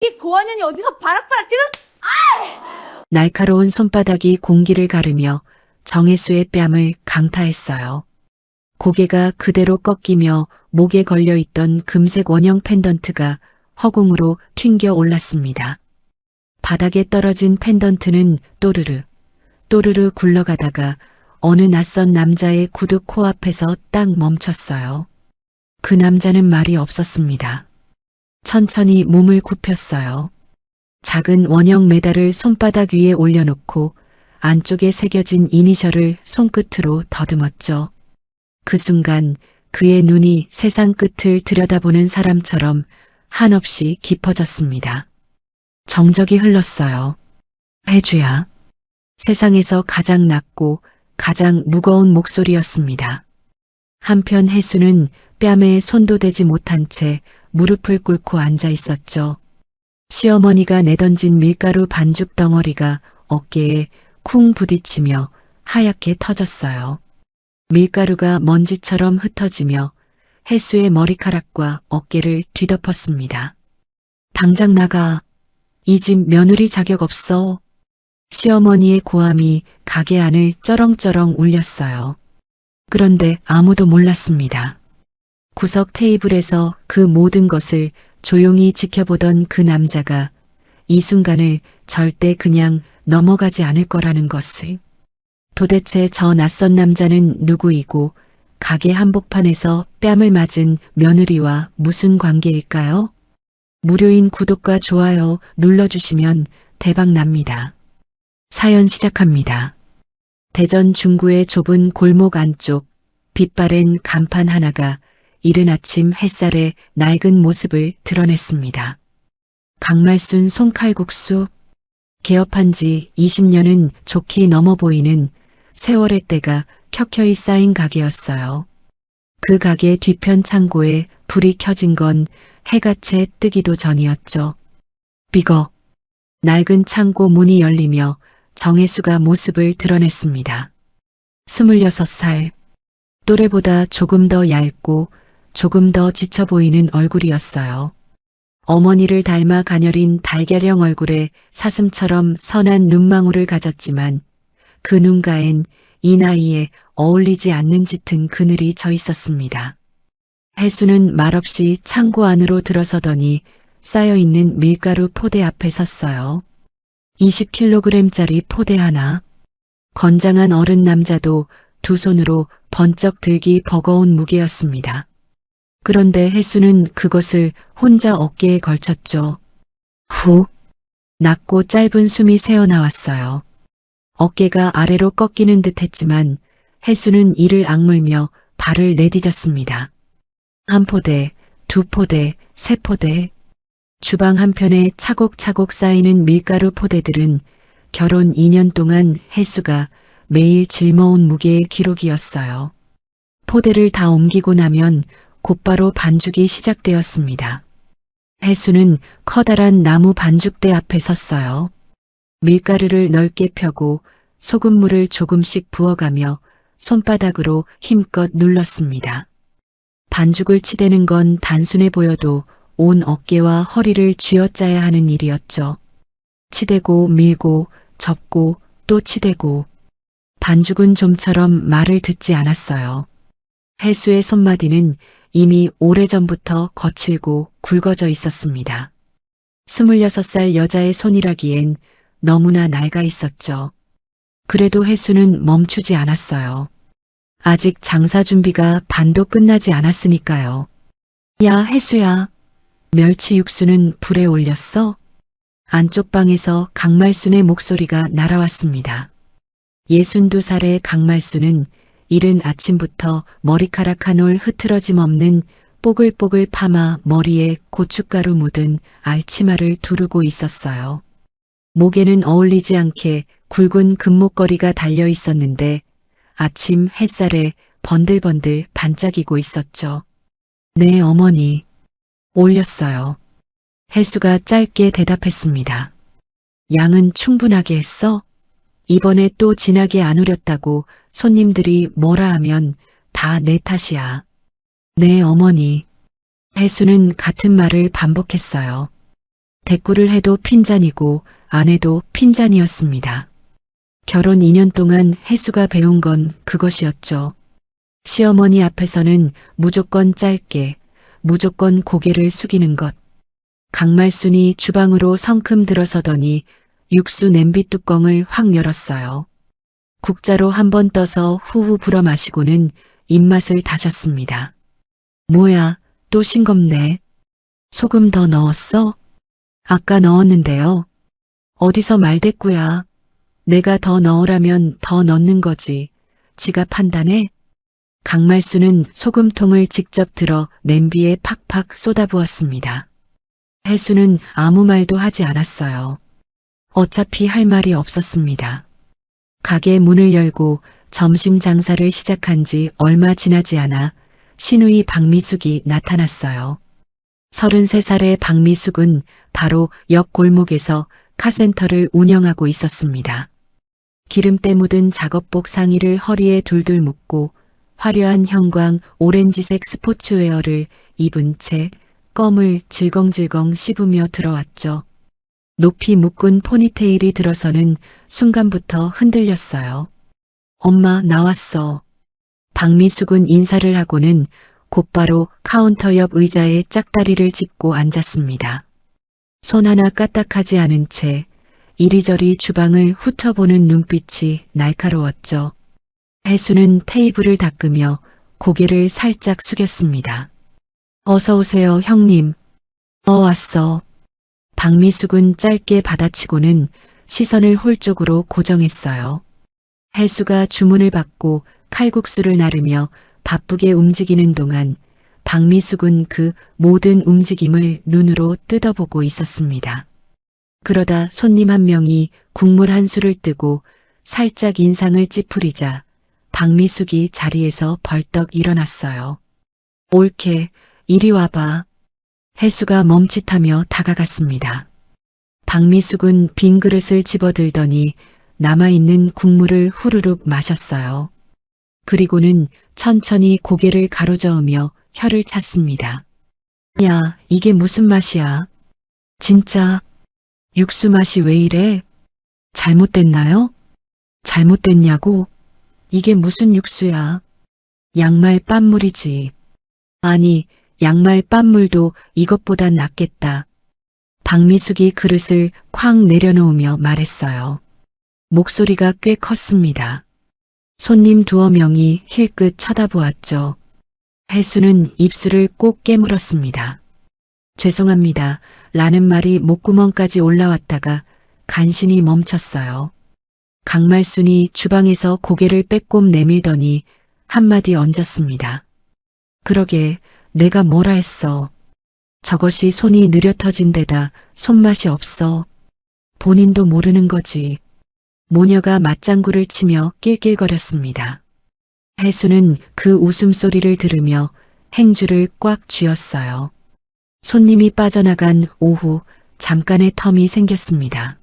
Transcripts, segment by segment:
이 고환연이 어디서 바락바락 뛰는? 날카로운 손바닥이 공기를 가르며 정혜수의 뺨을 강타했어요. 고개가 그대로 꺾이며 목에 걸려있던 금색 원형 펜던트가 허공으로 튕겨 올랐습니다. 바닥에 떨어진 펜던트는 또르르, 또르르 굴러가다가 어느 낯선 남자의 구두 코앞에서 딱 멈췄어요. 그 남자는 말이 없었습니다. 천천히 몸을 굽혔어요. 작은 원형 메달을 손바닥 위에 올려놓고 안쪽에 새겨진 이니셜을 손끝으로 더듬었죠. 그 순간 그의 눈이 세상 끝을 들여다보는 사람처럼 한없이 깊어졌습니다. 정적이 흘렀어요. 혜주야. 세상에서 가장 낮고 가장 무거운 목소리였습니다. 한편 혜수는 뺨에 손도 대지 못한 채 무릎을 꿇고 앉아 있었죠. 시어머니가 내던진 밀가루 반죽 덩어리가 어깨에 쿵 부딪히며 하얗게 터졌어요. 밀가루가 먼지처럼 흩어지며 혜수의 머리카락과 어깨를 뒤덮었습니다. 당장 나가. 이 집 며느리 자격 없어. 시어머니의 고함이 가게 안을 쩌렁쩌렁 울렸어요. 그런데 아무도 몰랐습니다. 구석 테이블에서 그 모든 것을 조용히 지켜보던 그 남자가 이 순간을 절대 그냥 넘어가지 않을 거라는 것을. 도대체 저 낯선 남자는 누구이고 가게 한복판에서 뺨을 맞은 며느리와 무슨 관계일까요? 무료인 구독과 좋아요 눌러주시면 대박 납니다. 사연 시작합니다. 대전 중구의 좁은 골목 안쪽 빛바랜 간판 하나가 이른 아침 햇살의 낡은 모습을 드러냈습니다. 강말순 손칼국수. 개업한 지 20년은 좋게 넘어 보이는 세월의 때가 켜켜이 쌓인 가게였어요. 그 가게 뒤편 창고에 불이 켜진 건 해가 채 뜨기도 전이었죠. 삐걱. 낡은 창고 문이 열리며 정혜수가 모습을 드러냈습니다. 26살. 또래보다 조금 더 얇고 조금 더 지쳐 보이는 얼굴이었어요. 어머니를 닮아 가녀린 달걀형 얼굴에 사슴처럼 선한 눈망울을 가졌지만 그 눈가엔 이 나이에 어울리지 않는 짙은 그늘이 져 있었습니다. 혜수는 말없이 창고 안으로 들어서더니 쌓여있는 밀가루 포대 앞에 섰어요. 20kg짜리 포대 하나. 건장한 어른 남자도 두 손으로 번쩍 들기 버거운 무게였습니다. 그런데 혜수는 그것을 혼자 어깨에 걸쳤죠. 후. 낮고 짧은 숨이 새어나왔어요. 어깨가 아래로 꺾이는 듯 했지만 혜수는 이를 악물며 발을 내디뎠습니다. 한 포대, 두 포대, 세 포대. 주방 한편에 차곡차곡 쌓이는 밀가루 포대들은 결혼 2년 동안 혜수가 매일 짊어온 무게의 기록이었어요. 포대를 다 옮기고 나면 곧바로 반죽이 시작되었습니다. 혜수는 커다란 나무 반죽대 앞에 섰어요. 밀가루를 넓게 펴고 소금물을 조금씩 부어가며 손바닥으로 힘껏 눌렀습니다. 반죽을 치대는 건 단순해 보여도 온 어깨와 허리를 쥐어짜야 하는 일이었죠. 치대고 밀고 접고 또 치대고. 반죽은 좀처럼 말을 듣지 않았어요. 혜수의 손마디는 이미 오래전부터 거칠고 굵어져 있었습니다. 26살 여자의 손이라기엔 너무나 낡아 있었죠. 그래도 혜수는 멈추지 않았어요. 아직 장사 준비가 반도 끝나지 않았으니까요. 야, 혜수야. 멸치 육수는 불에 올렸어? 안쪽 방에서 강말순의 목소리가 날아왔습니다. 62살의 강말순은 이른 아침부터 머리카락 한 올 흐트러짐 없는 뽀글뽀글 파마 머리에 고춧가루 묻은 알치마를 두르고 있었어요. 목에는 어울리지 않게 굵은 금목걸이가 달려 있었는데 아침 햇살에 번들번들 반짝이고 있었죠. 네, 어머니. 올렸어요. 혜수가 짧게 대답했습니다. 양은 충분하게 했어? 이번에 또 진하게 안 우렸다고 손님들이 뭐라 하면 다 내 탓이야. 네, 어머니. 혜수는 같은 말을 반복했어요. 대꾸를 해도 핀잔이고 안 해도 핀잔이었습니다. 결혼 2년 동안 혜수가 배운 건 그것이었죠. 시어머니 앞에서는 무조건 짧게, 무조건 고개를 숙이는 것. 강말순이 주방으로 성큼 들어서더니 육수 냄비 뚜껑을 확 열었어요. 국자로 한 번 떠서 후후 불어 마시고는 입맛을 다졌습니다. 뭐야, 또 싱겁네. 소금 더 넣었어? 아까 넣었는데요. 어디서 말대꾸야. 내가 더 넣으라면 더 넣는 거지. 지가 판단해? 강말순은 소금통을 직접 들어 냄비에 팍팍 쏟아부었습니다. 혜수는 아무 말도 하지 않았어요. 어차피 할 말이 없었습니다. 가게 문을 열고 점심 장사를 시작한 지 얼마 지나지 않아 시누이 박미숙이 나타났어요. 33살의 박미숙은 바로 옆 골목에서 카센터를 운영하고 있었습니다. 기름때 묻은 작업복 상의를 허리에 둘둘 묶고 화려한 형광 오렌지색 스포츠웨어를 입은 채 껌을 질겅질겅 씹으며 들어왔죠. 높이 묶은 포니테일이 들어서는 순간부터 흔들렸어요. 엄마 나왔어. 박미숙은 인사를 하고는 곧바로 카운터 옆 의자에 짝다리를 짚고 앉았습니다. 손 하나 까딱하지 않은 채 이리저리 주방을 훑어보는 눈빛이 날카로웠죠. 혜수는 테이블을 닦으며 고개를 살짝 숙였습니다. 어서 오세요, 형님. 왔어. 박미숙은 짧게 받아치고는 시선을 홀 쪽으로 고정했어요. 혜수가 주문을 받고 칼국수를 나르며 바쁘게 움직이는 동안 박미숙은 그 모든 움직임을 눈으로 뜯어보고 있었습니다. 그러다 손님 한 명이 국물 한 술을 뜨고 살짝 인상을 찌푸리자 박미숙이 자리에서 벌떡 일어났어요. 옳게, 이리 와봐. 혜수가 멈칫하며 다가갔습니다. 박미숙은 빈 그릇을 집어들더니 남아있는 국물을 후루룩 마셨어요. 그리고는 천천히 고개를 가로저으며 혀를 찼습니다. 야, 이게 무슨 맛이야? 진짜 육수 맛이 왜 이래? 잘못됐나요? 잘못됐냐고? 이게 무슨 육수야? 양말 빤물이지. 아니, 양말 빤물도 이것보단 낫겠다. 박미숙이 그릇을 쾅 내려놓으며 말했어요. 목소리가 꽤 컸습니다. 손님 두어 명이 힐끗 쳐다보았죠. 혜수는 입술을 꼭 깨물었습니다. 죄송합니다. 라는 말이 목구멍까지 올라왔다가 간신히 멈췄어요. 강말순이 주방에서 고개를 빼꼼 내밀더니 한마디 얹었습니다. 그러게, 내가 뭐라 했어. 저것이 손이 느려 터진 데다 손맛이 없어. 본인도 모르는 거지. 모녀가 맞장구를 치며 낄낄거렸습니다. 혜수는 그 웃음소리를 들으며 행주를 꽉 쥐었어요. 손님이 빠져나간 오후 잠깐의 텀이 생겼습니다.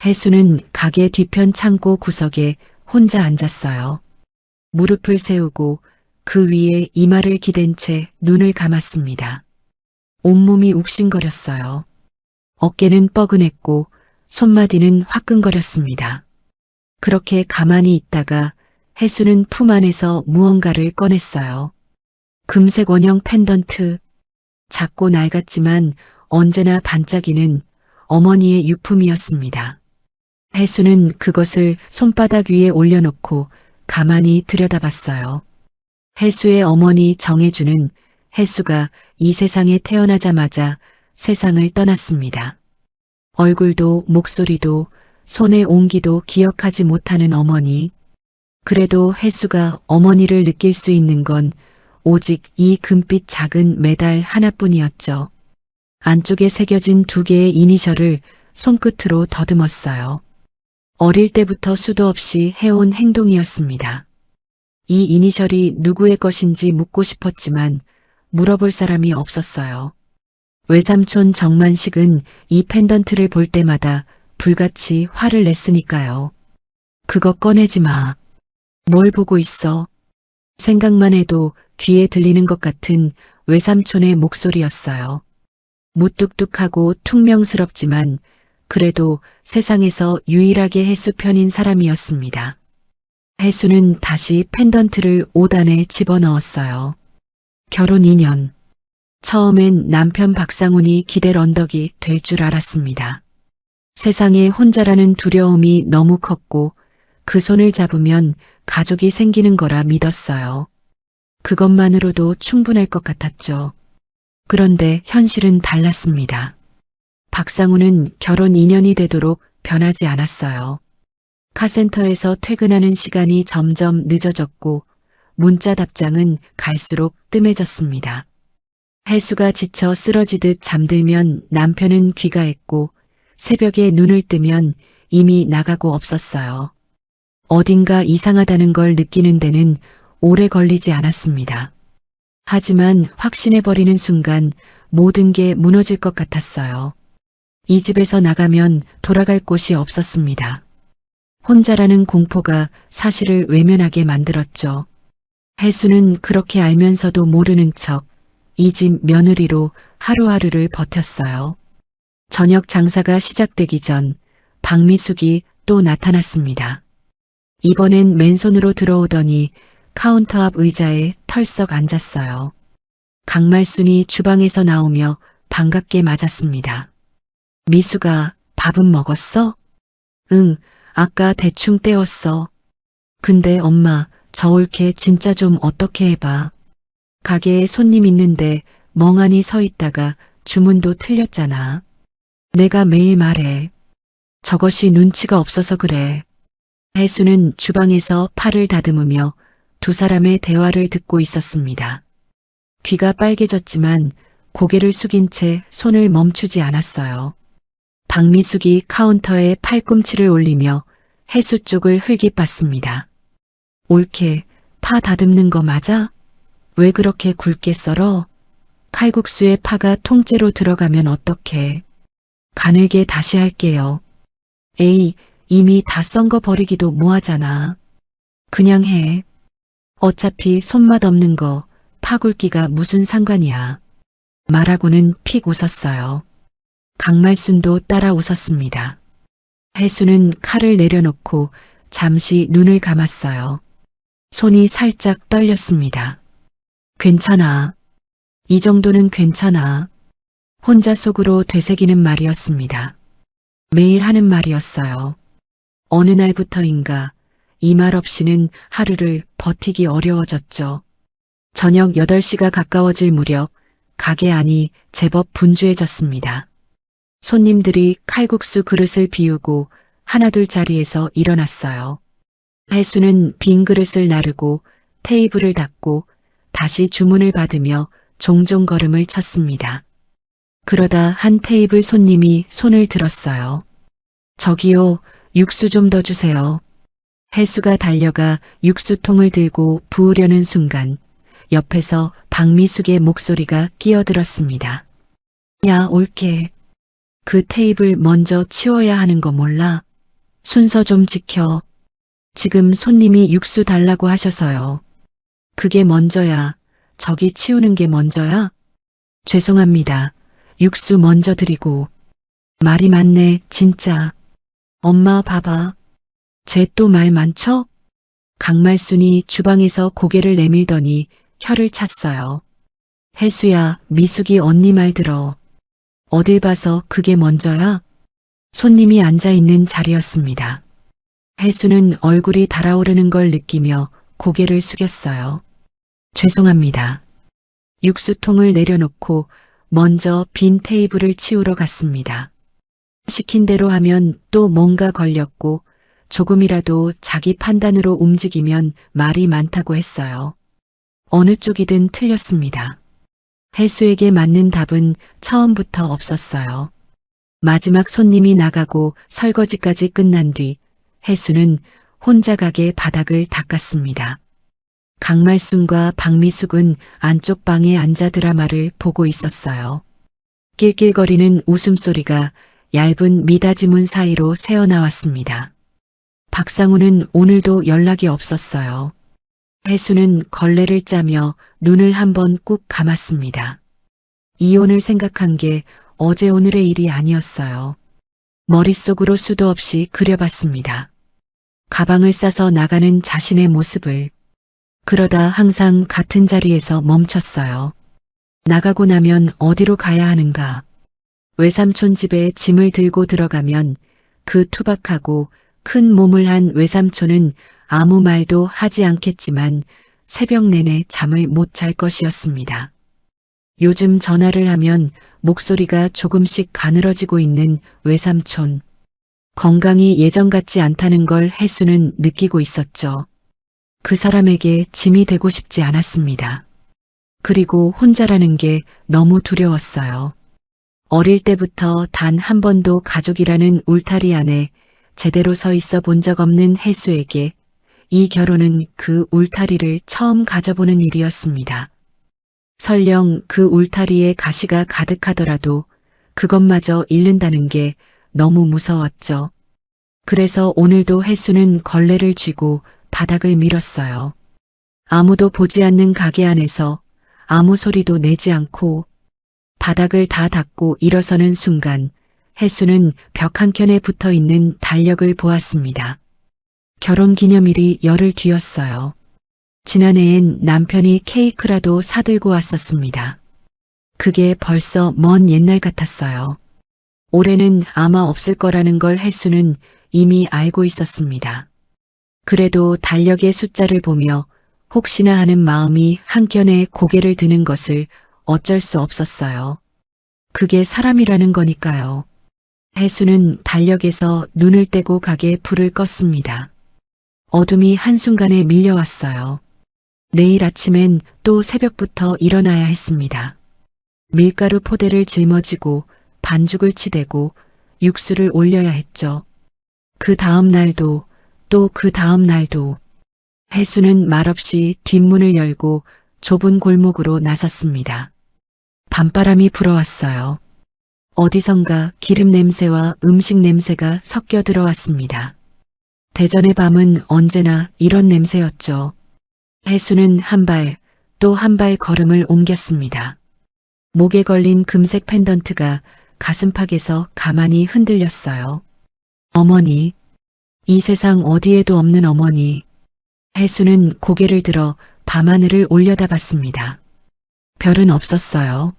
혜수는 가게 뒤편 창고 구석에 혼자 앉았어요. 무릎을 세우고 그 위에 이마를 기댄 채 눈을 감았습니다. 온몸이 욱신거렸어요. 어깨는 뻐근했고 손마디는 화끈거렸습니다. 그렇게 가만히 있다가 혜수는 품 안에서 무언가를 꺼냈어요. 금색 원형 펜던트. 작고 낡았지만 언제나 반짝이는 어머니의 유품이었습니다. 혜수는 그것을 손바닥 위에 올려놓고 가만히 들여다봤어요. 혜수의 어머니 정혜주는 혜수가 이 세상에 태어나자마자 세상을 떠났습니다. 얼굴도 목소리도 손의 온기도 기억하지 못하는 어머니. 그래도 혜수가 어머니를 느낄 수 있는 건 오직 이 금빛 작은 메달 하나뿐이었죠. 안쪽에 새겨진 2개의 이니셜을 손끝으로 더듬었어요. 어릴 때부터 수도 없이 해온 행동이었습니다. 이 이니셜이 누구의 것인지 묻고 싶었지만 물어볼 사람이 없었어요. 외삼촌 정만식은 이 펜던트를 볼 때마다 불같이 화를 냈으니까요. 그거 꺼내지 마. 뭘 보고 있어? 생각만 해도 귀에 들리는 것 같은 외삼촌의 목소리였어요. 무뚝뚝하고 퉁명스럽지만 그래도 세상에서 유일하게 혜수 편인 사람이었습니다. 혜수는 다시 펜던트를 5단에 집어넣었어요. 결혼 2년. 처음엔 남편 박상훈이 기댈 언덕이 될 줄 알았습니다. 세상에 혼자라는 두려움이 너무 컸고 그 손을 잡으면 가족이 생기는 거라 믿었어요. 그것만으로도 충분할 것 같았죠. 그런데 현실은 달랐습니다. 박상훈은 결혼 2년이 되도록 변하지 않았어요. 카센터에서 퇴근하는 시간이 점점 늦어졌고 문자 답장은 갈수록 뜸해졌습니다. 혜수가 지쳐 쓰러지듯 잠들면 남편은 귀가했고 새벽에 눈을 뜨면 이미 나가고 없었어요. 어딘가 이상하다는 걸 느끼는 데는 오래 걸리지 않았습니다. 하지만 확신해버리는 순간 모든 게 무너질 것 같았어요. 이 집에서 나가면 돌아갈 곳이 없었습니다. 혼자라는 공포가 사실을 외면하게 만들었죠. 혜수는 그렇게 알면서도 모르는 척 이 집 며느리로 하루하루를 버텼어요. 저녁 장사가 시작되기 전 박미숙이 또 나타났습니다. 이번엔 맨손으로 들어오더니 카운터 앞 의자에 털썩 앉았어요. 강말순이 주방에서 나오며 반갑게 맞았습니다. 미숙아, 밥은 먹었어? 응, 아까 대충 때웠어. 근데 엄마, 저 올케 진짜 좀 어떻게 해봐. 가게에 손님 있는데 멍하니 서 있다가 주문도 틀렸잖아. 내가 매일 말해. 저것이 눈치가 없어서 그래. 혜수는 주방에서 팔을 다듬으며 두 사람의 대화를 듣고 있었습니다. 귀가 빨개졌지만 고개를 숙인 채 손을 멈추지 않았어요. 박미숙이 카운터에 팔꿈치를 올리며 혜수 쪽을 흘깃봤습니다. 올케, 파 다듬는 거 맞아? 왜 그렇게 굵게 썰어? 칼국수에 파가 통째로 들어가면 어떡해? 가늘게 다시 할게요. 에이, 이미 다 썬 거 버리기도 뭐하잖아. 그냥 해. 어차피 손맛 없는 거 파 굵기가 무슨 상관이야. 말하고는 픽 웃었어요. 강말순도 따라 웃었습니다. 혜수는 칼을 내려놓고 잠시 눈을 감았어요. 손이 살짝 떨렸습니다. 괜찮아. 이 정도는 괜찮아. 혼자 속으로 되새기는 말이었습니다. 매일 하는 말이었어요. 어느 날부터인가 이 말 없이는 하루를 버티기 어려워졌죠. 저녁 8시가 가까워질 무렵 가게 안이 제법 분주해졌습니다. 손님들이 칼국수 그릇을 비우고 하나둘 자리에서 일어났어요. 혜수는 빈 그릇을 나르고 테이블을 닦고 다시 주문을 받으며 종종 걸음을 쳤습니다. 그러다 한 테이블 손님이 손을 들었어요. 저기요, 육수 좀 더 주세요. 혜수가 달려가 육수통을 들고 부으려는 순간 옆에서 박미숙의 목소리가 끼어들었습니다. 야, 올케. 그 테이블 먼저 치워야 하는 거 몰라? 순서 좀 지켜. 지금 손님이 육수 달라고 하셔서요. 그게 먼저야. 저기 치우는 게 먼저야? 죄송합니다. 육수 먼저 드리고. 말이 많네, 진짜. 엄마 봐봐. 쟤 또 말 많죠? 강말순이 주방에서 고개를 내밀더니 혀를 찼어요. 혜수야, 미숙이 언니 말 들어. 어딜 봐서 그게 먼저야? 손님이 앉아있는 자리였습니다. 혜수는 얼굴이 달아오르는 걸 느끼며 고개를 숙였어요. 죄송합니다. 육수통을 내려놓고 먼저 빈 테이블을 치우러 갔습니다. 시킨 대로 하면 또 뭔가 걸렸고 조금이라도 자기 판단으로 움직이면 말이 많다고 했어요. 어느 쪽이든 틀렸습니다. 혜수에게 맞는 답은 처음부터 없었어요. 마지막 손님이 나가고 설거지까지 끝난 뒤 혜수는 혼자 가게 바닥을 닦았습니다. 강말순과 박미숙은 안쪽 방에 앉아 드라마를 보고 있었어요. 낄낄거리는 웃음소리가 얇은 미닫이 문 사이로 새어나왔습니다. 박상우는 오늘도 연락이 없었어요. 혜수는 걸레를 짜며 눈을 한번 꾹 감았습니다. 이혼을 생각한 게 어제 오늘의 일이 아니었어요. 머릿속으로 수도 없이 그려봤습니다. 가방을 싸서 나가는 자신의 모습을. 그러다 항상 같은 자리에서 멈췄어요. 나가고 나면 어디로 가야 하는가? 외삼촌 집에 짐을 들고 들어가면 그 투박하고 큰 몸을 한 외삼촌은 아무 말도 하지 않겠지만 새벽 내내 잠을 못 잘 것이었습니다. 요즘 전화를 하면 목소리가 조금씩 가늘어지고 있는 외삼촌. 건강이 예전 같지 않다는 걸 혜수는 느끼고 있었죠. 그 사람에게 짐이 되고 싶지 않았습니다. 그리고 혼자라는 게 너무 두려웠어요. 어릴 때부터 단 한 번도 가족이라는 울타리 안에 제대로 서 있어 본 적 없는 혜수에게 이 결혼은 그 울타리를 처음 가져보는 일이었습니다. 설령 그 울타리에 가시가 가득하더라도 그것마저 잃는다는 게 너무 무서웠죠. 그래서 오늘도 혜수는 걸레를 쥐고 바닥을 밀었어요. 아무도 보지 않는 가게 안에서 아무 소리도 내지 않고 바닥을 다 닦고 일어서는 순간 혜수는 벽 한켠에 붙어 있는 달력을 보았습니다. 결혼기념일이 열흘 뒤였어요. 지난해엔 남편이 케이크라도 사들고 왔었습니다. 그게 벌써 먼 옛날 같았어요. 올해는 아마 없을 거라는 걸 혜수는 이미 알고 있었습니다. 그래도 달력의 숫자를 보며 혹시나 하는 마음이 한켠에 고개를 드는 것을 어쩔 수 없었어요. 그게 사람이라는 거니까요. 혜수는 달력에서 눈을 떼고 가게 불을 껐습니다. 어둠이 한순간에 밀려왔어요. 내일 아침엔 또 새벽부터 일어나야 했습니다. 밀가루 포대를 짊어지고 반죽을 치대고 육수를 올려야 했죠. 그 다음 날도 또 그 다음 날도 혜수는 말없이 뒷문을 열고 좁은 골목으로 나섰습니다. 밤바람이 불어왔어요. 어디선가 기름 냄새와 음식 냄새가 섞여 들어왔습니다. 대전의 밤은 언제나 이런 냄새였죠. 혜수는 한 발, 또 한 발 걸음을 옮겼습니다. 목에 걸린 금색 펜던트가 가슴팍에서 가만히 흔들렸어요. 어머니, 이 세상 어디에도 없는 어머니. 혜수는 고개를 들어 밤하늘을 올려다봤습니다. 별은 없었어요.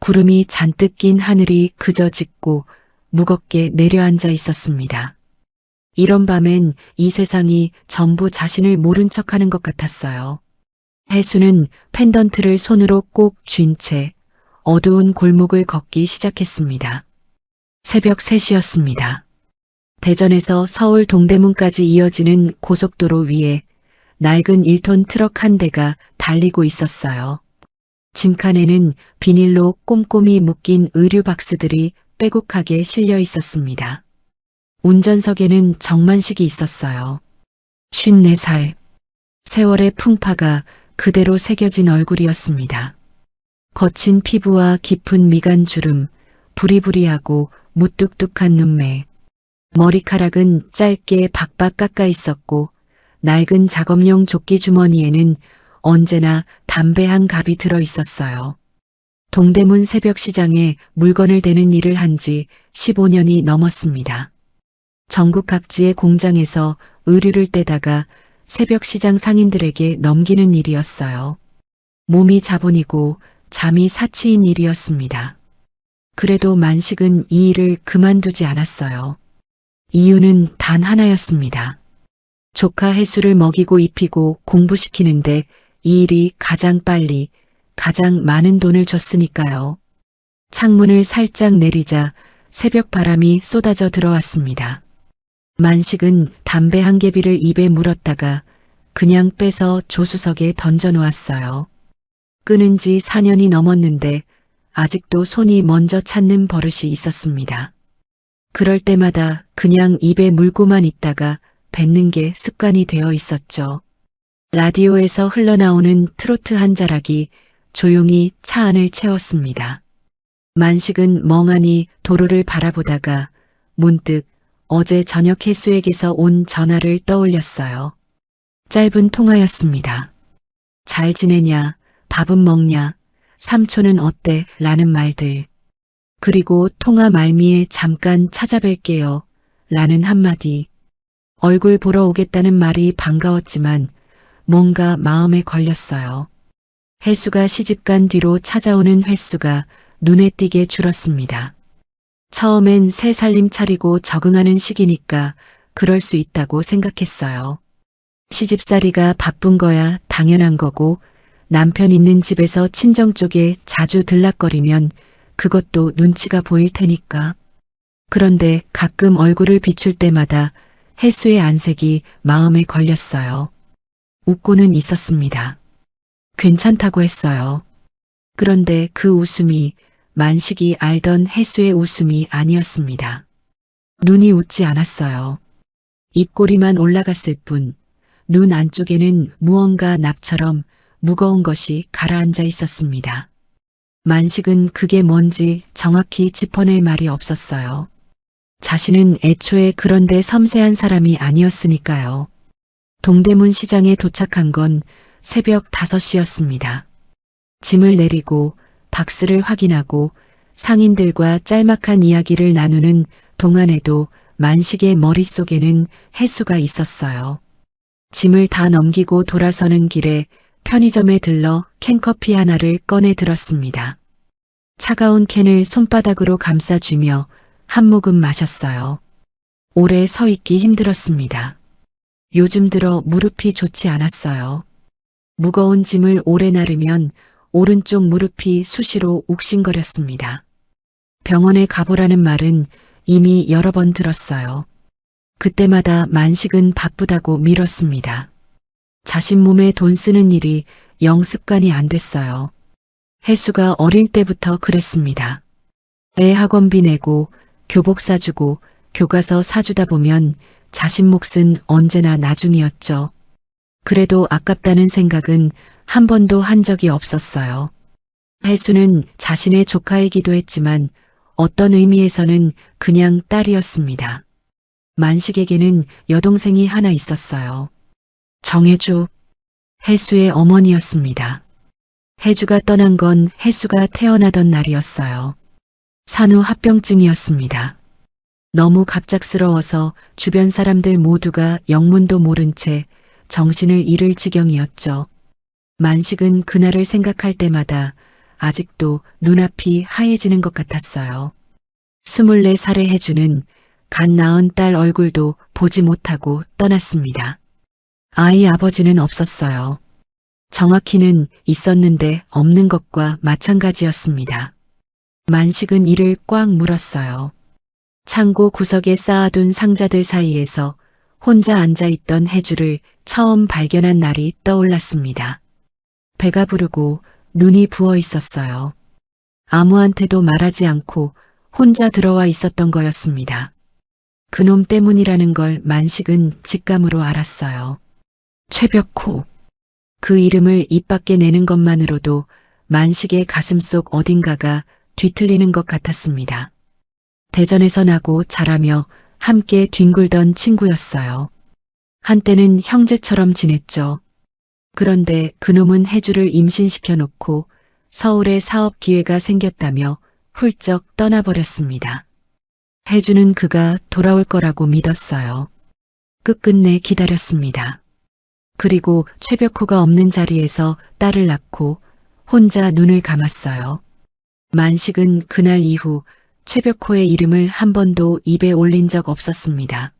구름이 잔뜩 낀 하늘이 그저 짙고 무겁게 내려앉아 있었습니다. 이런 밤엔 이 세상이 전부 자신을 모른 척하는 것 같았어요. 혜수는 펜던트를 손으로 꼭 쥔 채 어두운 골목을 걷기 시작했습니다. 새벽 3시였습니다. 대전에서 서울 동대문까지 이어지는 고속도로 위에 낡은 1톤 트럭 한 대가 달리고 있었어요. 짐칸에는 비닐로 꼼꼼히 묶인 의류 박스들이 빼곡하게 실려 있었습니다. 운전석에는 정만식이 있었어요. 54살. 세월의 풍파가 그대로 새겨진 얼굴이었습니다. 거친 피부와 깊은 미간주름, 부리부리하고 무뚝뚝한 눈매. 머리카락은 짧게 박박 깎아 있었고 낡은 작업용 조끼 주머니에는 언제나 담배 한 갑이 들어 있었어요. 동대문 새벽시장에 물건을 대는 일을 한 지 15년이 넘었습니다. 전국 각지의 공장에서 의류를 떼다가 새벽시장 상인들에게 넘기는 일이었어요. 몸이 자본이고 잠이 사치인 일이었습니다. 그래도 만식은 이 일을 그만두지 않았어요. 이유는 단 하나였습니다. 조카 혜수를 먹이고 입히고 공부시키는데 이 일이 가장 빨리, 가장 많은 돈을 줬으니까요. 창문을 살짝 내리자 새벽 바람이 쏟아져 들어왔습니다. 만식은 담배 한 개비를 입에 물었다가 그냥 빼서 조수석에 던져 놓았어요. 끊은 지 4년이 넘었는데 아직도 손이 먼저 찾는 버릇이 있었습니다. 그럴 때마다 그냥 입에 물고만 있다가 뱉는 게 습관이 되어 있었죠. 라디오에서 흘러나오는 트로트 한 자락이 조용히 차 안을 채웠습니다. 만식은 멍하니 도로를 바라보다가 문득 어제 저녁 혜수에게서 온 전화를 떠올렸어요. 짧은 통화였습니다. 잘 지내냐, 밥은 먹냐, 삼촌은 어때? 라는 말들. 그리고 통화 말미에 잠깐 찾아뵐게요. 라는 한마디. 얼굴 보러 오겠다는 말이 반가웠지만 뭔가 마음에 걸렸어요. 혜수가 시집간 뒤로 찾아오는 횟수가 눈에 띄게 줄었습니다. 처음엔 새 살림 차리고 적응하는 시기니까 그럴 수 있다고 생각했어요. 시집살이가 바쁜 거야 당연한 거고 남편 있는 집에서 친정 쪽에 자주 들락거리면 그것도 눈치가 보일 테니까. 그런데 가끔 얼굴을 비출 때마다 혜수의 안색이 마음에 걸렸어요. 웃고는 있었습니다. 괜찮다고 했어요. 그런데 그 웃음이 만식이 알던 혜수의 웃음이 아니었습니다. 눈이 웃지 않았어요. 입꼬리만 올라갔을 뿐 눈 안쪽에는 무언가 납처럼 무거운 것이 가라앉아 있었습니다. 만식은 그게 뭔지 정확히 짚어낼 말이 없었어요. 자신은 애초에 그런데 섬세한 사람이 아니었으니까요. 동대문 시장에 도착한 건 새벽 5시였습니다. 짐을 내리고 박스를 확인하고 상인들과 짤막한 이야기를 나누는 동안에도 만식의 머릿속에는 혜수가 있었어요. 짐을 다 넘기고 돌아서는 길에 편의점에 들러 캔커피 하나를 꺼내 들었습니다. 차가운 캔을 손바닥으로 감싸쥐며 한 모금 마셨어요. 오래 서 있기 힘들었습니다. 요즘 들어 무릎이 좋지 않았어요. 무거운 짐을 오래 나르면 오른쪽 무릎이 수시로 욱신거렸습니다. 병원에 가보라는 말은 이미 여러 번 들었어요. 그때마다 만식은 바쁘다고 미뤘습니다. 자신 몸에 돈 쓰는 일이 영 습관이 안 됐어요. 혜수가 어릴 때부터 그랬습니다. 애 학원비 내고 교복 사주고 교과서 사주다 보면 자신 몫은 언제나 나중이었죠. 그래도 아깝다는 생각은 한 번도 한 적이 없었어요. 혜수는 자신의 조카이기도 했지만 어떤 의미에서는 그냥 딸이었습니다. 만식에게는 여동생이 하나 있었어요. 정혜주, 혜수의 어머니였습니다. 혜주가 떠난 건 혜수가 태어나던 날이었어요. 산후 합병증이었습니다. 너무 갑작스러워서 주변 사람들 모두가 영문도 모른 채 정신을 잃을 지경이었죠. 만식은 그날을 생각할 때마다 아직도 눈앞이 하얘지는 것 같았어요. 24살의 혜주는 갓 낳은 딸 얼굴도 보지 못하고 떠났습니다. 아이 아버지는 없었어요. 정확히는 있었는데 없는 것과 마찬가지였습니다. 만식은 이를 꽉 물었어요. 창고 구석에 쌓아둔 상자들 사이에서 혼자 앉아있던 혜주를 처음 발견한 날이 떠올랐습니다. 배가 부르고 눈이 부어 있었어요. 아무한테도 말하지 않고 혼자 들어와 있었던 거였습니다. 그놈 때문이라는 걸 만식은 직감으로 알았어요. 최벽호. 그 이름을 입 밖에 내는 것만으로도 만식의 가슴속 어딘가가 뒤틀리는 것 같았습니다. 대전에서 나고 자라며 함께 뒹굴던 친구였어요. 한때는 형제처럼 지냈죠. 그런데 그놈은 혜주를 임신시켜 놓고 서울에 사업 기회가 생겼다며 훌쩍 떠나버렸습니다. 혜주는 그가 돌아올 거라고 믿었어요. 끝끝내 기다렸습니다. 그리고 최벽호가 없는 자리에서 딸을 낳고 혼자 눈을 감았어요. 만식은 그날 이후 최벽호의 이름을 한 번도 입에 올린 적 없었습니다.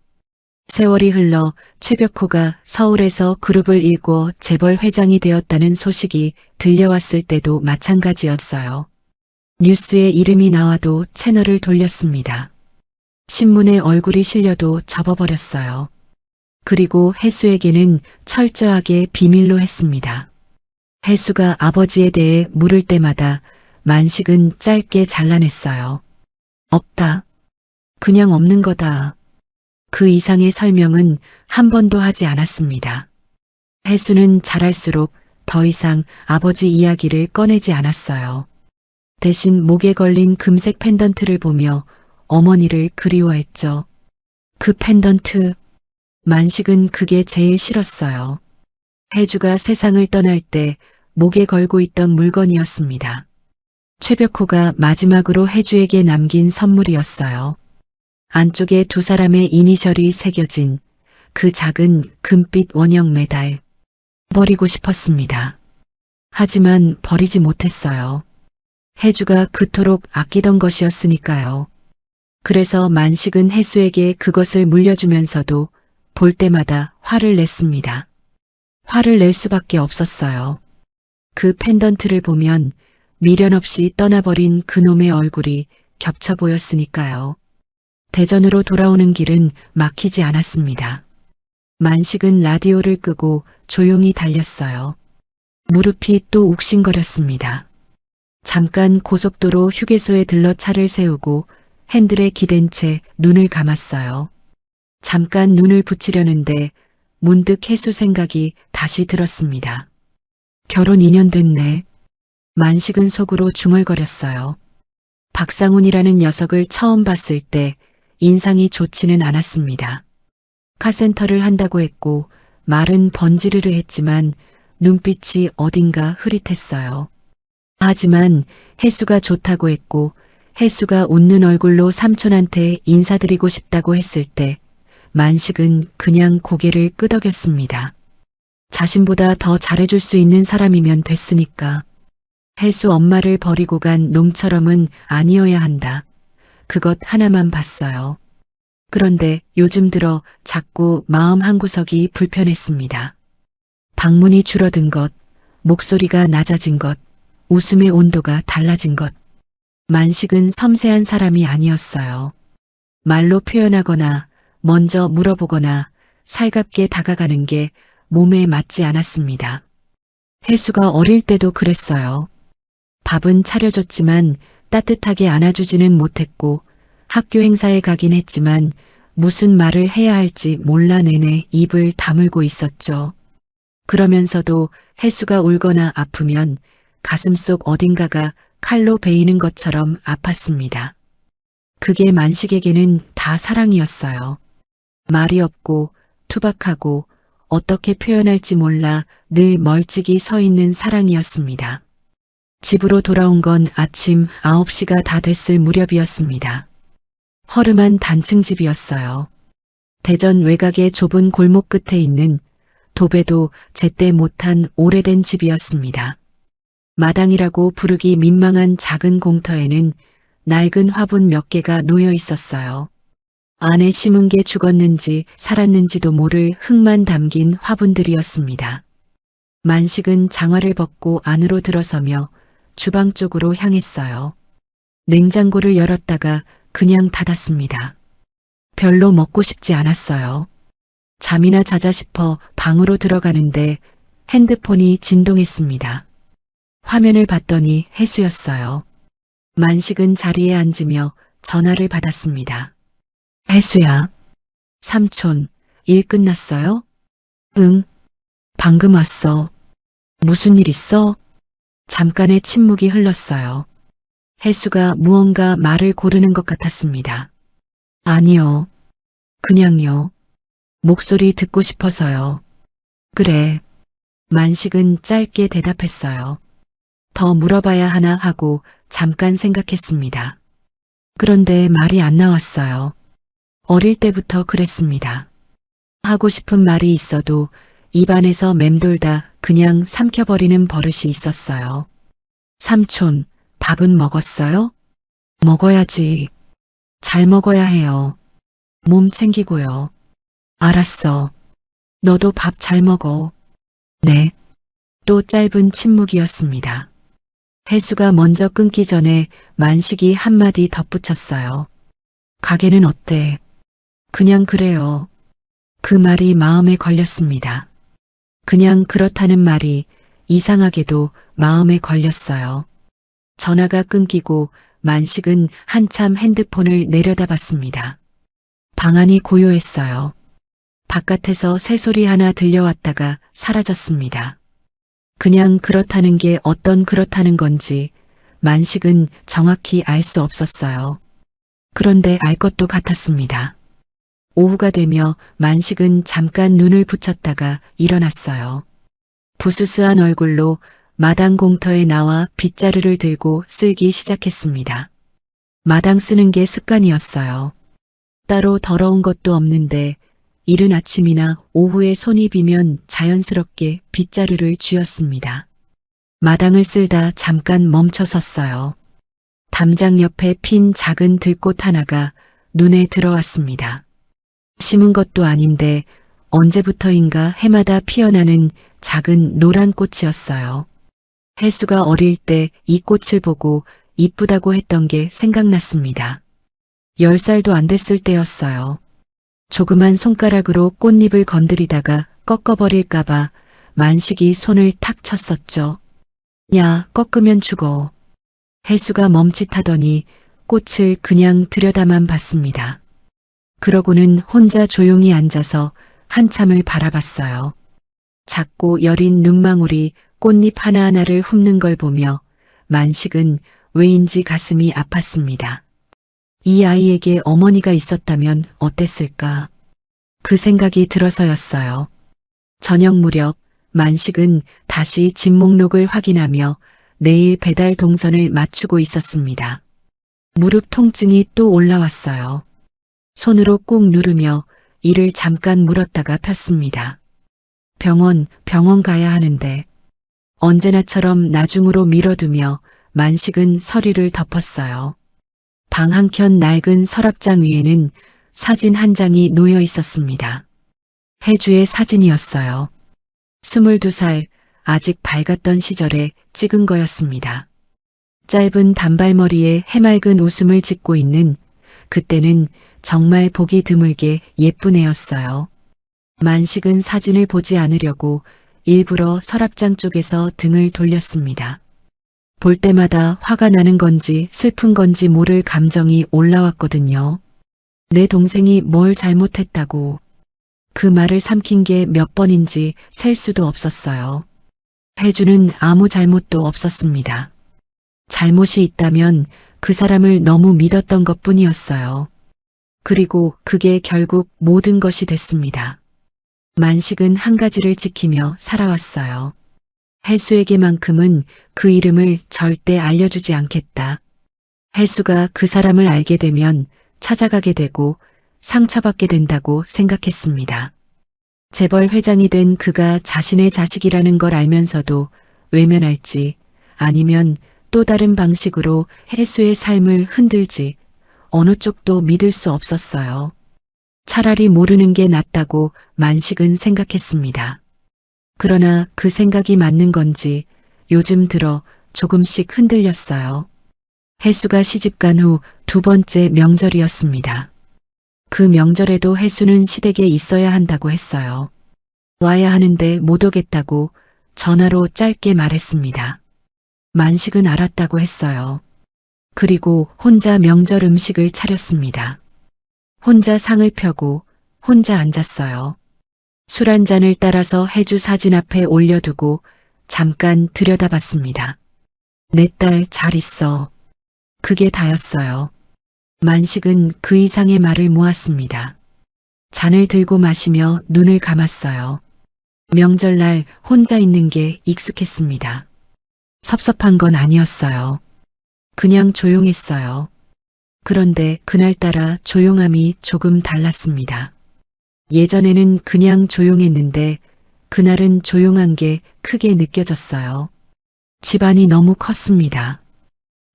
세월이 흘러 최벽호가 서울에서 그룹을 일궈 재벌 회장이 되었다는 소식이 들려왔을 때도 마찬가지였어요. 뉴스에 이름이 나와도 채널을 돌렸습니다. 신문에 얼굴이 실려도 접어버렸어요. 그리고 혜수에게는 철저하게 비밀로 했습니다. 혜수가 아버지에 대해 물을 때마다 만식은 짧게 잘라냈어요. 없다. 그냥 없는 거다. 그 이상의 설명은 한 번도 하지 않았습니다. 혜수는 자랄수록 더 이상 아버지 이야기를 꺼내지 않았어요. 대신 목에 걸린 금색 펜던트를 보며 어머니를 그리워했죠. 그 펜던트, 만식은 그게 제일 싫었어요. 혜주가 세상을 떠날 때 목에 걸고 있던 물건이었습니다. 최벽호가 마지막으로 혜주에게 남긴 선물이었어요. 안쪽에 두 사람의 이니셜이 새겨진 그 작은 금빛 원형 메달. 버리고 싶었습니다. 하지만 버리지 못했어요. 혜주가 그토록 아끼던 것이었으니까요. 그래서 만식은 혜수에게 그것을 물려주면서도 볼 때마다 화를 냈습니다. 화를 낼 수밖에 없었어요. 그 펜던트를 보면 미련 없이 떠나버린 그놈의 얼굴이 겹쳐 보였으니까요. 대전으로 돌아오는 길은 막히지 않았습니다. 만식은 라디오를 끄고 조용히 달렸어요. 무릎이 또 욱신거렸습니다. 잠깐 고속도로 휴게소에 들러 차를 세우고 핸들에 기댄 채 눈을 감았어요. 잠깐 눈을 붙이려는데 문득 혜수 생각이 다시 들었습니다. 결혼 2년 됐네. 만식은 속으로 중얼거렸어요. 박상훈이라는 녀석을 처음 봤을 때 인상이 좋지는 않았습니다. 카센터를 한다고 했고 말은 번지르르 했지만 눈빛이 어딘가 흐릿했어요. 하지만 혜수가 좋다고 했고 혜수가 웃는 얼굴로 삼촌한테 인사드리고 싶다고 했을 때 만식은 그냥 고개를 끄덕였습니다. 자신보다 더 잘해줄 수 있는 사람이면 됐으니까. 혜수 엄마를 버리고 간 놈처럼은 아니어야 한다. 그것 하나만 봤어요. 그런데 요즘 들어 자꾸 마음 한구석이 불편했습니다. 방문이 줄어든 것, 목소리가 낮아진 것, 웃음의 온도가 달라진 것. 만식은 섬세한 사람이 아니었어요. 말로 표현하거나 먼저 물어보거나 살갑게 다가가는 게 몸에 맞지 않았습니다. 혜수가 어릴 때도 그랬어요. 밥은 차려줬지만 따뜻하게 안아주지는 못했고 학교 행사에 가긴 했지만 무슨 말을 해야 할지 몰라 내내 입을 다물고 있었죠. 그러면서도 혜수가 울거나 아프면 가슴속 어딘가가 칼로 베이는 것처럼 아팠습니다. 그게 만식에게는 다 사랑이었어요. 말이 없고 투박하고 어떻게 표현할지 몰라 늘 멀찍이 서 있는 사랑이었습니다. 집으로 돌아온 건 아침 9시가 다 됐을 무렵이었습니다. 허름한 단층 집이었어요. 대전 외곽의 좁은 골목 끝에 있는 도배도 제때 못한 오래된 집이었습니다. 마당이라고 부르기 민망한 작은 공터에는 낡은 화분 몇 개가 놓여 있었어요. 안에 심은 게 죽었는지 살았는지도 모를 흙만 담긴 화분들이었습니다. 만식은 장화를 벗고 안으로 들어서며 주방 쪽으로 향했어요. 냉장고를 열었다가 그냥 닫았습니다. 별로 먹고 싶지 않았어요. 잠이나 자자 싶어 방으로 들어가는데 핸드폰이 진동했습니다. 화면을 봤더니 혜수였어요. 만식은 자리에 앉으며 전화를 받았습니다. 혜수야. 삼촌, 일 끝났어요? 응. 방금 왔어. 무슨 일 있어? 잠깐의 침묵이 흘렀어요. 혜수가 무언가 말을 고르는 것 같았습니다. 아니요. 그냥요. 목소리 듣고 싶어서요. 그래. 만식은 짧게 대답했어요. 더 물어봐야 하나 하고 잠깐 생각했습니다. 그런데 말이 안 나왔어요. 어릴 때부터 그랬습니다. 하고 싶은 말이 있어도 입안에서 맴돌다 그냥 삼켜버리는 버릇이 있었어요. 삼촌, 밥은 먹었어요? 먹어야지. 잘 먹어야 해요. 몸 챙기고요. 알았어. 너도 밥 잘 먹어. 네. 또 짧은 침묵이었습니다. 혜수가 먼저 끊기 전에 만식이 한마디 덧붙였어요. 가게는 어때? 그냥 그래요. 그 말이 마음에 걸렸습니다. 그냥 그렇다는 말이 이상하게도 마음에 걸렸어요. 전화가 끊기고 만식은 한참 핸드폰을 내려다봤습니다. 방 안이 고요했어요. 바깥에서 새소리 하나 들려왔다가 사라졌습니다. 그냥 그렇다는 게 어떤 그렇다는 건지 만식은 정확히 알 수 없었어요. 그런데 알 것도 같았습니다. 오후가 되며 만식은 잠깐 눈을 붙였다가 일어났어요. 부스스한 얼굴로 마당 공터에 나와 빗자루를 들고 쓸기 시작했습니다. 마당 쓰는 게 습관이었어요. 따로 더러운 것도 없는데 이른 아침이나 오후에 손이 비면 자연스럽게 빗자루를 쥐었습니다. 마당을 쓸다 잠깐 멈춰 섰어요. 담장 옆에 핀 작은 들꽃 하나가 눈에 들어왔습니다. 심은 것도 아닌데 언제부터인가 해마다 피어나는 작은 노란 꽃이었어요. 혜수가 어릴 때 이 꽃을 보고 이쁘다고 했던 게 생각났습니다. 10살도 안 됐을 때였어요. 조그만 손가락으로 꽃잎을 건드리다가 꺾어버릴까봐 만식이 손을 탁 쳤었죠. 야, 꺾으면 죽어. 혜수가 멈칫하더니 꽃을 그냥 들여다만 봤습니다. 그러고는 혼자 조용히 앉아서 한참을 바라봤어요. 작고 여린 눈망울이 꽃잎 하나하나를 훑는 걸 보며 만식은 왜인지 가슴이 아팠습니다. 이 아이에게 어머니가 있었다면 어땠을까? 그 생각이 들어서였어요. 저녁 무렵 만식은 다시 집 목록을 확인하며 내일 배달 동선을 맞추고 있었습니다. 무릎 통증이 또 올라왔어요. 손으로 꾹 누르며 이를 잠깐 물었다가 폈습니다. 병원 가야 하는데. 언제나처럼 나중으로 미뤄두며 만식은 서류를 덮었어요. 방 한켠 낡은 서랍장 위에는 사진 한 장이 놓여 있었습니다. 혜주의 사진이었어요. 22살, 아직 밝았던 시절에 찍은 거였습니다. 짧은 단발머리에 해맑은 웃음을 짓고 있는, 그때는 정말 보기 드물게 예쁜 애였어요. 만식은 사진을 보지 않으려고 일부러 서랍장 쪽에서 등을 돌렸습니다. 볼 때마다 화가 나는 건지 슬픈 건지 모를 감정이 올라왔거든요. 내 동생이 뭘 잘못했다고. 그 말을 삼킨 게 몇 번인지 셀 수도 없었어요. 혜주는 아무 잘못도 없었습니다. 잘못이 있다면 그 사람을 너무 믿었던 것뿐이었어요. 그리고 그게 결국 모든 것이 됐습니다. 만식은 한 가지를 지키며 살아왔어요. 혜수에게만큼은 그 이름을 절대 알려주지 않겠다. 혜수가 그 사람을 알게 되면 찾아가게 되고 상처받게 된다고 생각했습니다. 재벌 회장이 된 그가 자신의 자식이라는 걸 알면서도 외면할지 아니면 또 다른 방식으로 혜수의 삶을 흔들지 어느 쪽도 믿을 수 없었어요. 차라리 모르는 게 낫다고 만식은 생각했습니다. 그러나 그 생각이 맞는 건지 요즘 들어 조금씩 흔들렸어요. 혜수가 시집간 후 2번째 명절이었습니다. 그 명절에도 혜수는 시댁에 있어야 한다고 했어요. 와야 하는데 못 오겠다고 전화로 짧게 말했습니다. 만식은 알았다고 했어요. 그리고 혼자 명절 음식을 차렸습니다. 혼자 상을 펴고 혼자 앉았어요. 술 한 잔을 따라서 혜주 사진 앞에 올려두고 잠깐 들여다봤습니다. 내 딸 잘 있어. 그게 다였어요. 만식은 그 이상의 말을 모았습니다. 잔을 들고 마시며 눈을 감았어요. 명절날 혼자 있는 게 익숙했습니다. 섭섭한 건 아니었어요. 그냥 조용했어요. 그런데 그날따라 조용함이 조금 달랐습니다. 예전에는 그냥 조용했는데 그날은 조용한 게 크게 느껴졌어요. 집안이 너무 컸습니다.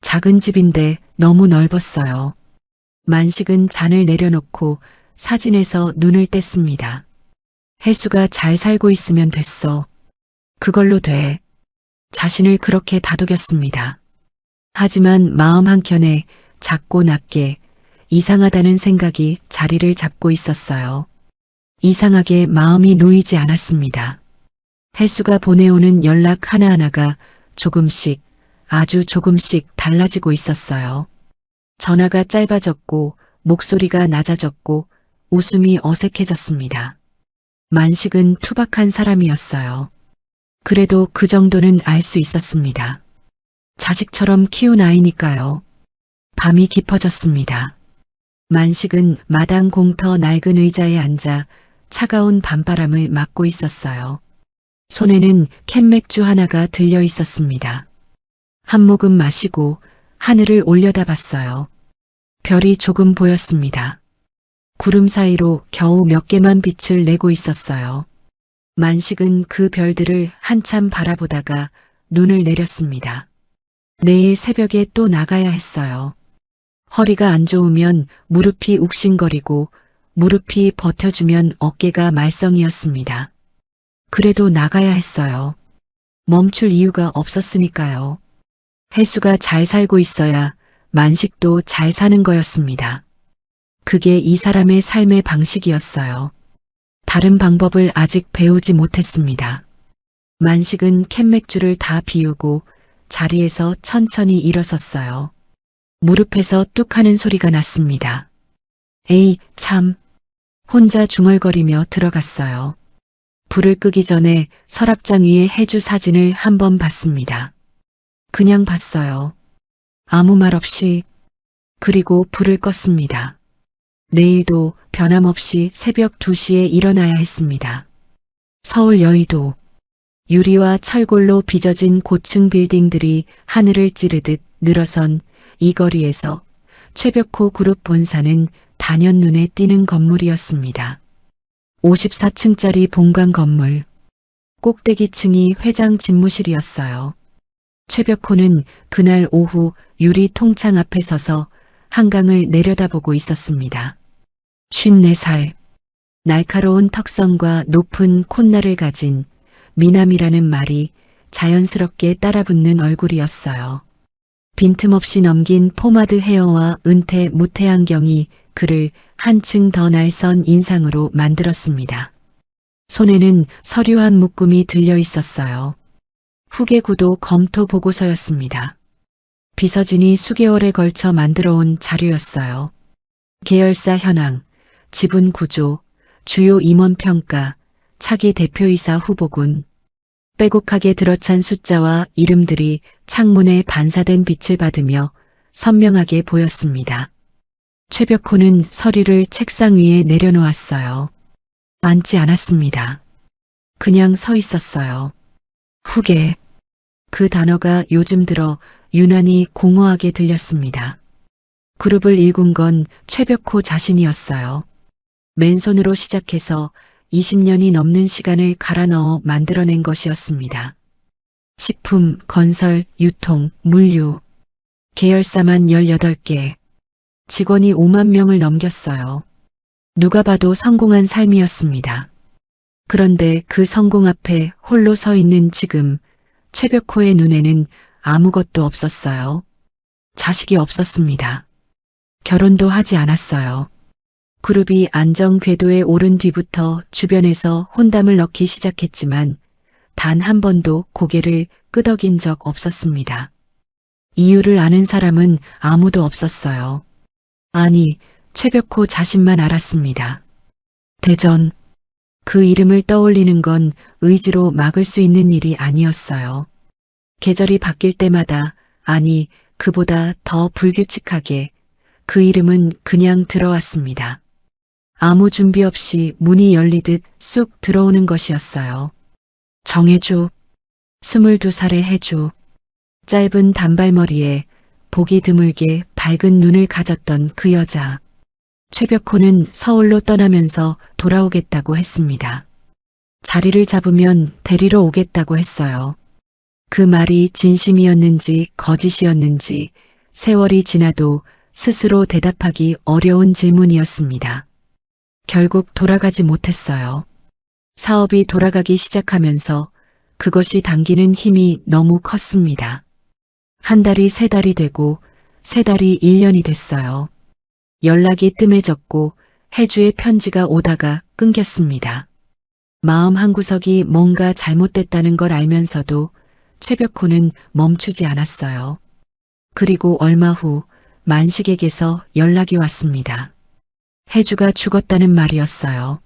작은 집인데 너무 넓었어요. 만식은 잔을 내려놓고 사진에서 눈을 뗐습니다. 혜수가 잘 살고 있으면 됐어. 그걸로 돼. 자신을 그렇게 다독였습니다. 하지만 마음 한켠에 작고 낮게 이상하다는 생각이 자리를 잡고 있었어요. 이상하게 마음이 놓이지 않았습니다. 혜수가 보내오는 연락 하나하나가 조금씩, 아주 조금씩 달라지고 있었어요. 전화가 짧아졌고 목소리가 낮아졌고 웃음이 어색해졌습니다. 만식은 투박한 사람이었어요. 그래도 그 정도는 알 수 있었습니다. 자식처럼 키운 아이니까요. 밤이 깊어졌습니다. 만식은 마당 공터 낡은 의자에 앉아 차가운 밤바람을 맞고 있었어요. 손에는 캔맥주 하나가 들려 있었습니다. 한 모금 마시고 하늘을 올려다봤어요. 별이 조금 보였습니다. 구름 사이로 겨우 몇 개만 빛을 내고 있었어요. 만식은 그 별들을 한참 바라보다가 눈을 내렸습니다. 내일 새벽에 또 나가야 했어요. 허리가 안 좋으면 무릎이 욱신거리고 무릎이 버텨주면 어깨가 말썽이었습니다. 그래도 나가야 했어요. 멈출 이유가 없었으니까요. 혜수가 잘 살고 있어야 만식도 잘 사는 거였습니다. 그게 이 사람의 삶의 방식이었어요. 다른 방법을 아직 배우지 못했습니다. 만식은 캔맥주를 다 비우고 자리에서 천천히 일어섰어요. 무릎에서 뚝 하는 소리가 났습니다. 에이, 참. 혼자 중얼거리며 들어갔어요. 불을 끄기 전에 서랍장 위에 혜주 사진을 한번 봤습니다. 그냥 봤어요. 아무 말 없이. 그리고 불을 껐습니다. 내일도 변함없이 새벽 2시에 일어나야 했습니다. 서울 여의도. 유리와 철골로 빚어진 고층 빌딩들이 하늘을 찌르듯 늘어선 이 거리에서 최벽호 그룹 본사는 단연 눈에 띄는 건물이었습니다. 54층짜리 본관 건물. 꼭대기층이 회장 집무실이었어요. 최벽호는 그날 오후 유리 통창 앞에 서서 한강을 내려다보고 있었습니다. 54살. 날카로운 턱선과 높은 콧날을 가진 미남이라는 말이 자연스럽게 따라붙는 얼굴이었어요. 빈틈없이 넘긴 포마드 헤어와 은퇴 무태 안경이 그를 한층 더 날선 인상으로 만들었습니다. 손에는 서류 한 묶음이 들려 있었어요. 후계구도 검토 보고서였습니다. 비서진이 수개월에 걸쳐 만들어 온 자료였어요. 계열사 현황, 지분 구조, 주요 임원 평가, 차기 대표이사 후보군. 빼곡하게 들어찬 숫자와 이름들이 창문에 반사된 빛을 받으며 선명하게 보였습니다. 최벽호는 서류를 책상 위에 내려놓았어요. 앉지 않았습니다. 그냥 서 있었어요. 후계. 그 단어가 요즘 들어 유난히 공허하게 들렸습니다. 그룹을 일군 건 최벽호 자신이었어요. 맨손으로 시작해서 20년이 넘는 시간을 갈아 넣어 만들어낸 것이었습니다. 식품, 건설, 유통, 물류. 계열사만 18개. 직원이 5만 명을 넘겼어요. 누가 봐도 성공한 삶이었습니다. 그런데 그 성공 앞에 홀로 서 있는 지금 최벽호의 눈에는 아무것도 없었어요. 자식이 없었습니다. 결혼도 하지 않았어요. 그룹이 안정 궤도에 오른 뒤부터 주변에서 혼담을 넣기 시작했지만 단 한 번도 고개를 끄덕인 적 없었습니다. 이유를 아는 사람은 아무도 없었어요. 아니, 최벽호 자신만 알았습니다. 대전. 그 이름을 떠올리는 건 의지로 막을 수 있는 일이 아니었어요. 계절이 바뀔 때마다, 아니, 그보다 더 불규칙하게 그 이름은 그냥 들어왔습니다. 아무 준비 없이 문이 열리듯 쑥 들어오는 것이었어요. 정혜주. 22살의 혜주. 짧은 단발머리에 보기 드물게 밝은 눈을 가졌던 그 여자. 최벽호는 서울로 떠나면서 돌아오겠다고 했습니다. 자리를 잡으면 데리러 오겠다고 했어요. 그 말이 진심이었는지 거짓이었는지 세월이 지나도 스스로 대답하기 어려운 질문이었습니다. 결국 돌아가지 못했어요. 사업이 돌아가기 시작하면서 그것이 당기는 힘이 너무 컸습니다. 한 달이 3달이 되고 3달이 1년이 됐어요. 연락이 뜸해졌고 혜주의 편지가 오다가 끊겼습니다. 마음 한구석이 뭔가 잘못됐다는 걸 알면서도 최벽호는 멈추지 않았어요. 그리고 얼마 후 만식에게서 연락이 왔습니다. 혜주가 죽었다는 말이었어요.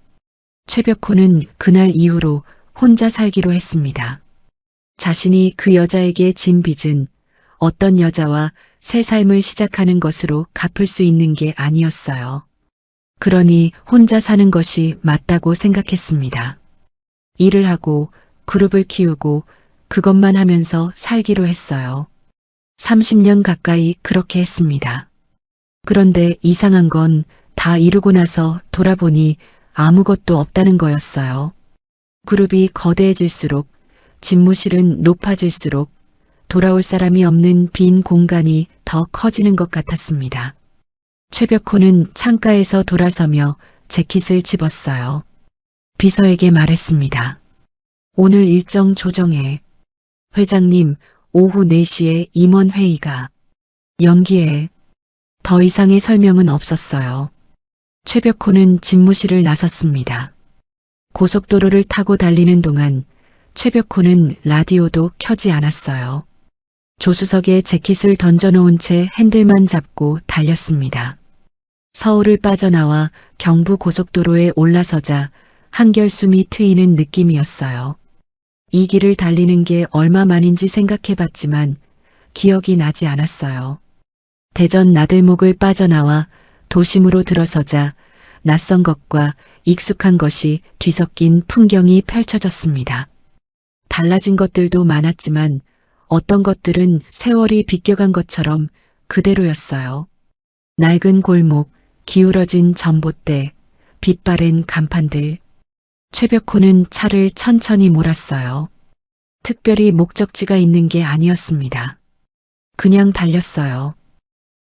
최벽호는 그날 이후로 혼자 살기로 했습니다. 자신이 그 여자에게 진 빚은 어떤 여자와 새 삶을 시작하는 것으로 갚을 수 있는 게 아니었어요. 그러니 혼자 사는 것이 맞다고 생각했습니다. 일을 하고 그룹을 키우고 그것만 하면서 살기로 했어요. 30년 가까이 그렇게 했습니다. 그런데 이상한 건 다 이루고 나서 돌아보니 아무것도 없다는 거였어요. 그룹이 거대해질수록, 집무실은 높아질수록 돌아올 사람이 없는 빈 공간이 더 커지는 것 같았습니다. 최벽호는 창가에서 돌아서며 재킷을 집었어요. 비서에게 말했습니다. 오늘 일정 조정해. 회장님, 오후 4시에 임원회의가 연기해. 더 이상의 설명은 없었어요. 최벽호는 집무실을 나섰습니다. 고속도로를 타고 달리는 동안 최벽호는 라디오도 켜지 않았어요. 조수석에 재킷을 던져놓은 채 핸들만 잡고 달렸습니다. 서울을 빠져나와 경부 고속도로에 올라서자 한결 숨이 트이는 느낌이었어요. 이 길을 달리는 게 얼마만인지 생각해봤지만 기억이 나지 않았어요. 대전 나들목을 빠져나와 도심으로 들어서자 낯선 것과 익숙한 것이 뒤섞인 풍경이 펼쳐졌습니다. 달라진 것들도 많았지만 어떤 것들은 세월이 비껴간 것처럼 그대로였어요. 낡은 골목, 기울어진 전봇대, 빛바랜 간판들. 최벽호는 차를 천천히 몰았어요. 특별히 목적지가 있는 게 아니었습니다. 그냥 달렸어요.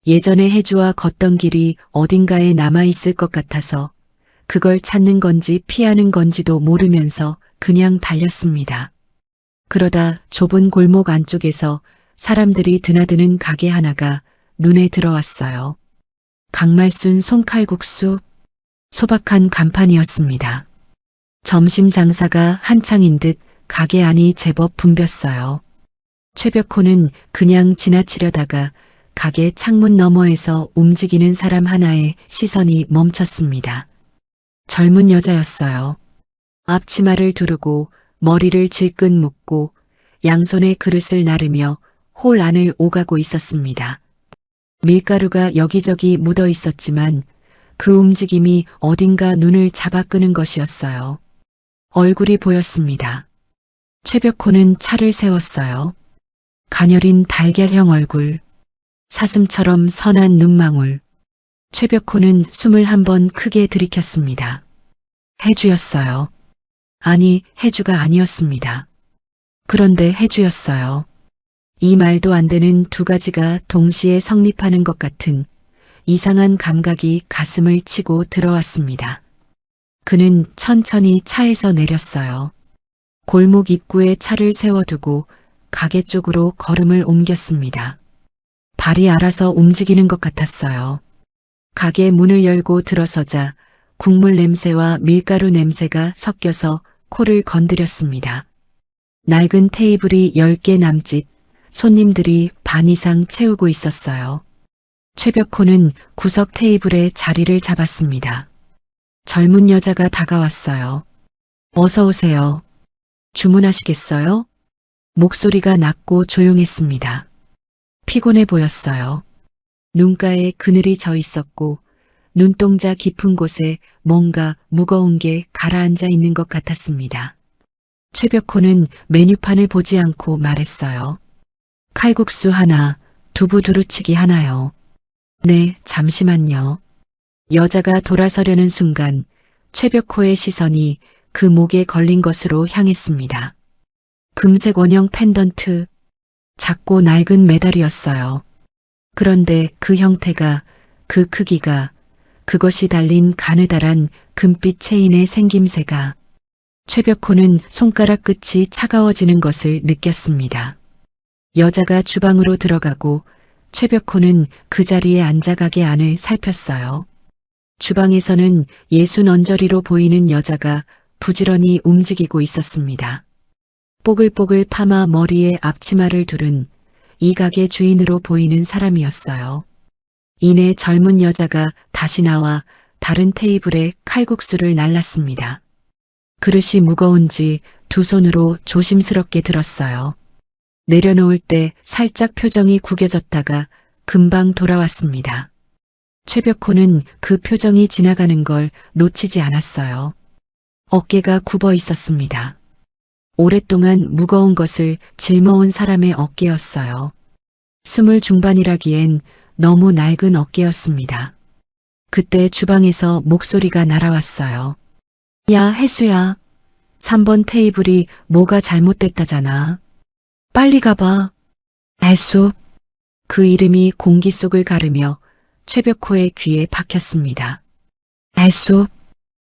예전에 혜주와 걷던 길이 어딘가에 남아있을 것 같아서 그걸 찾는 건지 피하는 건지도 모르면서 그냥 달렸습니다. 그러다 좁은 골목 안쪽에서 사람들이 드나드는 가게 하나가 눈에 들어왔어요. 강말순 손칼국수, 소박한 간판이었습니다. 점심 장사가 한창인 듯 가게 안이 제법 붐볐어요. 최벽호는 그냥 지나치려다가 가게 창문 너머에서 움직이는 사람 하나의 시선이 멈췄습니다. 젊은 여자였어요. 앞치마를 두르고 머리를 질끈 묶고 양손에 그릇을 나르며 홀 안을 오가고 있었습니다. 밀가루가 여기저기 묻어 있었지만 그 움직임이 어딘가 눈을 잡아 끄는 것이었어요. 얼굴이 보였습니다. 최벽호는 차를 세웠어요. 가녀린 달걀형 얼굴, 사슴처럼 선한 눈망울. 최벽호는 숨을 한 번 크게 들이켰습니다. 혜주였어요. 아니, 혜주가 아니었습니다. 그런데 혜주였어요. 이 말도 안 되는 두 가지가 동시에 성립하는 것 같은 이상한 감각이 가슴을 치고 들어왔습니다. 그는 천천히 차에서 내렸어요. 골목 입구에 차를 세워두고 가게 쪽으로 걸음을 옮겼습니다. 발이 알아서 움직이는 것 같았어요. 가게 문을 열고 들어서자 국물 냄새와 밀가루 냄새가 섞여서 코를 건드렸습니다. 낡은 테이블이 10개 남짓, 손님들이 반 이상 채우고 있었어요. 최벽호는 구석 테이블에 자리를 잡았습니다. 젊은 여자가 다가왔어요. 어서 오세요. 주문하시겠어요? 목소리가 낮고 조용했습니다. 피곤해 보였어요. 눈가에 그늘이 져 있었고 눈동자 깊은 곳에 뭔가 무거운 게 가라앉아 있는 것 같았습니다. 최벽호는 메뉴판을 보지 않고 말했어요. 칼국수 하나, 두부 두루치기 하나요. 네, 잠시만요. 여자가 돌아서려는 순간 최벽호의 시선이 그 목에 걸린 것으로 향했습니다. 금색 원형 펜던트, 작고 낡은 메달이었어요. 그런데 그 형태가, 그 크기가, 그것이 달린 가느다란 금빛 체인의 생김새가 최벽호는 손가락 끝이 차가워지는 것을 느꼈습니다. 여자가 주방으로 들어가고 최벽호는 그 자리에 앉아 가게 안을 살폈어요. 주방에서는 60언저리로 보이는 여자가 부지런히 움직이고 있었습니다. 뽀글뽀글 파마 머리에 앞치마를 두른 이 가게 주인으로 보이는 사람이었어요. 이내 젊은 여자가 다시 나와 다른 테이블에 칼국수를 날랐습니다. 그릇이 무거운지 두 손으로 조심스럽게 들었어요. 내려놓을 때 살짝 표정이 구겨졌다가 금방 돌아왔습니다. 최벽호는 그 표정이 지나가는 걸 놓치지 않았어요. 어깨가 굽어 있었습니다. 오랫동안 무거운 것을 짊어온 사람의 어깨였어요. 20 중반이라기엔 너무 낡은 어깨였습니다. 그때 주방에서 목소리가 날아왔어요. 야, 혜수야. 3번 테이블이 뭐가 잘못됐다잖아. 빨리 가봐. 혜수. 그 이름이 공기 속을 가르며 최벽호의 귀에 박혔습니다. 혜수.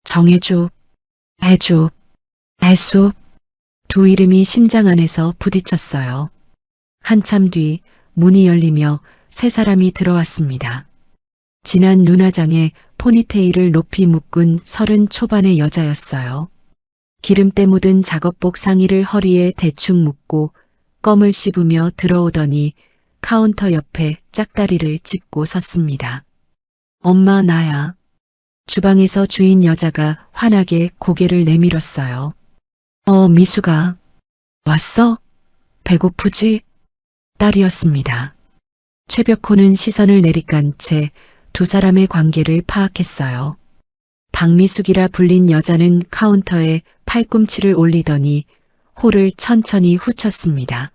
정혜주. 혜주. 혜수. 두 이름이 심장 안에서 부딪혔어요. 한참 뒤 문이 열리며 세 사람이 들어왔습니다. 진한 눈화장에 포니테일을 높이 묶은 30 초반의 여자였어요. 기름때 묻은 작업복 상의를 허리에 대충 묶고 껌을 씹으며 들어오더니 카운터 옆에 짝다리를 짚고 섰습니다. 엄마, 나야. 주방에서 주인 여자가 환하게 고개를 내밀었어요. 미수가. 왔어? 배고프지? 딸이었습니다. 최벽호는 시선을 내리깐 채 두 사람의 관계를 파악했어요. 박미숙이라 불린 여자는 카운터에 팔꿈치를 올리더니 홀을 천천히 후쳤습니다.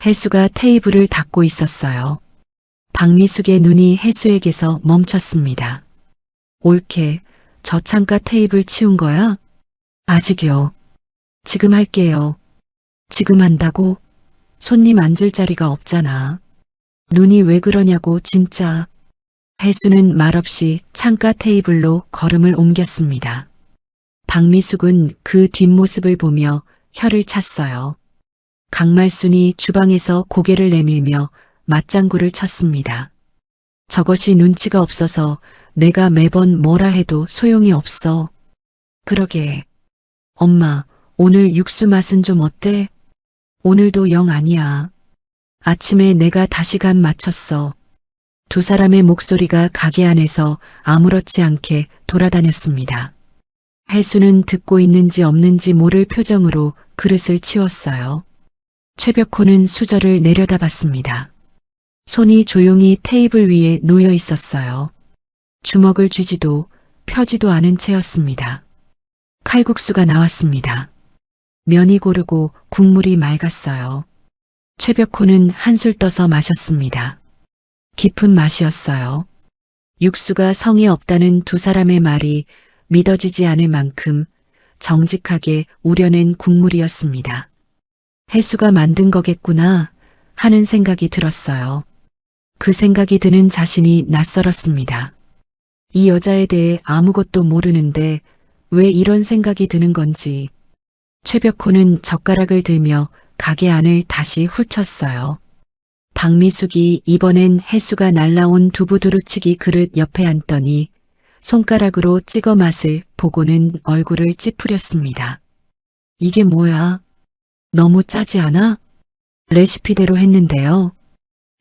혜수가 테이블을 닫고 있었어요. 박미숙의 눈이 혜수에게서 멈췄습니다. 옳게 저 창가 테이블 치운 거야? 아직요. 지금 할게요. 지금 한다고? 손님 앉을 자리가 없잖아. 눈이 왜 그러냐고 진짜. 혜수는 말없이 창가 테이블로 걸음을 옮겼습니다. 박미숙은 그 뒷모습을 보며 혀를 찼어요. 강말순이 주방에서 고개를 내밀며 맞장구를 쳤습니다. 저것이 눈치가 없어서 내가 매번 뭐라 해도 소용이 없어. 그러게. 엄마, 오늘 육수 맛은 좀 어때? 오늘도 영 아니야. 아침에 내가 다시 간 맞췄어. 두 사람의 목소리가 가게 안에서 아무렇지 않게 돌아다녔습니다. 혜수는 듣고 있는지 없는지 모를 표정으로 그릇을 치웠어요. 최벽호는 수저를 내려다봤습니다. 손이 조용히 테이블 위에 놓여 있었어요. 주먹을 쥐지도 펴지도 않은 채였습니다. 칼국수가 나왔습니다. 면이 고르고 국물이 맑았어요. 최벽호는 한술 떠서 마셨습니다. 깊은 맛이었어요. 육수가 성이 없다는 두 사람의 말이 믿어지지 않을 만큼 정직하게 우려낸 국물이었습니다. 혜수가 만든 거겠구나 하는 생각이 들었어요. 그 생각이 드는 자신이 낯설었습니다. 이 여자에 대해 아무것도 모르는데 왜 이런 생각이 드는 건지. 최벽호는 젓가락을 들며 가게 안을 다시 훑었어요. 박미숙이 이번엔 혜수가 날라온 두부두루치기 그릇 옆에 앉더니 손가락으로 찍어 맛을 보고는 얼굴을 찌푸렸습니다. 이게 뭐야? 너무 짜지 않아? 레시피대로 했는데요.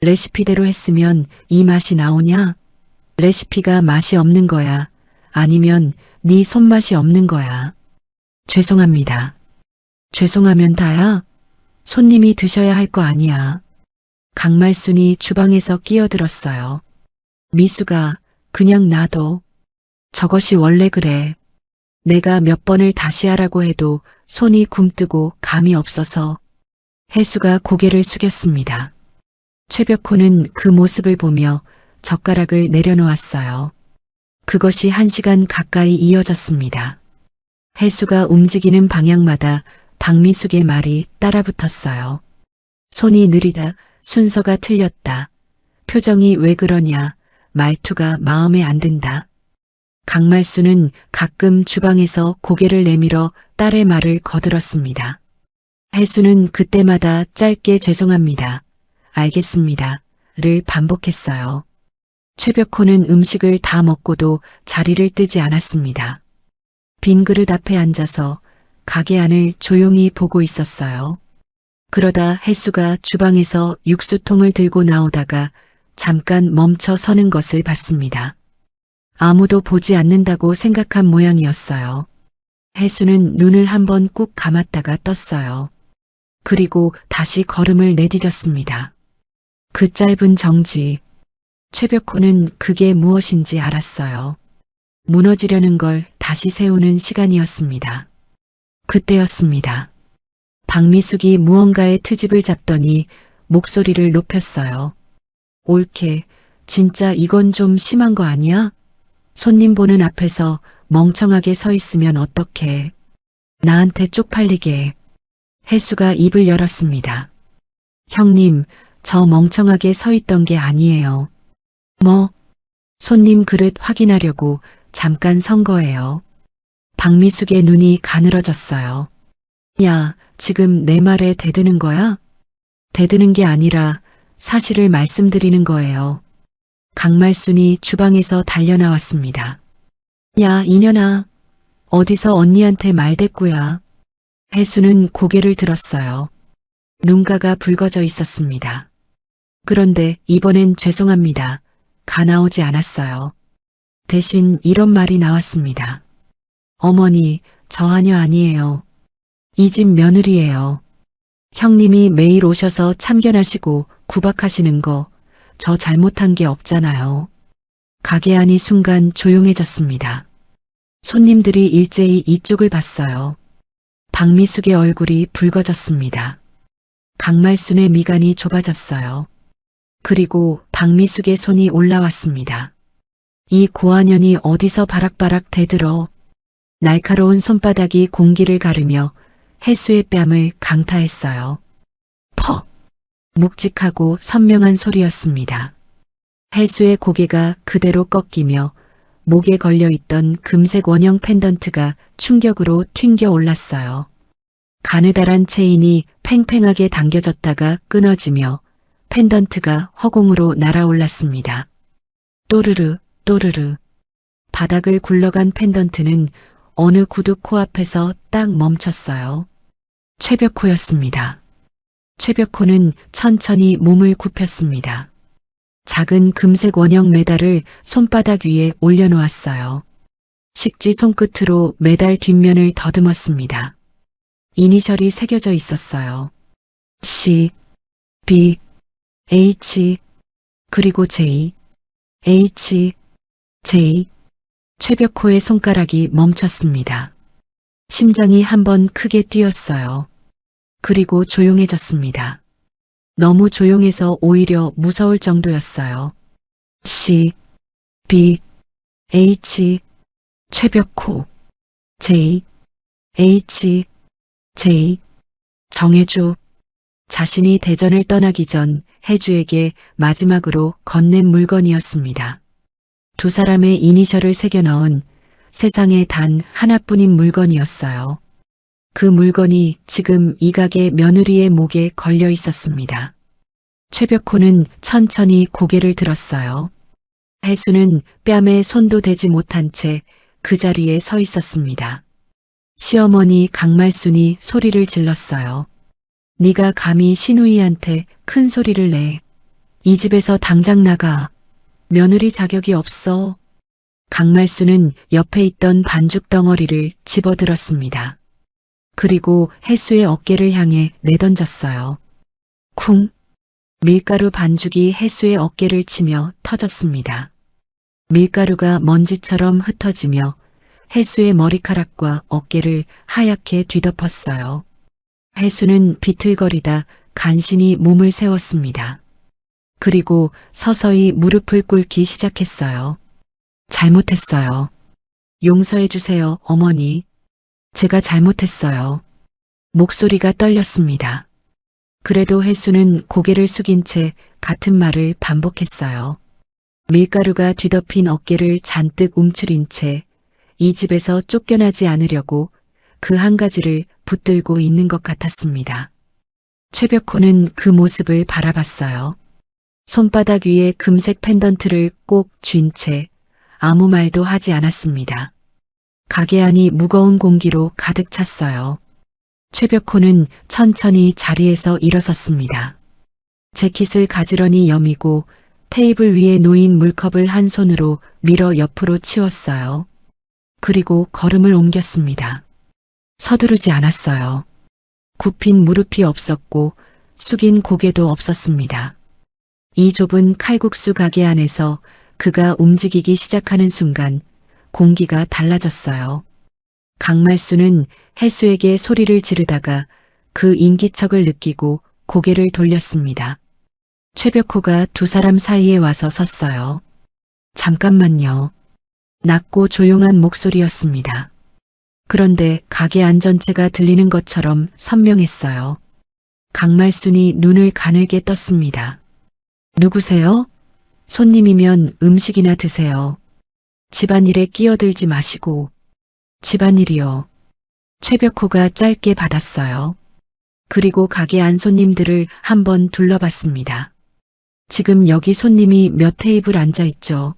레시피대로 했으면 이 맛이 나오냐? 레시피가 맛이 없는 거야. 아니면 네 손맛이 없는 거야. 죄송합니다. 죄송하면 다야? 손님이 드셔야 할 거 아니야. 강말순이 주방에서 끼어들었어요. 미수가 그냥 놔둬. 저것이 원래 그래. 내가 몇 번을 다시 하라고 해도 손이 굼뜨고 감이 없어서. 혜수가 고개를 숙였습니다. 최벽호는 그 모습을 보며 젓가락을 내려놓았어요. 그것이 1시간 가까이 이어졌습니다. 혜수가 움직이는 방향마다 박미숙의 말이 따라붙었어요. 손이 느리다. 순서가 틀렸다. 표정이 왜 그러냐. 말투가 마음에 안 든다. 강말순은 가끔 주방에서 고개를 내밀어 딸의 말을 거들었습니다. 혜수는 그때마다 짧게 죄송합니다. 알겠습니다. 를 반복했어요. 최벽호는 음식을 다 먹고도 자리를 뜨지 않았습니다. 빈 그릇 앞에 앉아서 가게 안을 조용히 보고 있었어요. 그러다 혜수가 주방에서 육수통을 들고 나오다가 잠깐 멈춰 서는 것을 봤습니다. 아무도 보지 않는다고 생각한 모양이었어요. 혜수는 눈을 한번 꾹 감았다가 떴어요. 그리고 다시 걸음을 내디뎠습니다. 그 짧은 정지. 최벽호는 그게 무엇인지 알았어요. 무너지려는 걸 다시 세우는 시간이었습니다. 그때였습니다. 박미숙이 무언가의 트집을 잡더니 목소리를 높였어요. 옳게, 진짜 이건 좀 심한 거 아니야? 손님 보는 앞에서 멍청하게 서 있으면 어떡해. 나한테 쪽팔리게. 혜수가 입을 열었습니다. 형님, 저 멍청하게 서 있던 게 아니에요. 뭐? 손님 그릇 확인하려고 잠깐 선 거예요. 박미숙의 눈이 가늘어졌어요. 야, 지금 내 말에 대드는 거야? 대드는 게 아니라 사실을 말씀드리는 거예요. 강말순이 주방에서 달려나왔습니다. 야, 이년아. 어디서 언니한테 말대꾸야. 혜수는 고개를 들었어요. 눈가가 붉어져 있었습니다. 그런데 이번엔 죄송합니다. 가나오지 않았어요. 대신 이런 말이 나왔습니다. 어머니, 저 하녀 아니에요. 이 집 며느리예요. 형님이 매일 오셔서 참견하시고 구박하시는 거 저 잘못한 게 없잖아요. 가게 안이 순간 조용해졌습니다. 손님들이 일제히 이쪽을 봤어요. 박미숙의 얼굴이 붉어졌습니다. 강말순의 미간이 좁아졌어요. 그리고 박미숙의 손이 올라왔습니다. 이 고아년이 어디서 바락바락 대들어. 날카로운 손바닥이 공기를 가르며 혜수의 뺨을 강타했어요. 퍽! 묵직하고 선명한 소리였습니다. 혜수의 고개가 그대로 꺾이며 목에 걸려있던 금색 원형 펜던트가 충격으로 튕겨 올랐어요. 가느다란 체인이 팽팽하게 당겨졌다가 끊어지며 펜던트가 허공으로 날아올랐습니다. 또르르 또르르. 바닥을 굴러간 펜던트는 어느 구두 코앞에서 딱 멈췄어요. 최벽호였습니다. 최벽호는 천천히 몸을 굽혔습니다. 작은 금색 원형 메달을 손바닥 위에 올려놓았어요. 식지 손끝으로 메달 뒷면을 더듬었습니다. 이니셜이 새겨져 있었어요. C, B, H, 그리고 J, H, J. 최벽호의 손가락이 멈췄습니다. 심장이 한번 크게 뛰었어요. 그리고 조용해졌습니다. 너무 조용해서 오히려 무서울 정도였어요. C, B, H, 최벽호, J, H, J. 정혜주. 자신이 대전을 떠나기 전 혜주에게 마지막으로 건넨 물건이었습니다. 두 사람의 이니셜을 새겨 넣은 세상에 단 하나뿐인 물건이었어요. 그 물건이 지금 이 가게 며느리의 목에 걸려 있었습니다. 최벽호는 천천히 고개를 들었어요. 혜수는 뺨에 손도 대지 못한 채 그 자리에 서 있었습니다. 시어머니 강말순이 소리를 질렀어요. 네가 감히 시누이한테 큰 소리를 내. 이 집에서 당장 나가. 며느리 자격이 없어. 강말순은 옆에 있던 반죽 덩어리를 집어들었습니다. 그리고 혜수의 어깨를 향해 내던졌어요. 쿵! 밀가루 반죽이 혜수의 어깨를 치며 터졌습니다. 밀가루가 먼지처럼 흩어지며 혜수의 머리카락과 어깨를 하얗게 뒤덮었어요. 혜수는 비틀거리다 간신히 몸을 세웠습니다. 그리고 서서히 무릎을 꿇기 시작했어요. 잘못했어요. 용서해 주세요, 어머니. 제가 잘못했어요. 목소리가 떨렸습니다. 그래도 혜수는 고개를 숙인 채 같은 말을 반복했어요. 밀가루가 뒤덮인 어깨를 잔뜩 움츠린 채 이 집에서 쫓겨나지 않으려고 그 한 가지를 붙들고 있는 것 같았습니다. 최벽호는 그 모습을 바라봤어요. 손바닥 위에 금색 펜던트를 꼭 쥔 채 아무 말도 하지 않았습니다. 가게 안이 무거운 공기로 가득 찼어요. 최벽호는 천천히 자리에서 일어섰습니다. 재킷을 가지런히 여미고 테이블 위에 놓인 물컵을 한 손으로 밀어 옆으로 치웠어요. 그리고 걸음을 옮겼습니다. 서두르지 않았어요. 굽힌 무릎이 없었고 숙인 고개도 없었습니다. 이 좁은 칼국수 가게 안에서 그가 움직이기 시작하는 순간 공기가 달라졌어요. 강말순은 혜수에게 소리를 지르다가 그 인기척을 느끼고 고개를 돌렸습니다. 최벽호가 두 사람 사이에 와서 섰어요. 잠깐만요. 낮고 조용한 목소리였습니다. 그런데 가게 안 전체가 들리는 것처럼 선명했어요. 강말순이 눈을 가늘게 떴습니다. 누구세요? 손님이면 음식이나 드세요. 집안일에 끼어들지 마시고. 집안일이요. 최벽호가 짧게 받았어요. 그리고 가게 안 손님들을 한번 둘러봤습니다. 지금 여기 손님이 몇 테이블 앉아 있죠.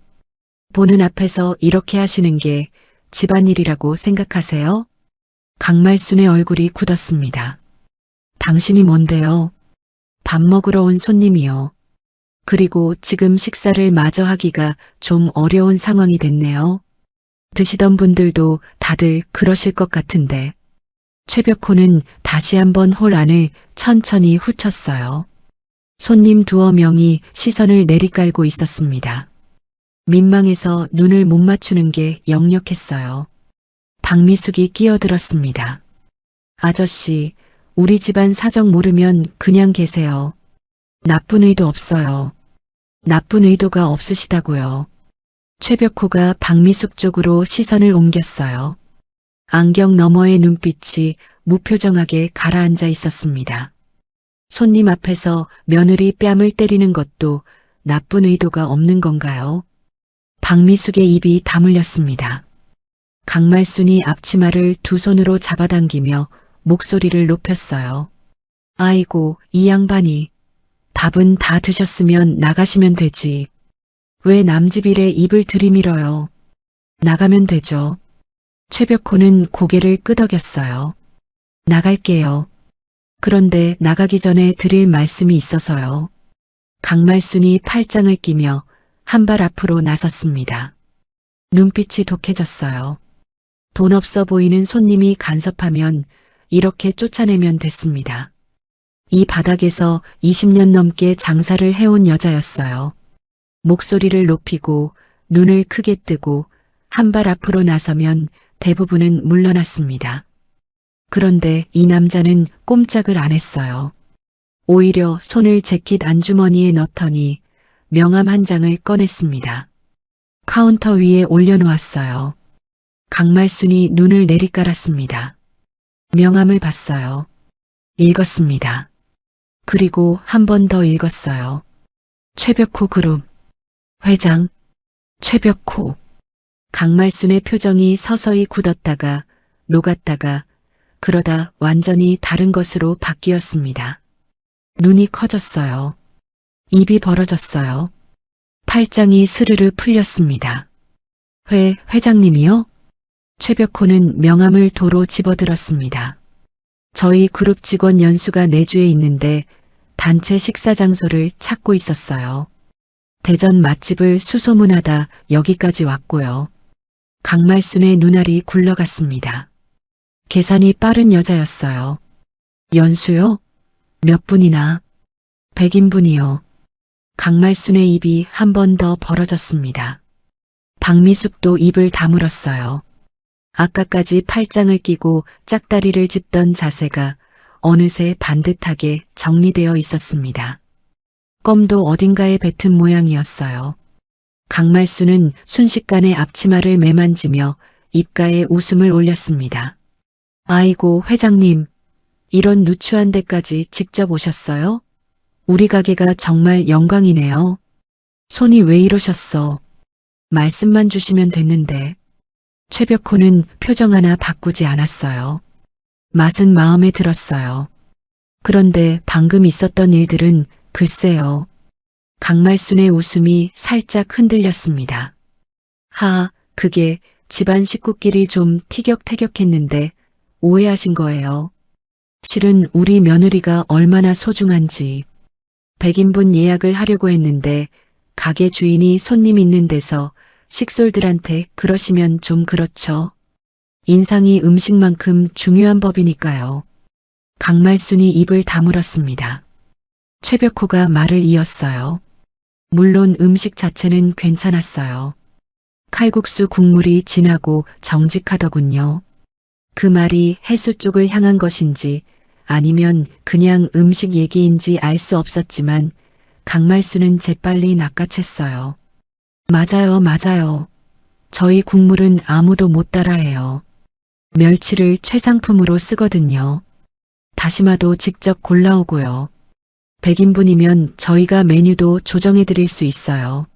보는 앞에서 이렇게 하시는 게 집안일이라고 생각하세요? 강말순의 얼굴이 굳었습니다. 당신이 뭔데요? 밥 먹으러 온 손님이요. 그리고 지금 식사를 마저 하기가 좀 어려운 상황이 됐네요. 드시던 분들도 다들 그러실 것 같은데. 최벽호는 다시 한번 홀 안을 천천히 훑었어요. 손님 두어 명이 시선을 내리깔고 있었습니다. 민망해서 눈을 못 맞추는 게 역력했어요. 박미숙이 끼어들었습니다. 아저씨, 우리 집안 사정 모르면 그냥 계세요. 나쁜 의도 없어요. 나쁜 의도가 없으시다고요. 최벽호가 박미숙 쪽으로 시선을 옮겼어요. 안경 너머의 눈빛이 무표정하게 가라앉아 있었습니다. 손님 앞에서 며느리 뺨을 때리는 것도 나쁜 의도가 없는 건가요? 박미숙의 입이 다물렸습니다. 강말순이 앞치마를 두 손으로 잡아당기며 목소리를 높였어요. 아이고, 이 양반이. 밥은 다 드셨으면 나가시면 되지. 왜 남집 일에 입을 들이밀어요? 나가면 되죠. 최벽호는 고개를 끄덕였어요. 나갈게요. 그런데 나가기 전에 드릴 말씀이 있어서요. 강말순이 팔짱을 끼며 한 발 앞으로 나섰습니다. 눈빛이 독해졌어요. 돈 없어 보이는 손님이 간섭하면 이렇게 쫓아내면 됐습니다. 이 바닥에서 20년 넘게 장사를 해온 여자였어요. 목소리를 높이고 눈을 크게 뜨고 한 발 앞으로 나서면 대부분은 물러났습니다. 그런데 이 남자는 꼼짝을 안 했어요. 오히려 손을 재킷 안주머니에 넣더니 명함 한 장을 꺼냈습니다. 카운터 위에 올려놓았어요. 강말순이 눈을 내리깔았습니다. 명함을 봤어요. 읽었습니다. 그리고 한 번 더 읽었어요. 최벽호 그룹 회장 최벽호. 강말순의 표정이 서서히 굳었다가 녹았다가 그러다 완전히 다른 것으로 바뀌었습니다. 눈이 커졌어요. 입이 벌어졌어요. 팔짱이 스르르 풀렸습니다. 회장님이요? 최벽호는 명함을 도로 집어들었습니다. 저희 그룹 직원 연수가 내주에 있는데 단체 식사 장소를 찾고 있었어요. 대전 맛집을 수소문하다 여기까지 왔고요. 강말순의 눈알이 굴러갔습니다. 계산이 빠른 여자였어요. 연수요? 몇 분이나? 100인분이요. 강말순의 입이 한 번 더 벌어졌습니다. 박미숙도 입을 다물었어요. 아까까지 팔짱을 끼고 짝다리를 짚던 자세가 어느새 반듯하게 정리되어 있었습니다. 껌도 어딘가에 뱉은 모양이었어요. 강말순은 순식간에 앞치마를 매만지며 입가에 웃음을 올렸습니다. 아이고, 회장님, 이런 누추한 데까지 직접 오셨어요? 우리 가게가 정말 영광이네요. 손이 왜 이러셨어? 말씀만 주시면 됐는데. 최벽호는 표정 하나 바꾸지 않았어요. 맛은 마음에 들었어요. 그런데 방금 있었던 일들은 글쎄요. 강말순의 웃음이 살짝 흔들렸습니다. 그게 집안 식구끼리 좀 티격태격했는데 오해하신 거예요. 실은 우리 며느리가 얼마나 소중한지. 100인분 예약을 하려고 했는데 가게 주인이 손님 있는 데서 식솔들한테 그러시면 좀 그렇죠. 인상이 음식만큼 중요한 법이니까요. 강말순이 입을 다물었습니다. 최벽호가 말을 이었어요. 물론 음식 자체는 괜찮았어요. 칼국수 국물이 진하고 정직하더군요. 그 말이 해수 쪽을 향한 것인지 아니면 그냥 음식 얘기인지 알 수 없었지만 강말수는 재빨리 낚아챘어요. 맞아요, 맞아요. 저희 국물은 아무도 못 따라해요. 멸치를 최상품으로 쓰거든요. 다시마도 직접 골라오고요. 100인분이면 저희가 메뉴도 조정해 드릴 수 있어요.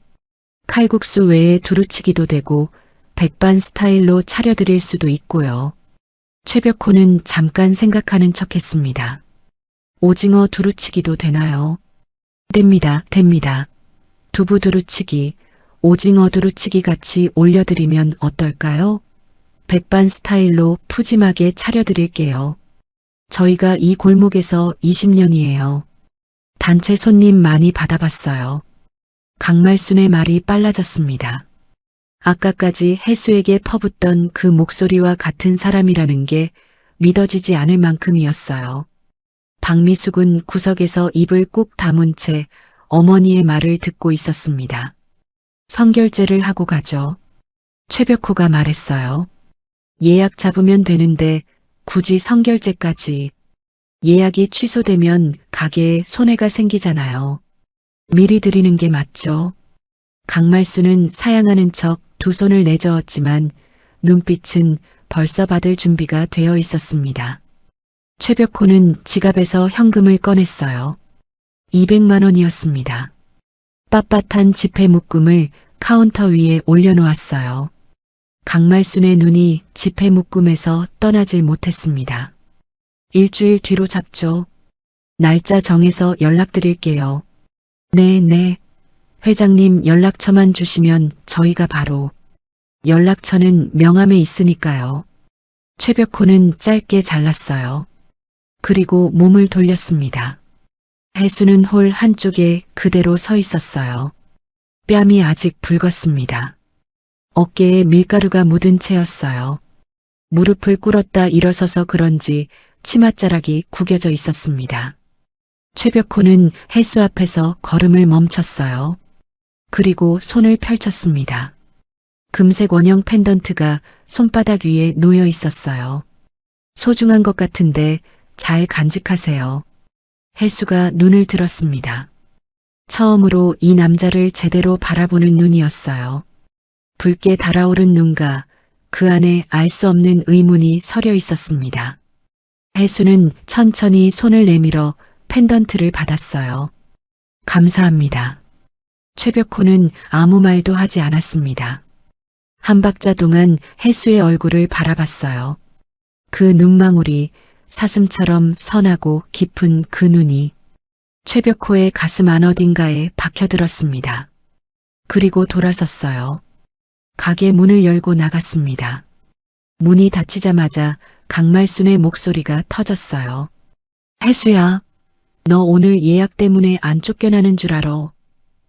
칼국수 외에 두루치기도 되고 백반 스타일로 차려드릴 수도 있고요. 최벽호는 잠깐 생각하는 척했습니다. 오징어 두루치기도 되나요? 됩니다, 됩니다. 두부 두루치기, 오징어 두루치기 같이 올려드리면 어떨까요? 백반 스타일로 푸짐하게 차려드릴게요. 저희가 이 골목에서 20년이에요. 단체 손님 많이 받아봤어요. 강말순의 말이 빨라졌습니다. 아까까지 해수에게 퍼붓던 그 목소리와 같은 사람이라는 게 믿어지지 않을 만큼이었어요. 박미숙은 구석에서 입을 꾹 다문 채 어머니의 말을 듣고 있었습니다. 성결제를 하고 가죠. 최벽호가 말했어요. 예약 잡으면 되는데 굳이 성결제까지. 예약이 취소되면 가게에 손해가 생기잖아요. 미리 드리는 게 맞죠. 강말수는 사양하는 척 두 손을 내저었지만 눈빛은 벌써 받을 준비가 되어 있었습니다. 최벽호는 지갑에서 현금을 꺼냈어요. 200만 원이었습니다. 빳빳한 지폐 묶음을 카운터 위에 올려놓았어요. 강말순의 눈이 지폐 묶음에서 떠나질 못했습니다. 일주일 뒤로 잡죠. 날짜 정해서 연락드릴게요. 네. 회장님 연락처만 주시면 저희가 바로. 연락처는 명함에 있으니까요. 최벽호는 짧게 잘랐어요. 그리고 몸을 돌렸습니다. 해수는 홀 한쪽에 그대로 서 있었어요. 뺨이 아직 붉었습니다. 어깨에 밀가루가 묻은 채였어요. 무릎을 꿇었다 일어서서 그런지 치맛자락이 구겨져 있었습니다. 최벽호는 해수 앞에서 걸음을 멈췄어요. 그리고 손을 펼쳤습니다. 금색 원형 펜던트가 손바닥 위에 놓여 있었어요. 소중한 것 같은데 잘 간직하세요. 해수가 눈을 들었습니다. 처음으로 이 남자를 제대로 바라보는 눈이었어요. 붉게 달아오른 눈과 그 안에 알 수 없는 의문이 서려 있었습니다. 해수는 천천히 손을 내밀어 펜던트를 받았어요. 감사합니다. 최벽호는 아무 말도 하지 않았습니다. 한 박자 동안 해수의 얼굴을 바라봤어요. 그 눈망울이 사슴처럼 선하고 깊은 그 눈이 최벽호의 가슴 안 어딘가에 박혀들었습니다. 그리고 돌아섰어요. 가게 문을 열고 나갔습니다. 문이 닫히자마자 강말순의 목소리가 터졌어요. 해수야, 너 오늘 예약 때문에 안 쫓겨나는 줄 알아.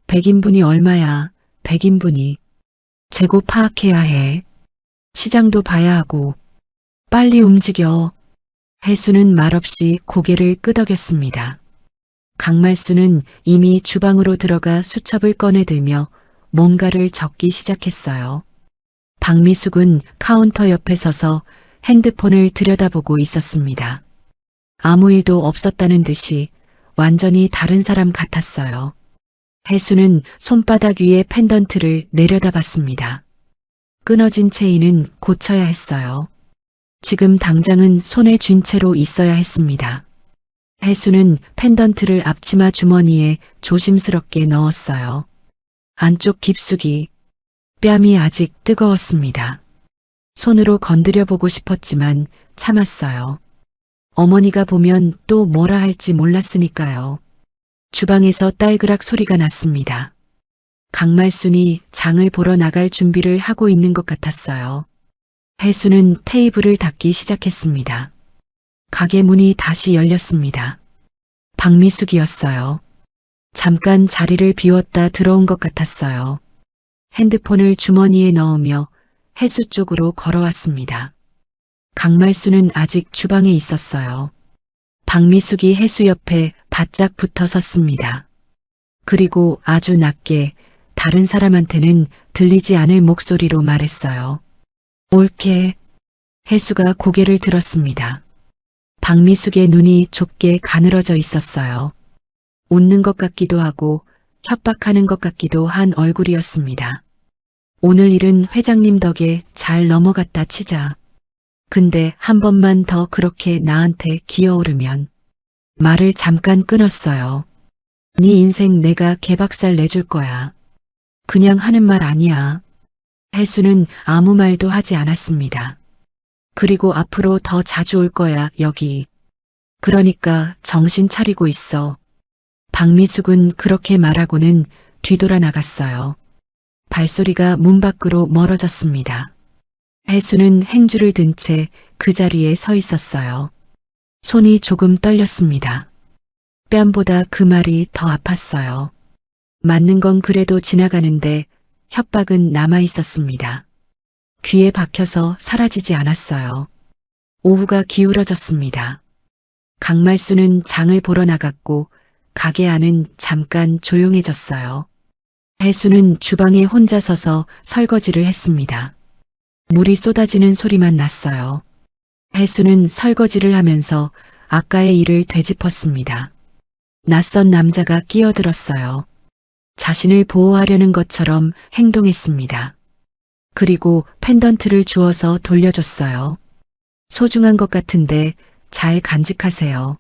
100인분이 얼마야, 100인분이. 재고 파악해야 해. 시장도 봐야 하고. 빨리 움직여. 해수는 말없이 고개를 끄덕였습니다. 강말수는 이미 주방으로 들어가 수첩을 꺼내들며 뭔가를 적기 시작했어요. 박미숙은 카운터 옆에 서서 핸드폰을 들여다보고 있었습니다. 아무 일도 없었다는 듯이 완전히 다른 사람 같았어요. 해수는 손바닥 위에 펜던트를 내려다봤습니다. 끊어진 체인은 고쳐야 했어요. 지금 당장은 손에 쥔 채로 있어야 했습니다. 해수는 펜던트를 앞치마 주머니에 조심스럽게 넣었어요. 안쪽 깊숙이 뺨이 아직 뜨거웠습니다. 손으로 건드려 보고 싶었지만 참았어요. 어머니가 보면 또 뭐라 할지 몰랐으니까요. 주방에서 딸그락 소리가 났습니다. 강말순이 장을 보러 나갈 준비를 하고 있는 것 같았어요. 해수는 테이블을 닦기 시작했습니다. 가게 문이 다시 열렸습니다. 박미숙이었어요. 잠깐 자리를 비웠다 들어온 것 같았어요. 핸드폰을 주머니에 넣으며 해수 쪽으로 걸어왔습니다. 강말수는 아직 주방에 있었어요. 박미숙이 해수 옆에 바짝 붙어 섰습니다. 그리고 아주 낮게 다른 사람한테는 들리지 않을 목소리로 말했어요. 옳게. 해수가 고개를 들었습니다. 박미숙의 눈이 좁게 가늘어져 있었어요. 웃는 것 같기도 하고 협박하는 것 같기도 한 얼굴이었습니다. 오늘 일은 회장님 덕에 잘 넘어갔다 치자. 근데 한 번만 더 그렇게 나한테 기어오르면. 말을 잠깐 끊었어요. 네 인생 내가 개박살 내줄 거야. 그냥 하는 말 아니야. 혜수는 아무 말도 하지 않았습니다. 그리고 앞으로 더 자주 올 거야, 여기. 그러니까 정신 차리고 있어. 박미숙은 그렇게 말하고는 뒤돌아 나갔어요. 발소리가 문 밖으로 멀어졌습니다. 혜수는 행주를 든 채 그 자리에 서 있었어요. 손이 조금 떨렸습니다. 뺨보다 그 말이 더 아팠어요. 맞는 건 그래도 지나가는데 협박은 남아 있었습니다. 귀에 박혀서 사라지지 않았어요. 오후가 기울어졌습니다. 강말수는 장을 보러 나갔고 가게 안은 잠깐 조용해졌어요. 혜수는 주방에 혼자 서서 설거지를 했습니다. 물이 쏟아지는 소리만 났어요. 혜수는 설거지를 하면서 아까의 일을 되짚었습니다. 낯선 남자가 끼어들었어요. 자신을 보호하려는 것처럼 행동했습니다. 그리고 펜던트를 주워서 돌려줬어요. 소중한 것 같은데 잘 간직하세요.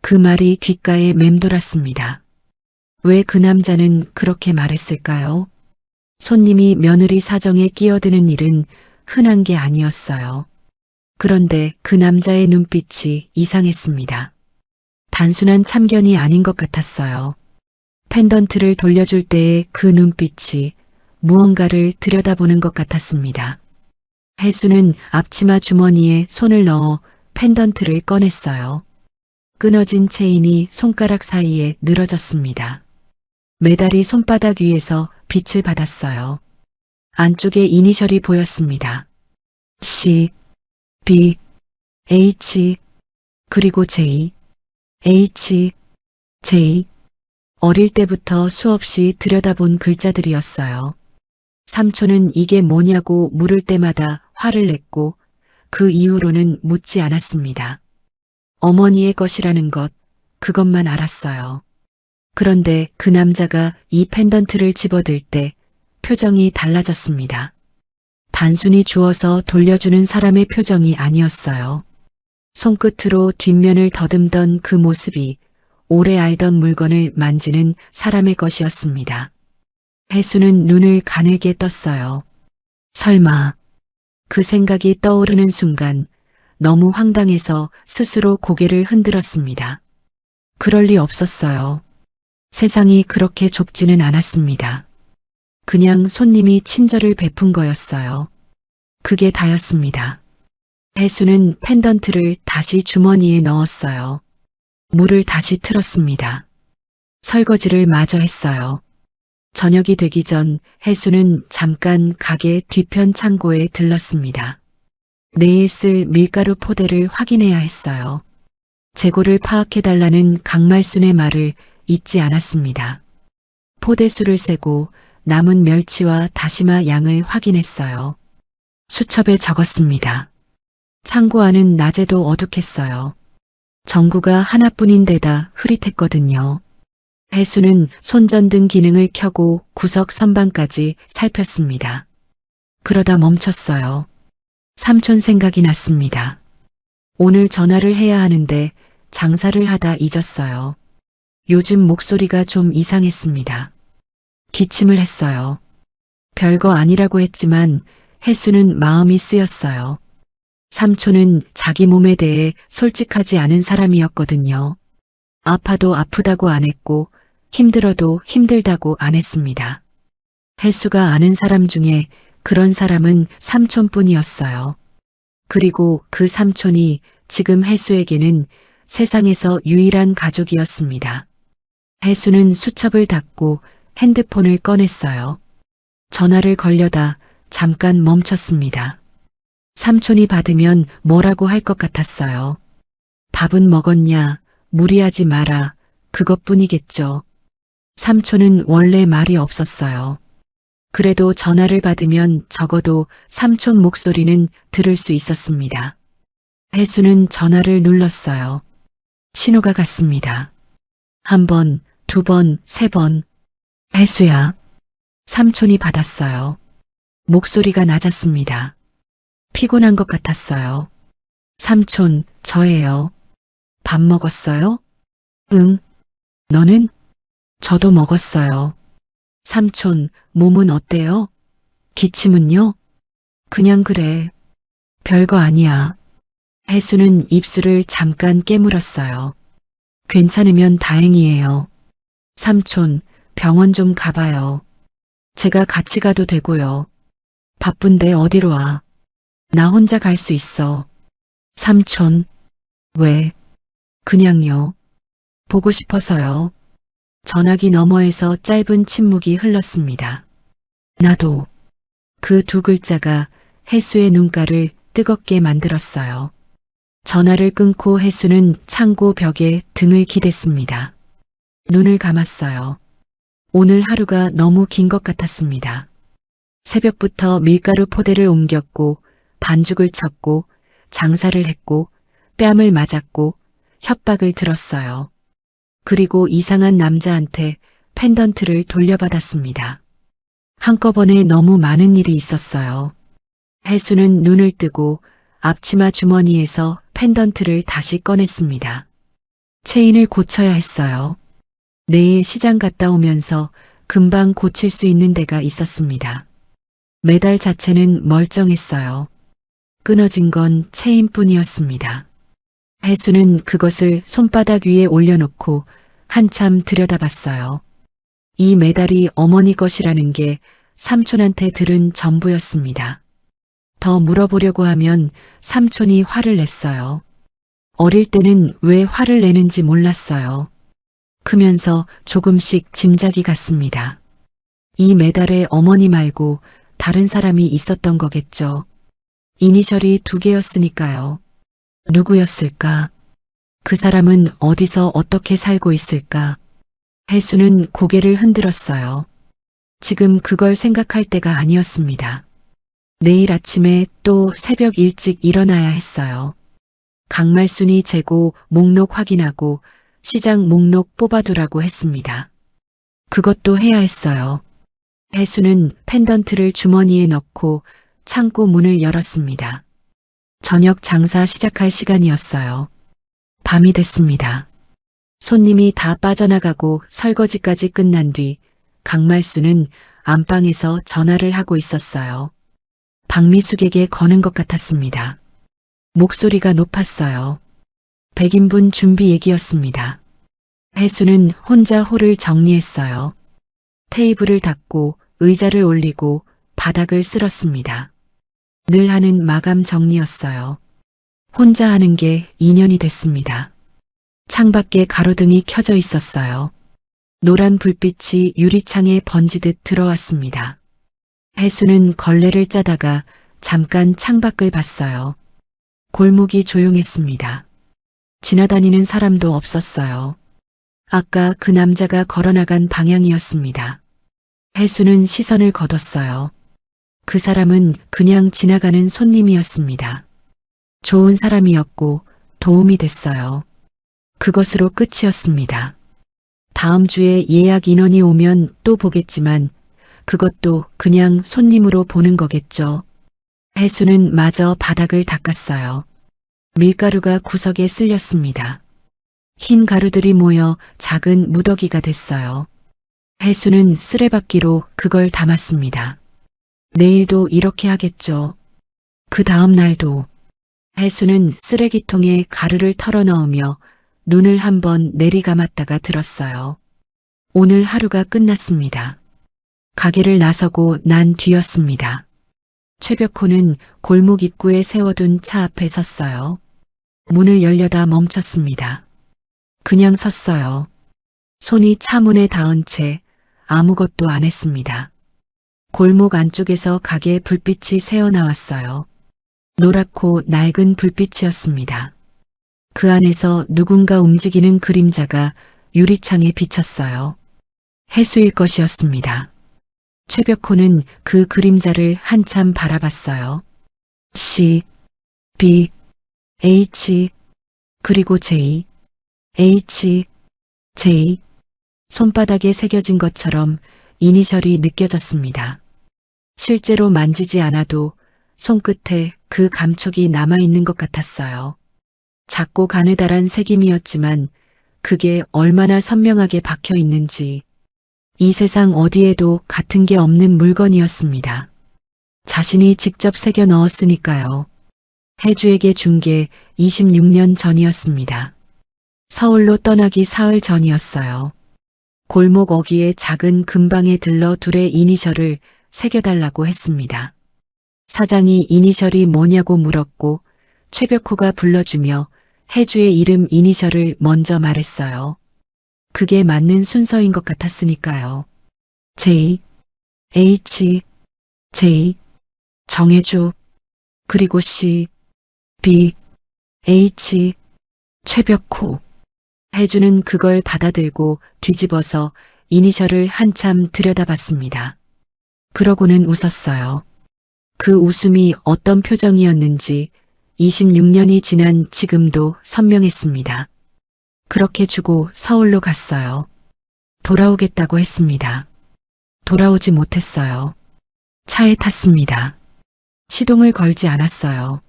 그 말이 귓가에 맴돌았습니다. 왜 그 남자는 그렇게 말했을까요? 손님이 며느리 사정에 끼어드는 일은 흔한 게 아니었어요. 그런데 그 남자의 눈빛이 이상했습니다. 단순한 참견이 아닌 것 같았어요. 펜던트를 돌려줄 때의 그 눈빛이 무언가를 들여다보는 것 같았습니다. 혜수는 앞치마 주머니에 손을 넣어 펜던트를 꺼냈어요. 끊어진 체인이 손가락 사이에 늘어졌습니다. 메달이 손바닥 위에서 빛을 받았어요. 안쪽에 이니셜이 보였습니다. C, B, H, 그리고 J, H, J. 어릴 때부터 수없이 들여다본 글자들이었어요. 삼촌은 이게 뭐냐고 물을 때마다 화를 냈고 그 이후로는 묻지 않았습니다. 어머니의 것이라는 것, 그것만 알았어요. 그런데 그 남자가 이 펜던트를 집어들 때 표정이 달라졌습니다. 단순히 주워서 돌려주는 사람의 표정이 아니었어요. 손끝으로 뒷면을 더듬던 그 모습이 오래 알던 물건을 만지는 사람의 것이었습니다. 혜수는 눈을 가늘게 떴어요. 설마. 그 생각이 떠오르는 순간 너무 황당해서 스스로 고개를 흔들었습니다. 그럴 리 없었어요. 세상이 그렇게 좁지는 않았습니다. 그냥 손님이 친절을 베푼 거였어요. 그게 다였습니다. 혜수는 펜던트를 다시 주머니에 넣었어요. 물을 다시 틀었습니다. 설거지를 마저 했어요. 저녁이 되기 전 혜수는 잠깐 가게 뒤편 창고에 들렀습니다. 내일 쓸 밀가루 포대를 확인해야 했어요. 재고를 파악해달라는 강말순의 말을 잊지 않았습니다. 포대수를 세고 남은 멸치와 다시마 양을 확인했어요. 수첩에 적었습니다. 창고 안은 낮에도 어둑했어요. 전구가 하나뿐인 데다 흐릿했거든요. 혜수는 손전등 기능을 켜고 구석 선반까지 살폈습니다. 그러다 멈췄어요. 삼촌 생각이 났습니다. 오늘 전화를 해야 하는데 장사를 하다 잊었어요. 요즘 목소리가 좀 이상했습니다. 기침을 했어요. 별거 아니라고 했지만 혜수는 마음이 쓰였어요. 삼촌은 자기 몸에 대해 솔직하지 않은 사람이었거든요. 아파도 아프다고 안 했고 힘들어도 힘들다고 안 했습니다. 혜수가 아는 사람 중에 그런 사람은 삼촌뿐이었어요. 그리고 그 삼촌이 지금 혜수에게는 세상에서 유일한 가족이었습니다. 혜수는 수첩을 닫고 핸드폰을 꺼냈어요. 전화를 걸려다 잠깐 멈췄습니다. 삼촌이 받으면 뭐라고 할 것 같았어요. 밥은 먹었냐, 무리하지 마라, 그것뿐이겠죠. 삼촌은 원래 말이 없었어요. 그래도 전화를 받으면 적어도 삼촌 목소리는 들을 수 있었습니다. 해수는 전화를 눌렀어요. 신호가 갔습니다. 한 번, 두 번, 세 번. 해수야. 삼촌이 받았어요. 목소리가 낮았습니다. 피곤한 것 같았어요. 삼촌, 저예요. 밥 먹었어요? 응. 너는? 저도 먹었어요. 삼촌, 몸은 어때요? 기침은요? 그냥 그래. 별거 아니야. 해수는 입술을 잠깐 깨물었어요. 괜찮으면 다행이에요. 삼촌, 병원 좀 가봐요. 제가 같이 가도 되고요. 바쁜데 어디로 와? 나 혼자 갈 수 있어. 삼촌, 왜? 그냥요. 보고 싶어서요. 전화기 너머에서 짧은 침묵이 흘렀습니다. 나도. 그 두 글자가 해수의 눈가를 뜨겁게 만들었어요. 전화를 끊고 해수는 창고 벽에 등을 기댔습니다. 눈을 감았어요. 오늘 하루가 너무 긴 것 같았습니다. 새벽부터 밀가루 포대를 옮겼고 반죽을 쳤고 장사를 했고 뺨을 맞았고 협박을 들었어요. 그리고 이상한 남자한테 펜던트를 돌려받았습니다. 한꺼번에 너무 많은 일이 있었어요. 해수는 눈을 뜨고 앞치마 주머니에서 펜던트를 다시 꺼냈습니다. 체인을 고쳐야 했어요. 내일 시장 갔다 오면서 금방 고칠 수 있는 데가 있었습니다. 메달 자체는 멀쩡했어요. 끊어진 건 체인뿐이었습니다. 해수는 그것을 손바닥 위에 올려놓고 한참 들여다봤어요. 이 메달이 어머니 것이라는 게 삼촌한테 들은 전부였습니다. 더 물어보려고 하면 삼촌이 화를 냈어요. 어릴 때는 왜 화를 내는지 몰랐어요. 크면서 조금씩 짐작이 갔습니다. 이 메달에 어머니 말고 다른 사람이 있었던 거겠죠. 이니셜이 두 개였으니까요. 누구였을까? 그 사람은 어디서 어떻게 살고 있을까? 해수는 고개를 흔들었어요. 지금 그걸 생각할 때가 아니었습니다. 내일 아침에 또 새벽 일찍 일어나야 했어요. 강말순이 재고 목록 확인하고 시장 목록 뽑아두라고 했습니다. 그것도 해야 했어요. 해수는 펜던트를 주머니에 넣고 창고 문을 열었습니다. 저녁 장사 시작할 시간이었어요. 밤이 됐습니다. 손님이 다 빠져나가고 설거지까지 끝난 뒤 강말수는 안방에서 전화를 하고 있었어요. 박미숙에게 거는 것 같았습니다. 목소리가 높았어요. 100인분 준비 얘기였습니다. 해수는 혼자 홀을 정리했어요. 테이블을 닦고 의자를 올리고 바닥을 쓸었습니다. 늘 하는 마감 정리였어요. 혼자 하는 게 2년이 됐습니다. 창밖에 가로등이 켜져 있었어요. 노란 불빛이 유리창에 번지듯 들어왔습니다. 해수는 걸레를 짜다가 잠깐 창밖을 봤어요. 골목이 조용했습니다. 지나다니는 사람도 없었어요. 아까 그 남자가 걸어나간 방향이었습니다. 해수는 시선을 거뒀어요. 그 사람은 그냥 지나가는 손님이었습니다. 좋은 사람이었고 도움이 됐어요. 그것으로 끝이었습니다. 다음 주에 예약 인원이 오면 또 보겠지만 그것도 그냥 손님으로 보는 거겠죠. 해수는 마저 바닥을 닦았어요. 밀가루가 구석에 쓸렸습니다. 흰 가루들이 모여 작은 무더기가 됐어요. 해수는 쓰레받기로 그걸 담았습니다. 내일도 이렇게 하겠죠. 그 다음 날도. 해수는 쓰레기통에 가루를 털어넣으며 눈을 한번 내리감았다가 들었어요. 오늘 하루가 끝났습니다. 가게를 나서고 난 뒤였습니다. 최벽호는 골목 입구에 세워둔 차 앞에 섰어요. 문을 열려다 멈췄습니다. 그냥 섰어요. 손이 차 문에 닿은 채 아무것도 안 했습니다. 골목 안쪽에서 가게 불빛이 새어나왔어요. 노랗고 낡은 불빛이었습니다. 그 안에서 누군가 움직이는 그림자가 유리창에 비쳤어요. 해수일 것이었습니다. 최벽호는 그 그림자를 한참 바라봤어요. 시, 비, H, 그리고 J, H, J. 손바닥에 새겨진 것처럼 이니셜이 느껴졌습니다. 실제로 만지지 않아도 손끝에 그 감촉이 남아있는 것 같았어요. 작고 가느다란 새김이었지만 그게 얼마나 선명하게 박혀 있는지 이 세상 어디에도 같은 게 없는 물건이었습니다. 자신이 직접 새겨 넣었으니까요. 혜주에게 준 게 26년 전이었습니다. 서울로 떠나기 사흘 전이었어요. 골목 어귀의 작은 금방에 들러 둘의 이니셜을 새겨달라고 했습니다. 사장이 이니셜이 뭐냐고 물었고 최벽호가 불러주며 혜주의 이름 이니셜을 먼저 말했어요. 그게 맞는 순서인 것 같았으니까요. J, H, J, 정혜주, 그리고 C, B, H, 최벽호. 혜주는 그걸 받아들고 뒤집어서 이니셜을 한참 들여다봤습니다. 그러고는 웃었어요. 그 웃음이 어떤 표정이었는지 26년이 지난 지금도 선명했습니다. 그렇게 주고 서울로 갔어요. 돌아오겠다고 했습니다. 돌아오지 못했어요. 차에 탔습니다. 시동을 걸지 않았어요.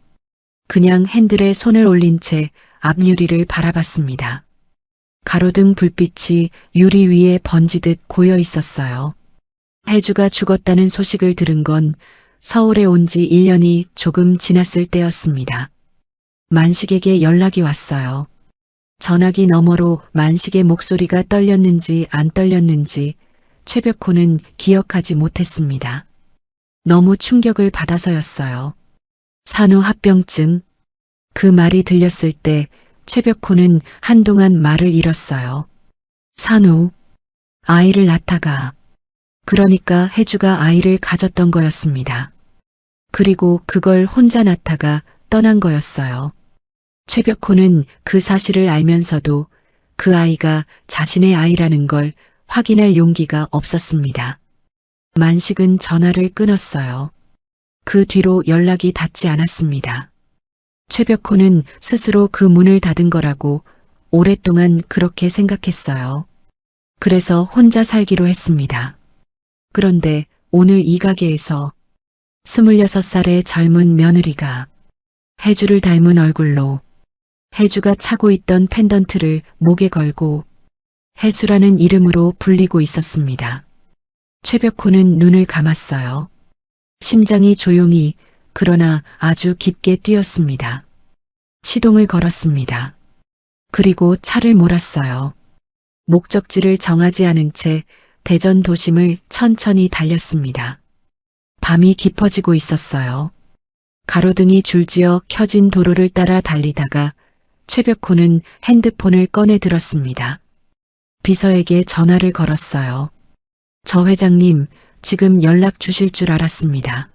그냥 핸들에 손을 올린 채 앞유리를 바라봤습니다. 가로등 불빛이 유리 위에 번지듯 고여 있었어요. 혜주가 죽었다는 소식을 들은 건 서울에 온 지 1년이 조금 지났을 때였습니다. 만식에게 연락이 왔어요. 전화기 너머로 만식의 목소리가 떨렸는지 안 떨렸는지 최벽호는 기억하지 못했습니다. 너무 충격을 받아서였어요. 산후합병증. 그 말이 들렸을 때 최벽호는 한동안 말을 잃었어요. 산후. 아이를 낳다가. 그러니까 혜주가 아이를 가졌던 거였습니다. 그리고 그걸 혼자 낳다가 떠난 거였어요. 최벽호는 그 사실을 알면서도 그 아이가 자신의 아이라는 걸 확인할 용기가 없었습니다. 만식은 전화를 끊었어요. 그 뒤로 연락이 닿지 않았습니다. 최벽호는 스스로 그 문을 닫은 거라고 오랫동안 그렇게 생각했어요. 그래서 혼자 살기로 했습니다. 그런데 오늘 이 가게에서 26살의 젊은 며느리가 혜주를 닮은 얼굴로 혜주가 차고 있던 펜던트를 목에 걸고 혜수라는 이름으로 불리고 있었습니다. 최벽호는 눈을 감았어요. 심장이 조용히 그러나 아주 깊게 뛰었습니다. 시동을 걸었습니다. 그리고 차를 몰았어요. 목적지를 정하지 않은 채 대전 도심을 천천히 달렸습니다. 밤이 깊어지고 있었어요. 가로등이 줄지어 켜진 도로를 따라 달리다가 최벽호는 핸드폰을 꺼내 들었습니다. 비서에게 전화를 걸었어요. 저 회장님, 지금 연락 주실 줄 알았습니다.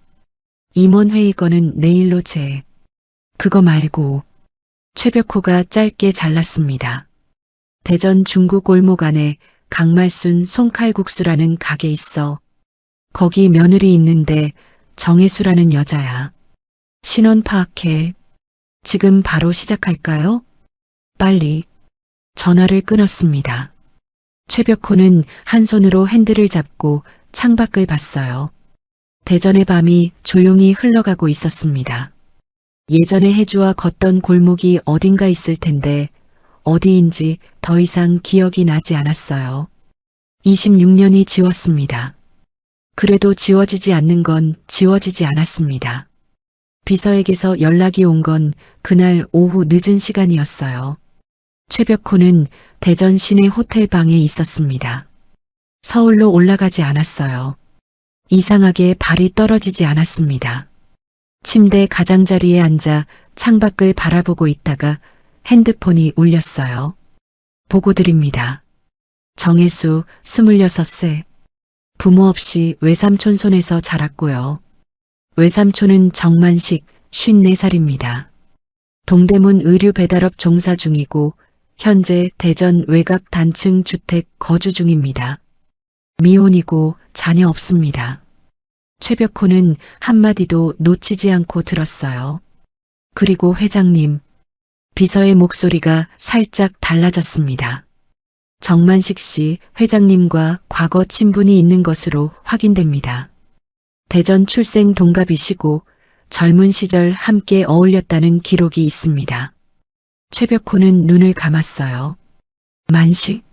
임원회의 거는 내일로 그거 말고. 최벽호가 짧게 잘랐습니다. 대전 중구 골목 안에 강말순 송칼국수라는 가게 있어. 거기 며느리 있는데 정혜수라는 여자야. 신원 파악해. 지금 바로 시작할까요? 빨리. 전화를 끊었습니다. 최벽호는 한 손으로 핸들을 잡고 창밖을 봤어요. 대전의 밤이 조용히 흘러가고 있었습니다. 예전에 혜주와 걷던 골목이 어딘가 있을 텐데 어디인지 더 이상 기억이 나지 않았어요. 26년이 지웠습니다. 그래도 지워지지 않는 건 지워지지 않았습니다. 비서에게서 연락이 온 건 그날 오후 늦은 시간이었어요. 최벽호는 대전 시내 호텔 방에 있었습니다. 서울로 올라가지 않았어요. 이상하게 발이 떨어지지 않았습니다. 침대 가장자리에 앉아 창밖을 바라보고 있다가 핸드폰이 울렸어요. 보고 드립니다. 정혜수 26세. 부모 없이 외삼촌 손에서 자랐고요. 외삼촌은 정만식 54살입니다. 동대문 의류 배달업 종사 중이고 현재 대전 외곽 단층 주택 거주 중입니다. 미혼이고 자녀 없습니다. 최벽호는 한마디도 놓치지 않고 들었어요. 그리고 회장님, 비서의 목소리가 살짝 달라졌습니다. 정만식 씨 회장님과 과거 친분이 있는 것으로 확인됩니다. 대전 출생 동갑이시고 젊은 시절 함께 어울렸다는 기록이 있습니다. 최벽호는 눈을 감았어요. 만식.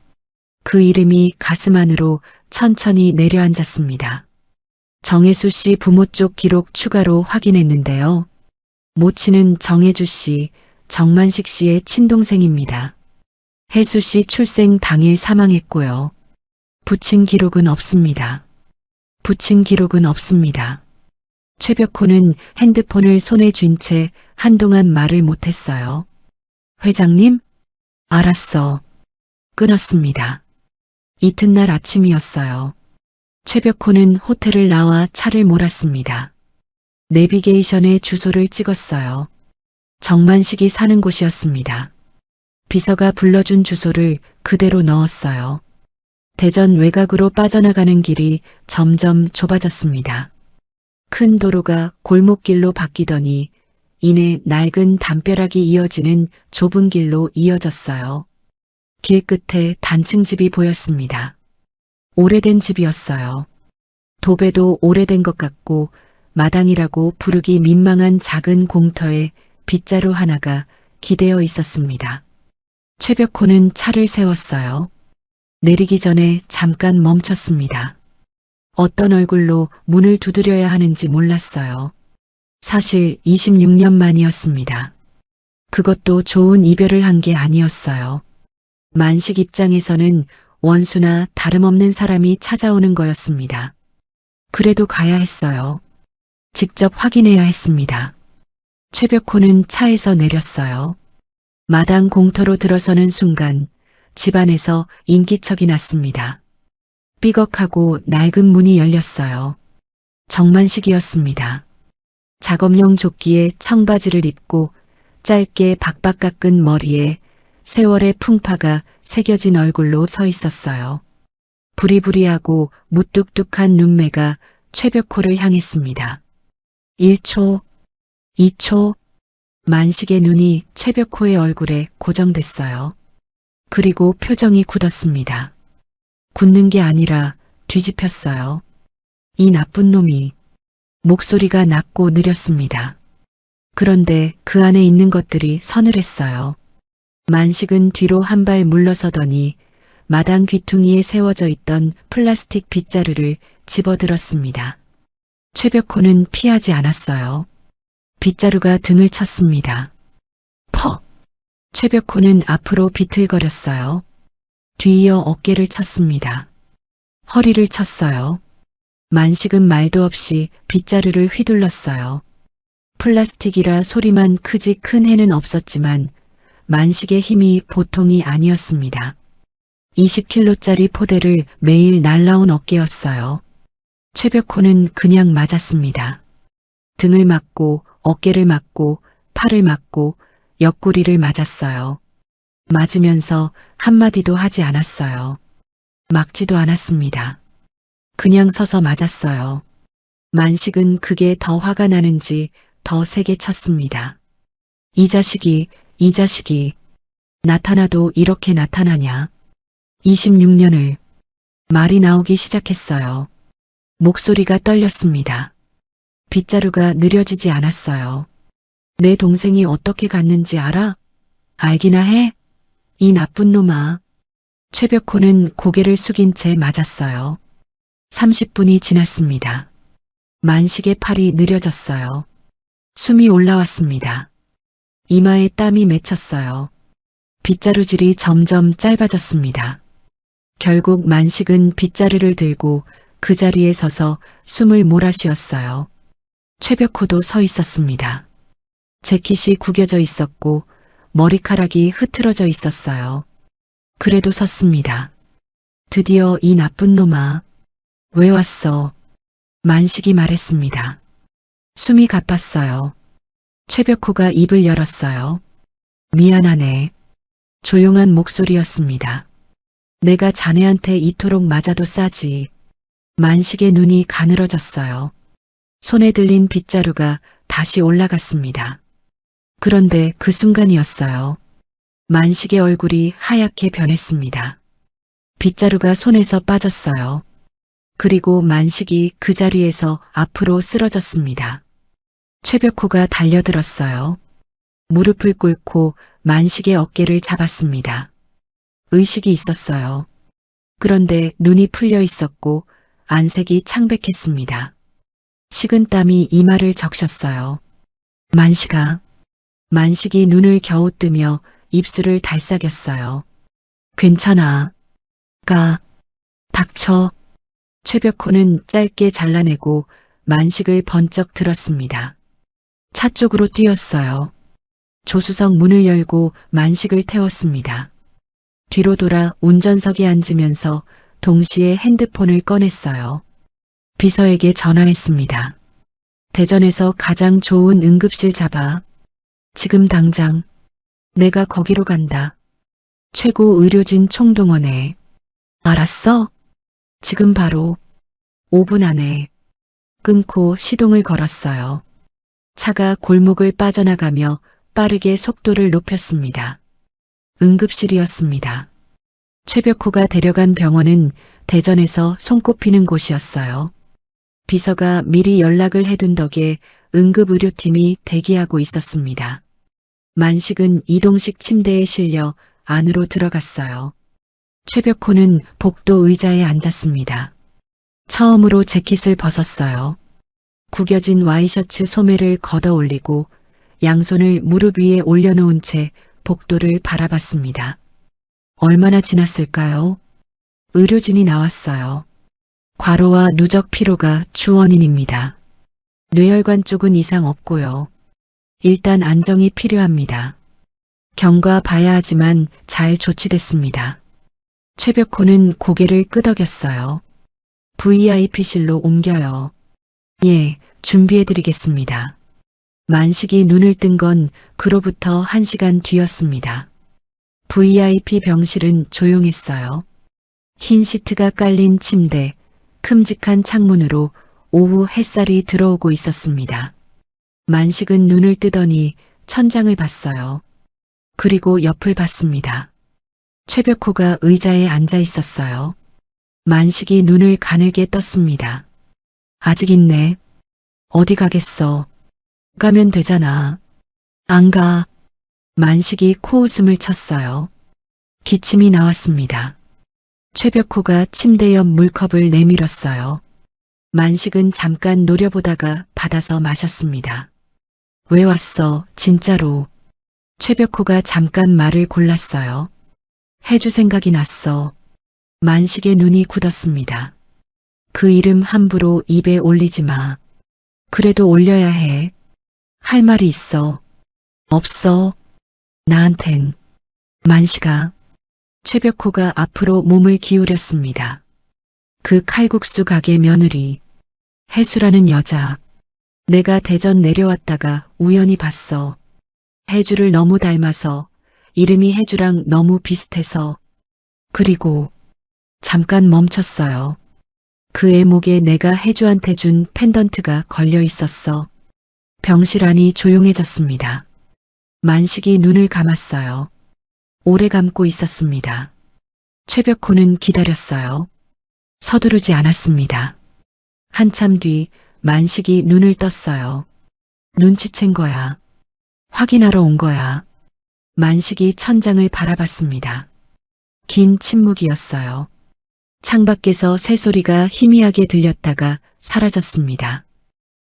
그 이름이 가슴 안으로 천천히 내려앉았습니다. 정혜수 씨 부모 쪽 기록 추가로 확인했는데요. 모친은 정혜주 씨, 정만식 씨의 친동생입니다. 혜수 씨 출생 당일 사망했고요. 부친 기록은 없습니다. 부친 기록은 없습니다. 최벽호는 핸드폰을 손에 쥔 채 한동안 말을 못했어요. 회장님? 알았어. 끊었습니다. 이튿날 아침이었어요. 최벽호는 호텔을 나와 차를 몰았습니다. 내비게이션에 주소를 찍었어요. 정만식이 사는 곳이었습니다. 비서가 불러준 주소를 그대로 넣었어요. 대전 외곽으로 빠져나가는 길이 점점 좁아졌습니다. 큰 도로가 골목길로 바뀌더니 이내 낡은 담벼락이 이어지는 좁은 길로 이어졌어요. 길 끝에 단층 집이 보였습니다. 오래된 집이었어요. 도배도 오래된 것 같고 마당이라고 부르기 민망한 작은 공터에 빗자루 하나가 기대어 있었습니다. 최벽호는 차를 세웠어요. 내리기 전에 잠깐 멈췄습니다. 어떤 얼굴로 문을 두드려야 하는지 몰랐어요. 사실 26년 만이었습니다. 그것도 좋은 이별을 한 게 아니었어요. 만식 입장에서는 원수나 다름없는 사람이 찾아오는 거였습니다. 그래도 가야 했어요. 직접 확인해야 했습니다. 최벽호는 차에서 내렸어요. 마당 공터로 들어서는 순간 집안에서 인기척이 났습니다. 삐걱하고 낡은 문이 열렸어요. 정만식이었습니다. 작업용 조끼에 청바지를 입고 짧게 박박 깎은 머리에 세월의 풍파가 새겨진 얼굴로 서 있었어요. 부리부리하고 무뚝뚝한 눈매가 최벽호를 향했습니다. 1초, 2초, 만식의 눈이 최벽호의 얼굴에 고정됐어요. 그리고 표정이 굳었습니다. 굳는 게 아니라 뒤집혔어요. 이 나쁜 놈이. 목소리가 낮고 느렸습니다. 그런데 그 안에 있는 것들이 서늘했어요. 만식은 뒤로 한 발 물러서더니 마당 귀퉁이에 세워져 있던 플라스틱 빗자루를 집어들었습니다. 최벽호는 피하지 않았어요. 빗자루가 등을 쳤습니다. 퍽! 최벽호는 앞으로 비틀거렸어요. 뒤이어 어깨를 쳤습니다. 허리를 쳤어요. 만식은 말도 없이 빗자루를 휘둘렀어요. 플라스틱이라 소리만 크지 큰 해는 없었지만 만식의 힘이 보통이 아니었습니다. 20kg짜리 포대를 매일 날라온 어깨였어요. 최벽호는 그냥 맞았습니다. 등을 맞고 어깨를 맞고 팔을 맞고 옆구리를 맞았어요. 맞으면서 한마디도 하지 않았어요. 막지도 않았습니다. 그냥 서서 맞았어요. 만식은 그게 더 화가 나는지 더 세게 쳤습니다. 이 자식이 나타나도 이렇게 나타나냐. 26년을 말이 나오기 시작했어요. 목소리가 떨렸습니다. 빗자루가 느려지지 않았어요. 내 동생이 어떻게 갔는지 알아? 알기나 해? 이 나쁜 놈아. 최벽호는 고개를 숙인 채 맞았어요. 30분이 지났습니다. 만식의 팔이 느려졌어요. 숨이 올라왔습니다. 이마에 땀이 맺혔어요. 빗자루질이 점점 짧아졌습니다. 결국 만식은 빗자루를 들고 그 자리에 서서 숨을 몰아쉬었어요. 최벽호도 서 있었습니다. 재킷이 구겨져 있었고 머리카락이 흐트러져 있었어요. 그래도 섰습니다. 드디어 이 나쁜 놈아. 왜 왔어? 만식이 말했습니다. 숨이 가빴어요. 최벽호가 입을 열었어요. 미안하네. 조용한 목소리였습니다. 내가 자네한테 이토록 맞아도 싸지. 만식의 눈이 가늘어졌어요. 손에 들린 빗자루가 다시 올라갔습니다. 그런데 그 순간이었어요. 만식의 얼굴이 하얗게 변했습니다. 빗자루가 손에서 빠졌어요. 그리고 만식이 그 자리에서 앞으로 쓰러졌습니다. 최벽호가 달려들었어요. 무릎을 꿇고 만식의 어깨를 잡았습니다. 의식이 있었어요. 그런데 눈이 풀려 있었고 안색이 창백했습니다. 식은땀이 이마를 적셨어요. 만식이 눈을 겨우 뜨며 입술을 달싹였어요. 괜찮아. 닥쳐. 최벽호는 짧게 잘라내고 만식을 번쩍 들었습니다. 차 쪽으로 뛰었어요. 조수석 문을 열고 만식을 태웠습니다. 뒤로 돌아 운전석에 앉으면서 동시에 핸드폰을 꺼냈어요. 비서에게 전화했습니다. 대전에서 가장 좋은 응급실 잡아. 지금 당장. 내가 거기로 간다. 최고 의료진 총동원해. 알았어? 지금 바로 5분 안에. 끊고 시동을 걸었어요. 차가 골목을 빠져나가며 빠르게 속도를 높였습니다. 응급실이었습니다. 최벽호가 데려간 병원은 대전에서 손꼽히는 곳이었어요. 비서가 미리 연락을 해둔 덕에 응급의료팀이 대기하고 있었습니다. 만식은 이동식 침대에 실려 안으로 들어갔어요. 최벽호는 복도 의자에 앉았습니다. 처음으로 재킷을 벗었어요. 구겨진 와이셔츠 소매를 걷어 올리고 양손을 무릎 위에 올려놓은 채 복도를 바라봤습니다. 얼마나 지났을까요? 의료진이 나왔어요. 과로와 누적 피로가 주 원인입니다. 뇌혈관 쪽은 이상 없고요. 일단 안정이 필요합니다. 경과 봐야 하지만 잘 조치됐습니다. 최벽호는 고개를 끄덕였어요. VIP실로 옮겨요. 예, 준비해드리겠습니다. 만식이 눈을 뜬 건 그로부터 1시간 뒤였습니다. VIP 병실은 조용했어요. 흰 시트가 깔린 침대, 큼직한 창문으로 오후 햇살이 들어오고 있었습니다. 만식은 눈을 뜨더니 천장을 봤어요. 그리고 옆을 봤습니다. 최벽호가 의자에 앉아 있었어요. 만식이 눈을 가늘게 떴습니다. 아직 있네. 어디 가겠어. 가면 되잖아. 안 가. 만식이 코웃음을 쳤어요. 기침이 나왔습니다. 최벽호가 침대 옆 물컵을 내밀었어요. 만식은 잠깐 노려보다가 받아서 마셨습니다. 왜 왔어, 진짜로. 최벽호가 잠깐 말을 골랐어요. 해주 생각이 났어. 만식의 눈이 굳었습니다. 그 이름 함부로 입에 올리지 마. 그래도 올려야 해. 할 말이 있어. 없어. 나한텐. 만식아. 최벽호가 앞으로 몸을 기울였습니다. 그 칼국수 가게 며느리. 해수라는 여자. 내가 대전 내려왔다가 우연히 봤어. 해주를 너무 닮아서, 이름이 해주랑 너무 비슷해서. 그리고 잠깐 멈췄어요. 그 애목에 내가 해주한테 준 펜던트가 걸려 있었어. 병실 안이 조용해졌습니다. 만식이 눈을 감았어요. 오래 감고 있었습니다. 최벽호는 기다렸어요. 서두르지 않았습니다. 한참 뒤 만식이 눈을 떴어요. 눈치챈 거야. 확인하러 온 거야. 만식이 천장을 바라봤습니다. 긴 침묵이었어요. 창밖에서 새소리가 희미하게 들렸다가 사라졌습니다.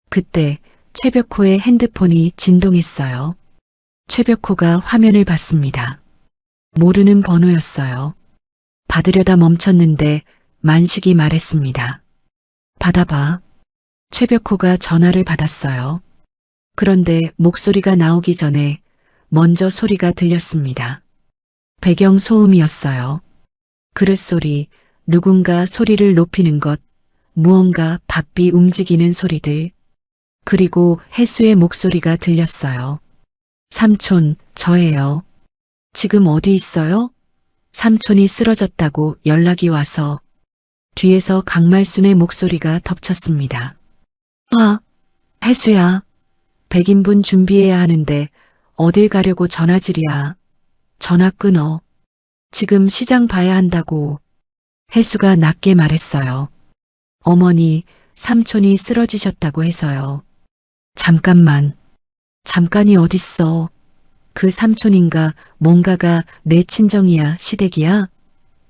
그때 최벽호의 핸드폰이 진동했어요. 최벽호가 화면을 봤습니다. 모르는 번호였어요. 받으려다 멈췄는데 만식이 말했습니다. 받아봐. 최벽호가 전화를 받았어요. 그런데 목소리가 나오기 전에 먼저 소리가 들렸습니다. 배경 소음이었어요. 그릇 소리, 누군가 소리를 높이는 것, 무언가 바삐 움직이는 소리들, 그리고 해수의 목소리가 들렸어요. 삼촌, 저예요. 지금 어디 있어요? 삼촌이 쓰러졌다고 연락이 와서. 뒤에서 강말순의 목소리가 덮쳤습니다. 해수야. 100인분 준비해야 하는데 어딜 가려고 전화질이야. 전화 끊어. 지금 시장 봐야 한다고. 혜수가 낮게 말했어요. 어머니, 삼촌이 쓰러지셨다고 해서요. 잠깐만. 잠깐이 어딨어. 그 삼촌인가 뭔가가 내 친정이야, 시댁이야?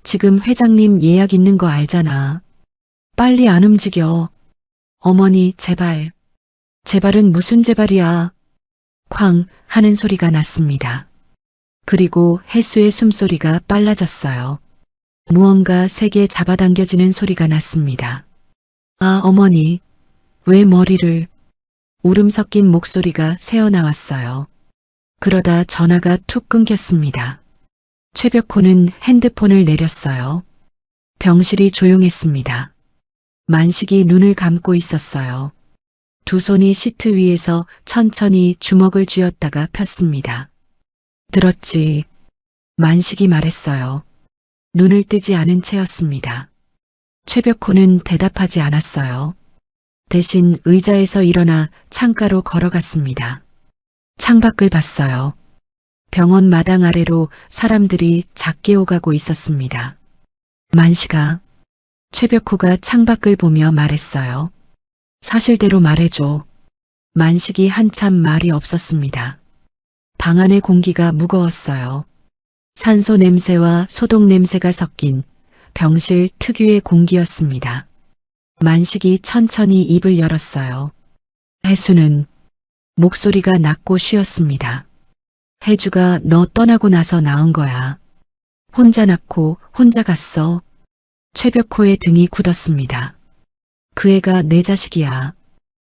지금 회장님 예약 있는 거 알잖아. 빨리 안 움직여. 어머니, 제발. 제발은 무슨 제발이야. 쾅 하는 소리가 났습니다. 그리고 혜수의 숨소리가 빨라졌어요. 무언가 세게 잡아당겨지는 소리가 났습니다. 아, 어머니. 왜 머리를... 울음 섞인 목소리가 새어나왔어요. 그러다 전화가 툭 끊겼습니다. 최벽호는 핸드폰을 내렸어요. 병실이 조용했습니다. 만식이 눈을 감고 있었어요. 두 손이 시트 위에서 천천히 주먹을 쥐었다가 폈습니다. 들었지? 만식이 말했어요. 눈을 뜨지 않은 채였습니다. 최벽호는 대답하지 않았어요. 대신 의자에서 일어나 창가로 걸어갔습니다. 창밖을 봤어요. 병원 마당 아래로 사람들이 작게 오가고 있었습니다. 만식아, 최벽호가 창밖을 보며 말했어요. 사실대로 말해줘. 만식이 한참 말이 없었습니다. 방 안의 공기가 무거웠어요. 산소 냄새와 소독 냄새가 섞인 병실 특유의 공기였습니다. 만식이 천천히 입을 열었어요. 혜수는 목소리가 낮고 쉬었습니다. 혜주가 너 떠나고 나서 낳은 거야. 혼자 낳고 혼자 갔어. 최벽호의 등이 굳었습니다. 그 애가 내 자식이야.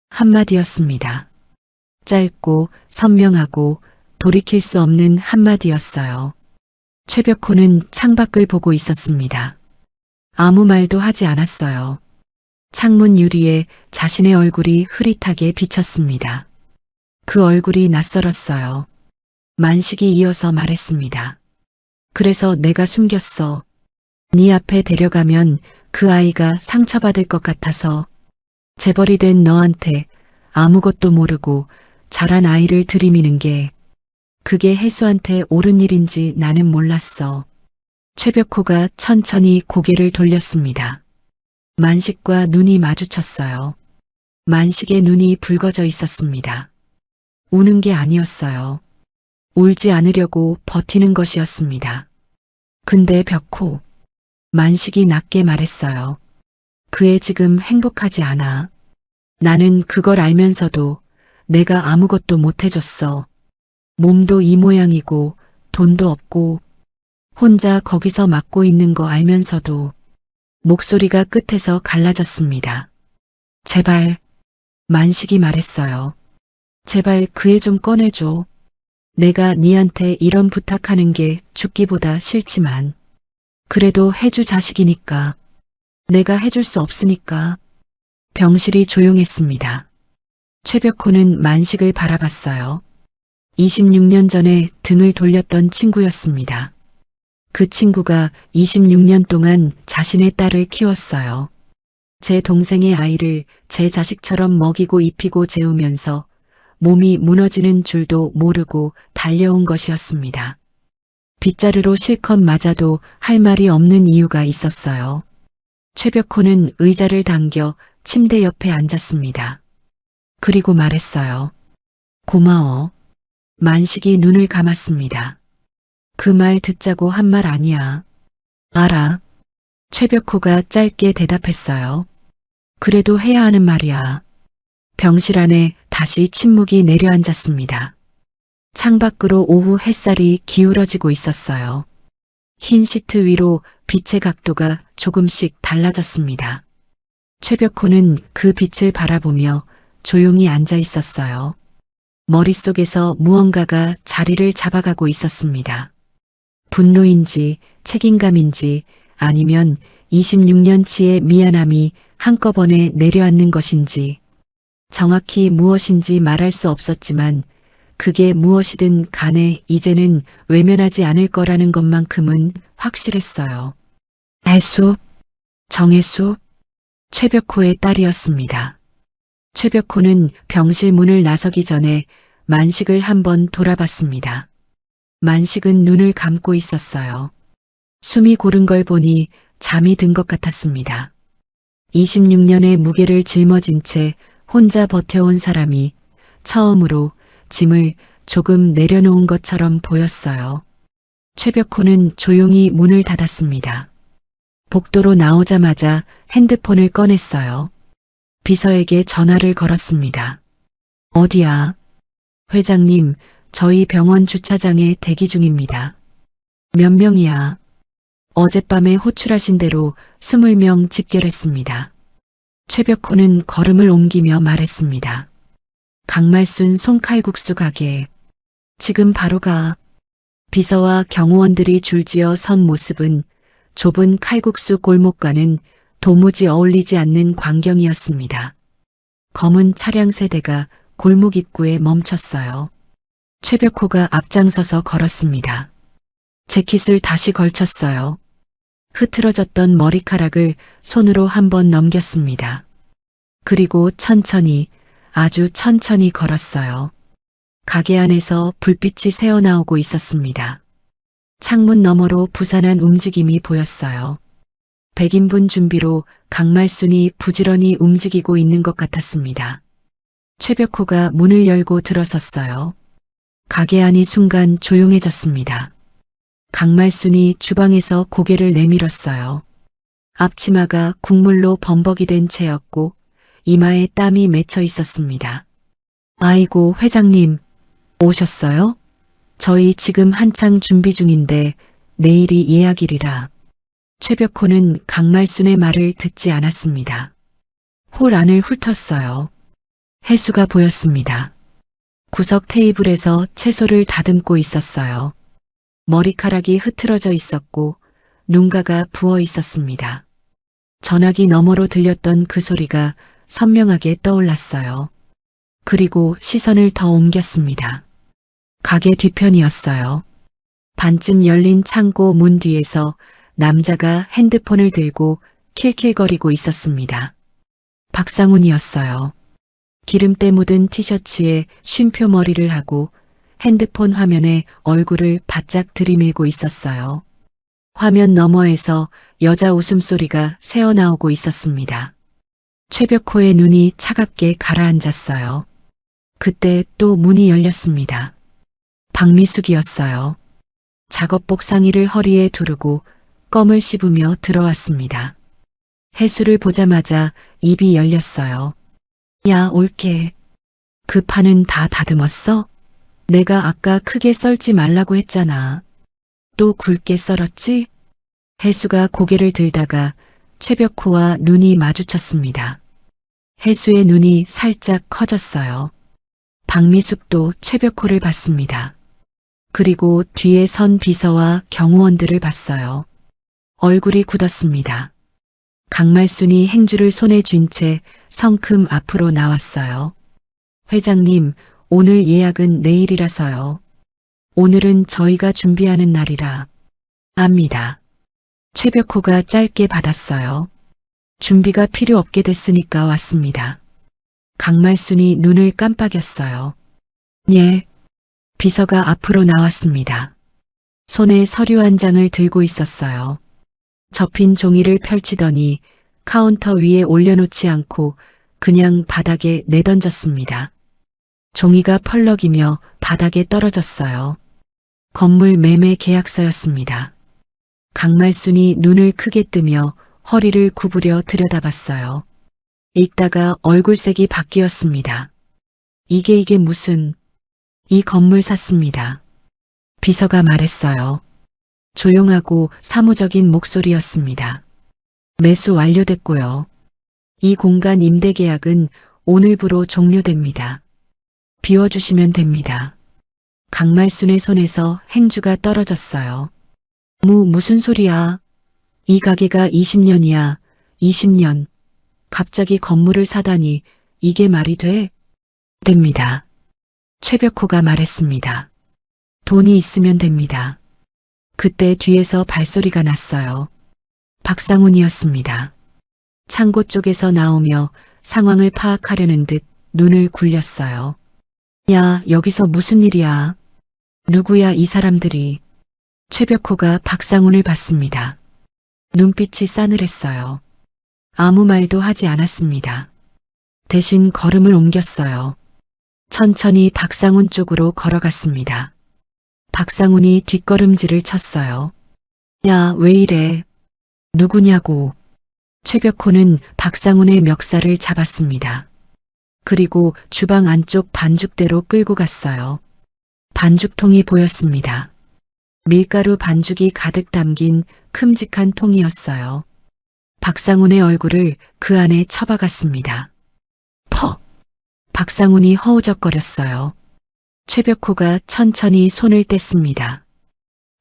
한마디였습니다. 짧고 선명하고 돌이킬 수 없는 한마디였어요. 최벽호는 창밖을 보고 있었습니다. 아무 말도 하지 않았어요. 창문 유리에 자신의 얼굴이 흐릿하게 비쳤습니다. 그 얼굴이 낯설었어요. 만식이 이어서 말했습니다. 그래서 내가 숨겼어. 네 앞에 데려가면 그 아이가 상처받을 것 같아서. 재벌이 된 너한테 아무것도 모르고 자란 아이를 들이미는 게 그게 혜수한테 옳은 일인지 나는 몰랐어. 최벽호가 천천히 고개를 돌렸습니다. 만식과 눈이 마주쳤어요. 만식의 눈이 붉어져 있었습니다. 우는 게 아니었어요. 울지 않으려고 버티는 것이었습니다. 근데 벽호, 만식이 낮게 말했어요. 그 애 지금 행복하지 않아. 나는 그걸 알면서도 내가 아무것도 못 해줬어. 몸도 이 모양이고 돈도 없고 혼자 거기서 맡고 있는 거 알면서도. 목소리가 끝에서 갈라졌습니다. 제발, 만식이 말했어요. 제발 그 애 좀 꺼내줘. 내가 니한테 이런 부탁하는 게 죽기보다 싫지만 그래도 해주 자식이니까. 내가 해줄 수 없으니까. 병실이 조용했습니다. 최벽호는 만식을 바라봤어요. 26년 전에 등을 돌렸던 친구였습니다. 그 친구가 26년 동안 자신의 딸을 키웠어요. 제 동생의 아이를 제 자식처럼 먹이고 입히고 재우면서 몸이 무너지는 줄도 모르고 달려온 것이었습니다. 빗자루로 실컷 맞아도 할 말이 없는 이유가 있었어요. 최벽호는 의자를 당겨 침대 옆에 앉았습니다. 그리고 말했어요. 고마워. 만식이 눈을 감았습니다. 그 말 듣자고 한 말 아니야. 알아. 최벽호가 짧게 대답했어요. 그래도 해야 하는 말이야. 병실 안에 다시 침묵이 내려앉았습니다. 창밖으로 오후 햇살이 기울어지고 있었어요. 흰 시트 위로 빛의 각도가 조금씩 달라졌습니다. 최벽호는 그 빛을 바라보며 조용히 앉아 있었어요. 머릿속에서 무언가가 자리를 잡아가고 있었습니다. 분노인지 책임감인지 아니면 26년치의 미안함이 한꺼번에 내려앉는 것인지 정확히 무엇인지 말할 수 없었지만 그게 무엇이든 간에 이제는 외면하지 않을 거라는 것만큼은 확실했어요. 혜수, 정혜수, 최벽호의 딸이었습니다. 최벽호는 병실 문을 나서기 전에 만식을 한번 돌아봤습니다. 만식은 눈을 감고 있었어요. 숨이 고른 걸 보니 잠이 든 것 같았습니다. 26년의 무게를 짊어진 채 혼자 버텨온 사람이 처음으로 짐을 조금 내려놓은 것처럼 보였어요. 최벽호는 조용히 문을 닫았습니다. 복도로 나오자마자 핸드폰을 꺼냈어요. 비서에게 전화를 걸었습니다. 어디야? 회장님, 저희 병원 주차장에 대기 중입니다. 몇 명이야? 어젯밤에 호출하신 대로 20명 집결했습니다. 최벽호는 걸음을 옮기며 말했습니다. 강말순 송칼국수 가게. 지금 바로 가. 비서와 경호원들이 줄지어 선 모습은 좁은 칼국수 골목과는 도무지 어울리지 않는 광경이었습니다. 검은 차량 세대가 골목 입구에 멈췄어요. 최벽호가 앞장서서 걸었습니다. 재킷을 다시 걸쳤어요. 흐트러졌던 머리카락을 손으로 한번 넘겼습니다. 그리고 천천히, 아주 천천히 걸었어요. 가게 안에서 불빛이 새어나오고 있었습니다. 창문 너머로 부산한 움직임이 보였어요. 100인분 준비로 강말순이 부지런히 움직이고 있는 것 같았습니다. 최벽호가 문을 열고 들어섰어요. 가게 안이 순간 조용해졌습니다. 강말순이 주방에서 고개를 내밀었어요. 앞치마가 국물로 범벅이 된 채였고 이마에 땀이 맺혀 있었습니다. 아이고, 회장님, 오셨어요? 저희 지금 한창 준비 중인데 내일이 예약일이라. 최벽호는 강말순의 말을 듣지 않았습니다. 홀 안을 훑었어요. 혜수가 보였습니다. 구석 테이블에서 채소를 다듬고 있었어요. 머리카락이 흐트러져 있었고 눈가가 부어 있었습니다. 전화기 너머로 들렸던 그 소리가 선명하게 떠올랐어요. 그리고 시선을 더 옮겼습니다. 가게 뒤편이었어요. 반쯤 열린 창고 문 뒤에서 남자가 핸드폰을 들고 킬킬거리고 있었습니다. 박상훈이었어요. 기름때 묻은 티셔츠에 쉼표 머리를 하고 핸드폰 화면에 얼굴을 바짝 들이밀고 있었어요. 화면 너머에서 여자 웃음소리가 새어나오고 있었습니다. 최벽호의 눈이 차갑게 가라앉았어요. 그때 또 문이 열렸습니다. 박미숙이었어요. 작업복 상의를 허리에 두르고 껌을 씹으며 들어왔습니다. 혜수를 보자마자 입이 열렸어요. 야, 올게. 그 파는 다 다듬었어? 내가 아까 크게 썰지 말라고 했잖아. 또 굵게 썰었지? 혜수가 고개를 들다가 최벽호와 눈이 마주쳤습니다. 혜수의 눈이 살짝 커졌어요. 박미숙도 최벽호를 봤습니다. 그리고 뒤에 선 비서와 경호원들을 봤어요. 얼굴이 굳었습니다. 강말순이 행주를 손에 쥔 채 성큼 앞으로 나왔어요. 회장님, 오늘 예약은 내일이라서요. 오늘은 저희가 준비하는 날이라. 압니다. 최벽호가 짧게 받았어요. 준비가 필요 없게 됐으니까 왔습니다. 강말순이 눈을 깜빡였어요. 예. 비서가 앞으로 나왔습니다. 손에 서류 한 장을 들고 있었어요. 접힌 종이를 펼치더니 카운터 위에 올려놓지 않고 그냥 바닥에 내던졌습니다. 종이가 펄럭이며 바닥에 떨어졌어요. 건물 매매 계약서였습니다. 강말순이 눈을 크게 뜨며 허리를 구부려 들여다봤어요. 읽다가 얼굴색이 바뀌었습니다. 이게 무슨... 이 건물 샀습니다. 비서가 말했어요. 조용하고 사무적인 목소리였습니다. 매수 완료됐고요. 이 공간 임대 계약은 오늘부로 종료됩니다. 비워주시면 됩니다. 강말순의 손에서 행주가 떨어졌어요. 무슨 소리야? 이 가게가 20년이야. 20년. 갑자기 건물을 사다니 이게 말이 돼? 됩니다. 최벽호가 말했습니다. 돈이 있으면 됩니다. 그때 뒤에서 발소리가 났어요. 박상훈이었습니다. 창고 쪽에서 나오며 상황을 파악하려는 듯 눈을 굴렸어요. 야, 여기서 무슨 일이야? 누구야 이 사람들이? 최벽호가 박상훈을 봤습니다. 눈빛이 싸늘했어요. 아무 말도 하지 않았습니다. 대신 걸음을 옮겼어요. 천천히 박상훈 쪽으로 걸어갔습니다. 박상훈이 뒷걸음질을 쳤어요. 야, 왜 이래? 누구냐고. 최벽호는 박상훈의 멱살을 잡았습니다. 그리고 주방 안쪽 반죽대로 끌고 갔어요. 반죽통이 보였습니다. 밀가루 반죽이 가득 담긴 큼직한 통이었어요. 박상훈의 얼굴을 그 안에 쳐박았습니다. 퍽! 박상훈이 허우적거렸어요. 최벽호가 천천히 손을 뗐습니다.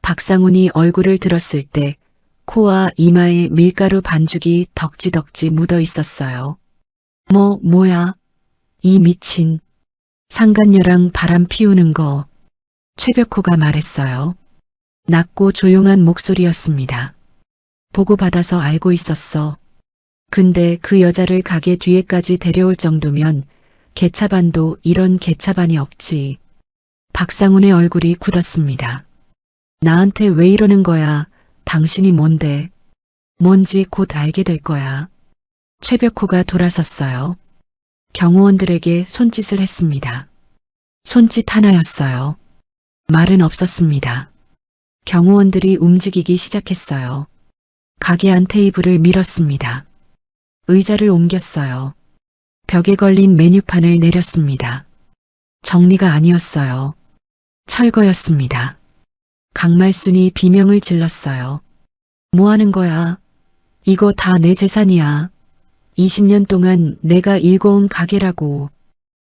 박상훈이 얼굴을 들었을 때 코와 이마에 밀가루 반죽이 덕지덕지 묻어 있었어요. 뭐야? 이 미친. 상간녀랑 바람 피우는 거. 최벽호가 말했어요. 낮고 조용한 목소리였습니다. 보고받아서 알고 있었어. 근데 그 여자를 가게 뒤에까지 데려올 정도면 개차반도 이런 개차반이 없지. 박상훈의 얼굴이 굳었습니다. 나한테 왜 이러는 거야? 당신이 뭔데? 뭔지 곧 알게 될 거야. 최벽호가 돌아섰어요. 경호원들에게 손짓을 했습니다. 손짓 하나였어요. 말은 없었습니다. 경호원들이 움직이기 시작했어요. 가게 안 테이블을 밀었습니다. 의자를 옮겼어요. 벽에 걸린 메뉴판을 내렸습니다. 정리가 아니었어요. 철거였습니다. 강말순이 비명을 질렀어요. 뭐 하는 거야? 이거 다 내 재산이야. 20년 동안 내가 일궈온 가게라고.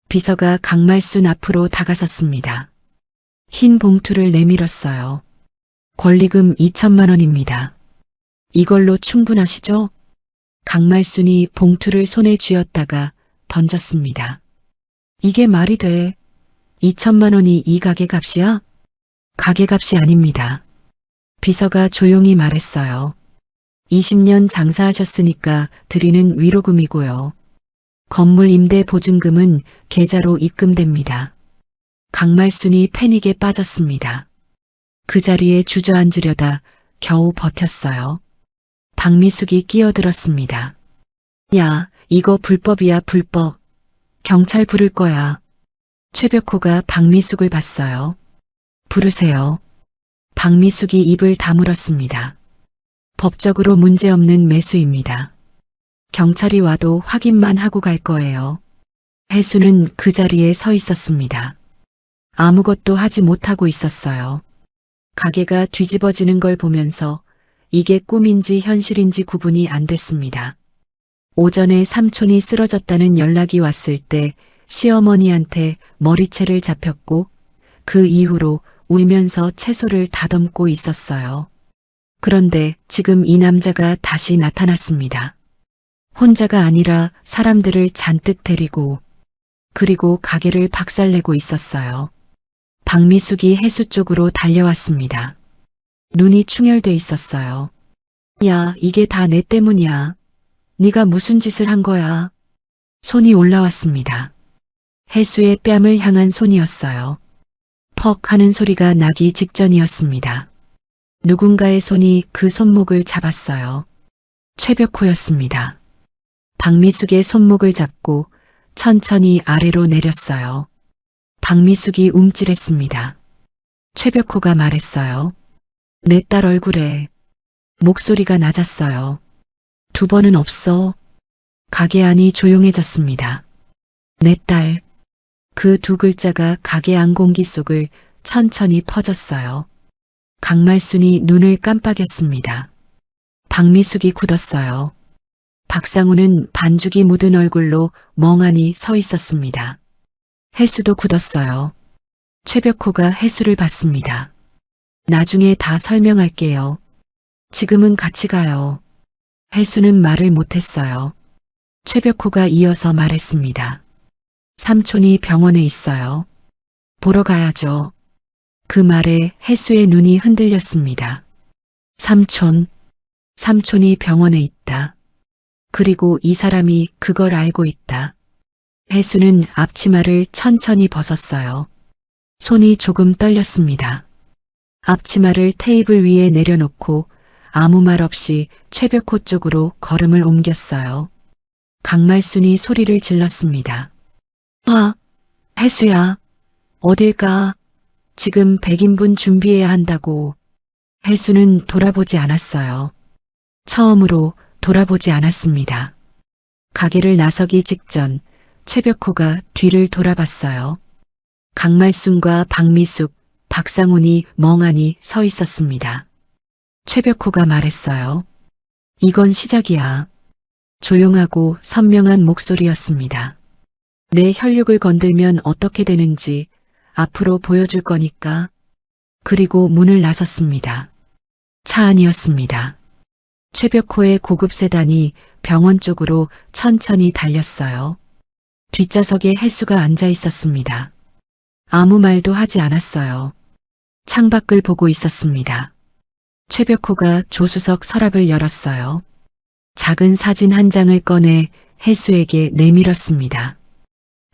비서가 강말순 앞으로 다가섰습니다. 흰 봉투를 내밀었어요. 권리금 2천만 원입니다. 이걸로 충분하시죠? 강말순이 봉투를 손에 쥐었다가 던졌습니다. 이게 말이 돼? 2천만 원이 이 가게 값이야? 가게 값이 아닙니다. 비서가 조용히 말했어요. 20년 장사하셨으니까 드리는 위로금이고요. 건물 임대 보증금은 계좌로 입금됩니다. 강말순이 패닉에 빠졌습니다. 그 자리에 주저앉으려다 겨우 버텼어요. 박미숙이 끼어들었습니다. 야, 이거 불법이야, 불법. 경찰 부를 거야. 최벽호가 박미숙을 봤어요. 부르세요. 박미숙이 입을 다물었습니다. 법적으로 문제없는 매수입니다. 경찰이 와도 확인만 하고 갈 거예요. 혜수는 그 자리에 서 있었습니다. 아무것도 하지 못하고 있었어요. 가게가 뒤집어지는 걸 보면서 이게 꿈인지 현실인지 구분이 안 됐습니다. 오전에 삼촌이 쓰러졌다는 연락이 왔을 때 시어머니한테 머리채를 잡혔고 그 이후로 울면서 채소를 다듬고 있었어요. 그런데 지금 이 남자가 다시 나타났습니다. 혼자가 아니라 사람들을 잔뜩 데리고 그리고 가게를 박살내고 있었어요. 박미숙이 해수 쪽으로 달려왔습니다. 눈이 충혈돼 있었어요. 야, 이게 다 내 때문이야. 네가 무슨 짓을 한 거야? 손이 올라왔습니다. 해수의 뺨을 향한 손이었어요. 퍽 하는 소리가 나기 직전이었습니다. 누군가의 손이 그 손목을 잡았어요. 최벽호였습니다. 박미숙의 손목을 잡고 천천히 아래로 내렸어요. 박미숙이 움찔했습니다. 최벽호가 말했어요. 내 딸 얼굴에. 목소리가 낮았어요. 2번은 없어. 가게 안이 조용해졌습니다. 내 딸. 그 2글자가 가게 안 공기 속을 천천히 퍼졌어요. 강말순이 눈을 깜빡였습니다. 박미숙이 굳었어요. 박상훈은 반죽이 묻은 얼굴로 멍하니 서 있었습니다. 혜수도 굳었어요. 최벽호가 혜수를 봤습니다. 나중에 다 설명할게요. 지금은 같이 가요. 혜수는 말을 못했어요. 최벽호가 이어서 말했습니다. 삼촌이 병원에 있어요. 보러 가야죠. 그 말에 혜수의 눈이 흔들렸습니다. 삼촌이 병원에 있다. 그리고 이 사람이 그걸 알고 있다. 해수는 앞치마를 천천히 벗었어요. 손이 조금 떨렸습니다. 앞치마를 테이블 위에 내려놓고 아무 말 없이 최벽호 쪽으로 걸음을 옮겼어요. 강말순이 소리를 질렀습니다. 와, 해수야, 어딜 가? 지금 100인분 준비해야 한다고. 해수는 돌아보지 않았어요. 처음으로 돌아보지 않았습니다. 가게를 나서기 직전 최벽호가 뒤를 돌아봤어요. 강말순과 박미숙, 박상훈이 멍하니 서 있었습니다. 최벽호가 말했어요. 이건 시작이야. 조용하고 선명한 목소리였습니다. 내 혈육을 건들면 어떻게 되는지 앞으로 보여줄 거니까. 그리고 문을 나섰습니다. 차 안이었습니다. 최벽호의 고급 세단이 병원 쪽으로 천천히 달렸어요. 뒷좌석에 해수가 앉아 있었습니다. 아무 말도 하지 않았어요. 창밖을 보고 있었습니다. 최벽호가 조수석 서랍을 열었어요. 작은 사진 한 장을 꺼내 해수에게 내밀었습니다.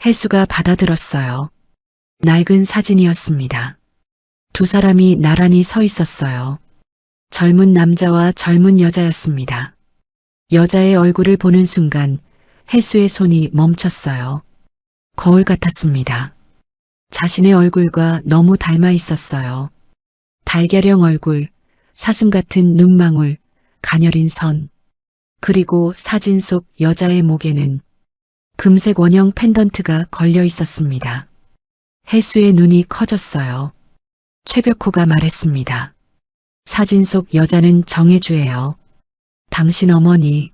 해수가 받아들었어요. 낡은 사진이었습니다. 두 사람이 나란히 서 있었어요. 젊은 남자와 젊은 여자였습니다. 여자의 얼굴을 보는 순간 해수의 손이 멈췄어요. 거울 같았습니다. 자신의 얼굴과 너무 닮아 있었어요. 달걀형 얼굴, 사슴 같은 눈망울, 가녀린 선. 그리고 사진 속 여자의 목에는 금색 원형 펜던트가 걸려 있었습니다. 해수의 눈이 커졌어요. 최벽호가 말했습니다. 사진 속 여자는 정혜주예요. 당신 어머니.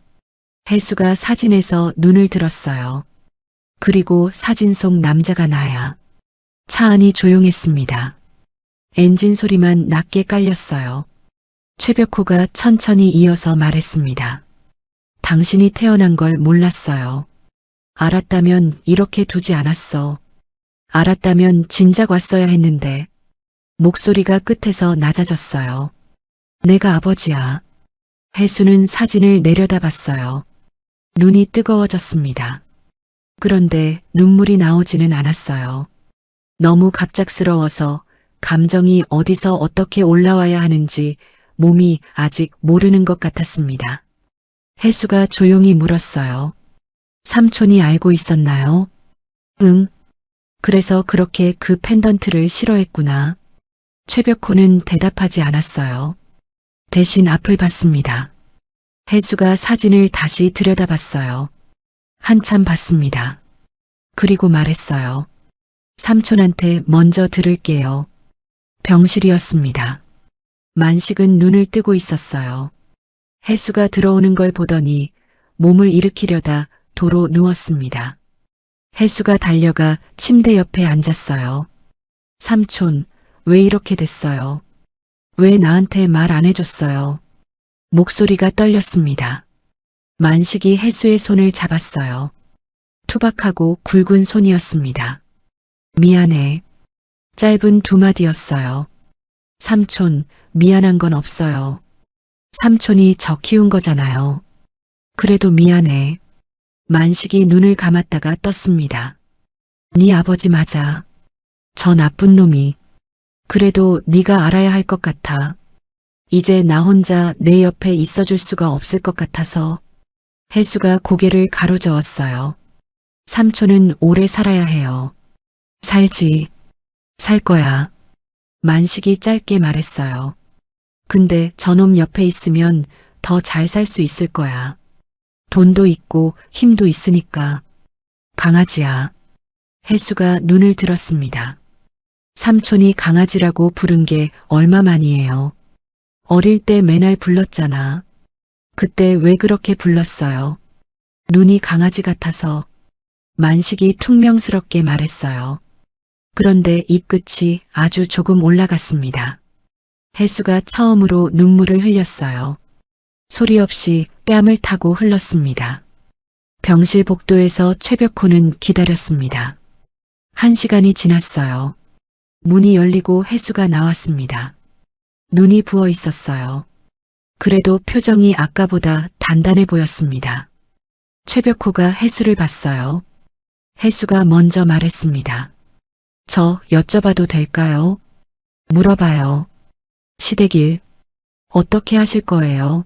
해수가 사진에서 눈을 들었어요. 그리고 사진 속 남자가 나야. 차 안이 조용했습니다. 엔진 소리만 낮게 깔렸어요. 최벽호가 천천히 이어서 말했습니다. 당신이 태어난 걸 몰랐어요. 알았다면 이렇게 두지 않았어. 알았다면 진작 왔어야 했는데. 목소리가 끝에서 낮아졌어요. 내가 아버지야. 해수는 사진을 내려다봤어요. 눈이 뜨거워졌습니다. 그런데 눈물이 나오지는 않았어요. 너무 갑작스러워서 감정이 어디서 어떻게 올라와야 하는지 몸이 아직 모르는 것 같았습니다. 해수가 조용히 물었어요. 삼촌이 알고 있었나요? 응. 그래서 그렇게 그 펜던트를 싫어했구나. 최벽호는 대답하지 않았어요. 대신 앞을 봤습니다. 해수가 사진을 다시 들여다봤어요. 한참 봤습니다. 그리고 말했어요. 삼촌한테 먼저 들을게요. 병실이었습니다. 만식은 눈을 뜨고 있었어요. 해수가 들어오는 걸 보더니 몸을 일으키려다 도로 누웠습니다. 해수가 달려가 침대 옆에 앉았어요. 삼촌, 왜 이렇게 됐어요? 왜 나한테 말 안 해줬어요? 목소리가 떨렸습니다. 만식이 해수의 손을 잡았어요. 투박하고 굵은 손이었습니다. 미안해. 짧은 두 마디였어요. 삼촌, 미안한 건 없어요. 삼촌이 저 키운 거잖아요. 그래도 미안해. 만식이 눈을 감았다가 떴습니다. 네 아버지 맞아. 저 나쁜 놈이. 그래도 네가 알아야 할 것 같아. 이제 나 혼자 내 옆에 있어줄 수가 없을 것 같아서. 해수가 고개를 가로저었어요. 삼촌은 오래 살아야 해요. 살지. 살 거야. 만식이 짧게 말했어요. 근데 저놈 옆에 있으면 더 잘 살 수 있을 거야. 돈도 있고 힘도 있으니까. 강아지야. 해수가 눈을 들었습니다. 삼촌이 강아지라고 부른 게 얼마만이에요. 어릴 때 맨날 불렀잖아. 그때 왜 그렇게 불렀어요? 눈이 강아지 같아서. 만식이 퉁명스럽게 말했어요. 그런데 입끝이 아주 조금 올라갔습니다. 해수가 처음으로 눈물을 흘렸어요. 소리 없이 뺨을 타고 흘렀습니다. 병실 복도에서 최벽호는 기다렸습니다. 1시간이 지났어요. 문이 열리고 해수가 나왔습니다. 눈이 부어 있었어요. 그래도 표정이 아까보다 단단해 보였습니다. 최벽호가 해수를 봤어요. 혜수가 먼저 말했습니다. 저 여쭤봐도 될까요? 물어봐요. 시댁일, 어떻게 하실 거예요?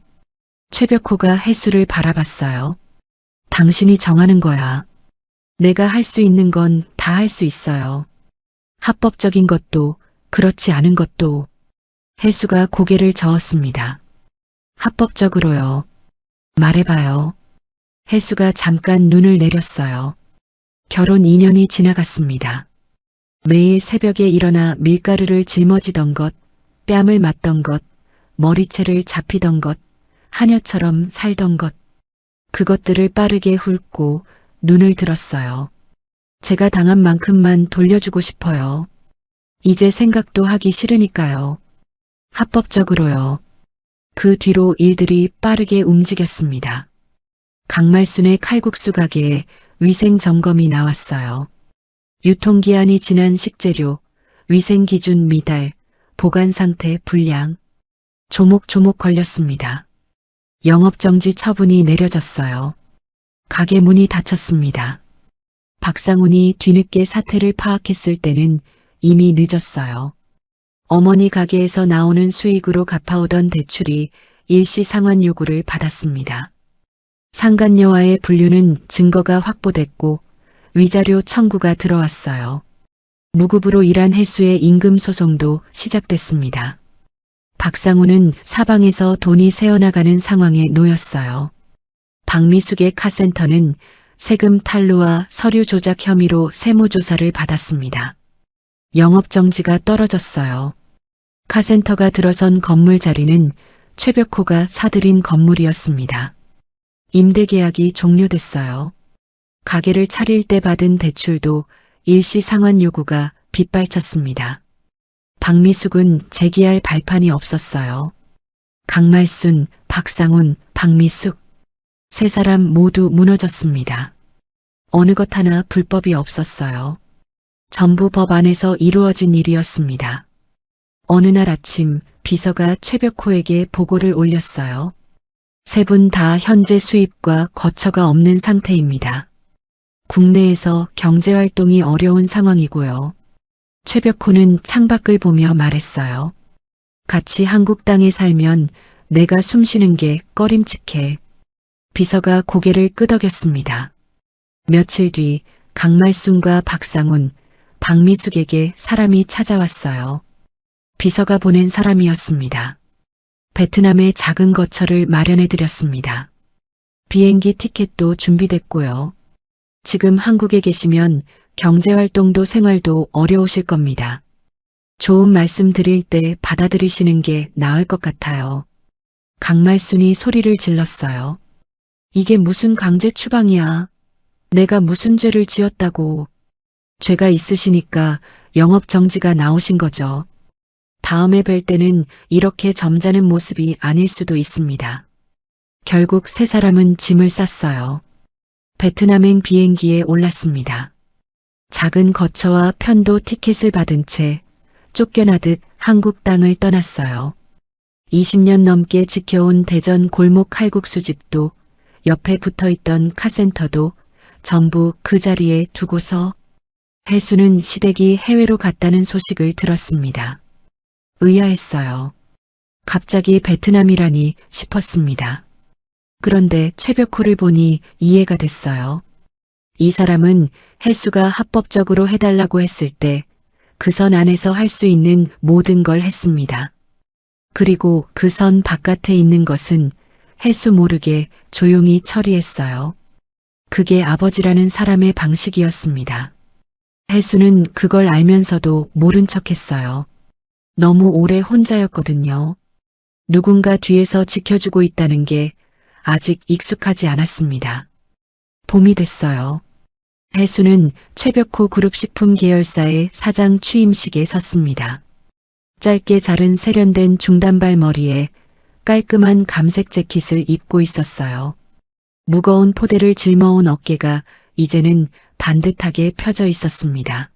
최벽호가 혜수를 바라봤어요. 당신이 정하는 거야. 내가 할 수 있는 건 다 할 수 있어요. 합법적인 것도 그렇지 않은 것도. 혜수가 고개를 저었습니다. 합법적으로요. 말해봐요. 혜수가 잠깐 눈을 내렸어요. 결혼 2년이 지나갔습니다. 매일 새벽에 일어나 밀가루를 짊어지던 것, 뺨을 맞던 것, 머리채를 잡히던 것, 하녀처럼 살던 것, 그것들을 빠르게 훑고 눈을 들었어요. 제가 당한 만큼만 돌려주고 싶어요. 이제 생각도 하기 싫으니까요. 합법적으로요. 그 뒤로 일들이 빠르게 움직였습니다. 강말순의 칼국수 가게에 위생 점검이 나왔어요. 유통기한이 지난 식재료, 위생기준 미달, 보관 상태 불량. 조목조목 걸렸습니다. 영업정지 처분이 내려졌어요. 가게 문이 닫혔습니다. 박상훈이 뒤늦게 사태를 파악했을 때는 이미 늦었어요. 어머니 가게에서 나오는 수익으로 갚아오던 대출이 일시 상환 요구를 받았습니다. 상간녀와의 분류는 증거가 확보됐고 위자료 청구가 들어왔어요. 무급으로 일한 혜수의 임금 소송도 시작됐습니다. 박상훈은 사방에서 돈이 새어나가는 상황에 놓였어요. 박미숙의 카센터는 세금 탈루와 서류 조작 혐의로 세무조사를 받았습니다. 영업정지가 떨어졌어요. 카센터가 들어선 건물 자리는 최벽호가 사들인 건물이었습니다. 임대계약이 종료됐어요. 가게를 차릴 때 받은 대출도 일시 상환 요구가 빗발쳤습니다. 박미숙은 재기할 발판이 없었어요. 강말순, 박상훈, 박미숙 세 사람 모두 무너졌습니다. 어느 것 하나 불법이 없었어요. 전부 법 안에서 이루어진 일이었습니다. 어느 날 아침 비서가 최벽호에게 보고를 올렸어요. 세 분 다 현재 수입과 거처가 없는 상태입니다. 국내에서 경제활동이 어려운 상황이고요. 최벽호는 창밖을 보며 말했어요. 같이 한국 땅에 살면 내가 숨쉬는 게 꺼림칙해. 비서가 고개를 끄덕였습니다. 며칠 뒤 강말순과 박상훈, 박미숙에게 사람이 찾아왔어요. 비서가 보낸 사람이었습니다. 베트남의 작은 거처를 마련해드렸습니다. 비행기 티켓도 준비됐고요. 지금 한국에 계시면 경제활동도 생활도 어려우실 겁니다. 좋은 말씀 드릴 때 받아들이시는 게 나을 것 같아요. 강말순이 소리를 질렀어요. 이게 무슨 강제 추방이야. 내가 무슨 죄를 지었다고. 죄가 있으시니까 영업정지가 나오신 거죠. 다음에 뵐 때는 이렇게 점잖은 모습이 아닐 수도 있습니다. 결국 세 사람은 짐을 쌌어요. 베트남행 비행기에 올랐습니다. 작은 거처와 편도 티켓을 받은 채 쫓겨나듯 한국 땅을 떠났어요. 20년 넘게 지켜온 대전 골목 칼국수집도 옆에 붙어있던 카센터도 전부 그 자리에 두고서 혜수는 시댁이 해외로 갔다는 소식을 들었습니다. 의아했어요. 갑자기 베트남이라니 싶었습니다. 그런데 최벽호를 보니 이해가 됐어요. 이 사람은 혜수가 합법적으로 해달라고 했을 때 그 선 안에서 할 수 있는 모든 걸 했습니다. 그리고 그 선 바깥에 있는 것은 혜수 모르게 조용히 처리했어요. 그게 아버지라는 사람의 방식이었습니다. 혜수는 그걸 알면서도 모른 척했어요. 너무 오래 혼자였거든요. 누군가 뒤에서 지켜주고 있다는 게 아직 익숙하지 않았습니다. 봄이 됐어요. 혜수는 최벽호 그룹식품 계열사의 사장 취임식에 섰습니다. 짧게 자른 세련된 중단발 머리에 깔끔한 감색 재킷을 입고 있었어요. 무거운 포대를 짊어온 어깨가 이제는 반듯하게 펴져 있었습니다.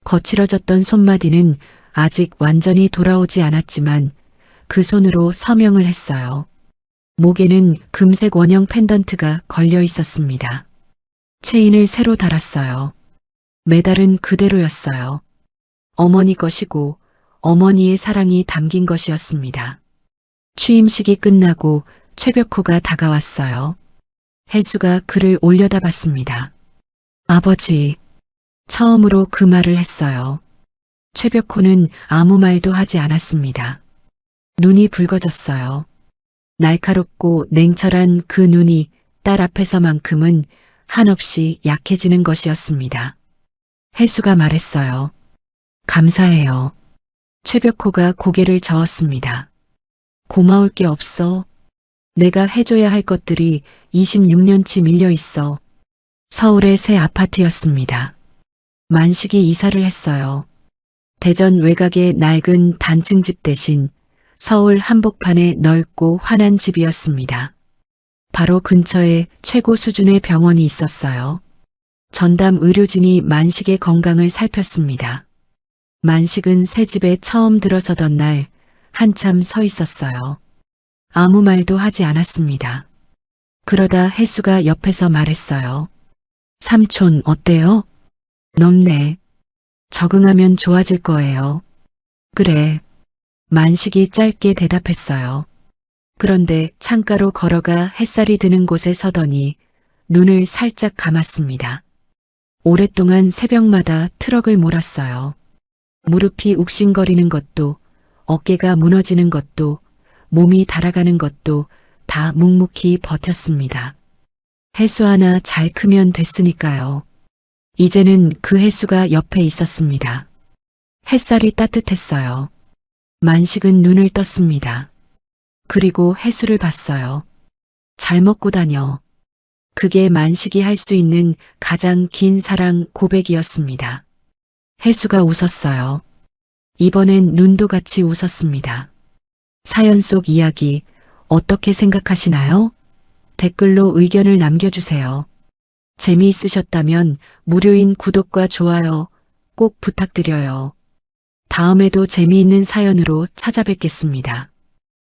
거칠어졌던 손마디는 아직 완전히 돌아오지 않았지만 그 손으로 서명을 했어요. 목에는 금색 원형 펜던트가 걸려 있었습니다. 체인을 새로 달았어요. 메달은 그대로였어요. 어머니 것이고 어머니의 사랑이 담긴 것이었습니다. 취임식이 끝나고 최벽호가 다가왔어요. 혜수가 그를 올려다봤습니다. 아버지, 처음으로 그 말을 했어요. 최벽호는 아무 말도 하지 않았습니다. 눈이 붉어졌어요. 날카롭고 냉철한 그 눈이 딸 앞에서만큼은 한없이 약해지는 것이었습니다. 혜수가 말했어요. 감사해요. 최벽호가 고개를 저었습니다. 고마울 게 없어. 내가 해줘야 할 것들이 26년치 밀려 있어. 서울의 새 아파트였습니다. 만식이 이사를 했어요. 대전 외곽의 낡은 단층집 대신 서울 한복판의 넓고 환한 집이었습니다. 바로 근처에 최고 수준의 병원이 있었어요. 전담 의료진이 만식의 건강을 살폈습니다. 만식은 새 집에 처음 들어서던 날 한참 서 있었어요. 아무 말도 하지 않았습니다. 그러다 혜수가 옆에서 말했어요. 삼촌 어때요? 넓네. 적응하면 좋아질 거예요. 그래. 만식이 짧게 대답했어요. 그런데 창가로 걸어가 햇살이 드는 곳에 서더니 눈을 살짝 감았습니다. 오랫동안 새벽마다 트럭을 몰았어요. 무릎이 욱신거리는 것도, 어깨가 무너지는 것도, 몸이 달아가는 것도 다 묵묵히 버텼습니다. 혜수 하나 잘 크면 됐으니까요. 이제는 그 혜수가 옆에 있었습니다. 햇살이 따뜻했어요. 만식은 눈을 떴습니다. 그리고 혜수를 봤어요. 잘 먹고 다녀. 그게 만식이 할 수 있는 가장 긴 사랑 고백이었습니다. 혜수가 웃었어요. 이번엔 눈도 같이 웃었습니다. 사연 속 이야기 어떻게 생각하시나요? 댓글로 의견을 남겨주세요. 재미있으셨다면 무료인 구독과 좋아요 꼭 부탁드려요. 다음에도 재미있는 사연으로 찾아뵙겠습니다.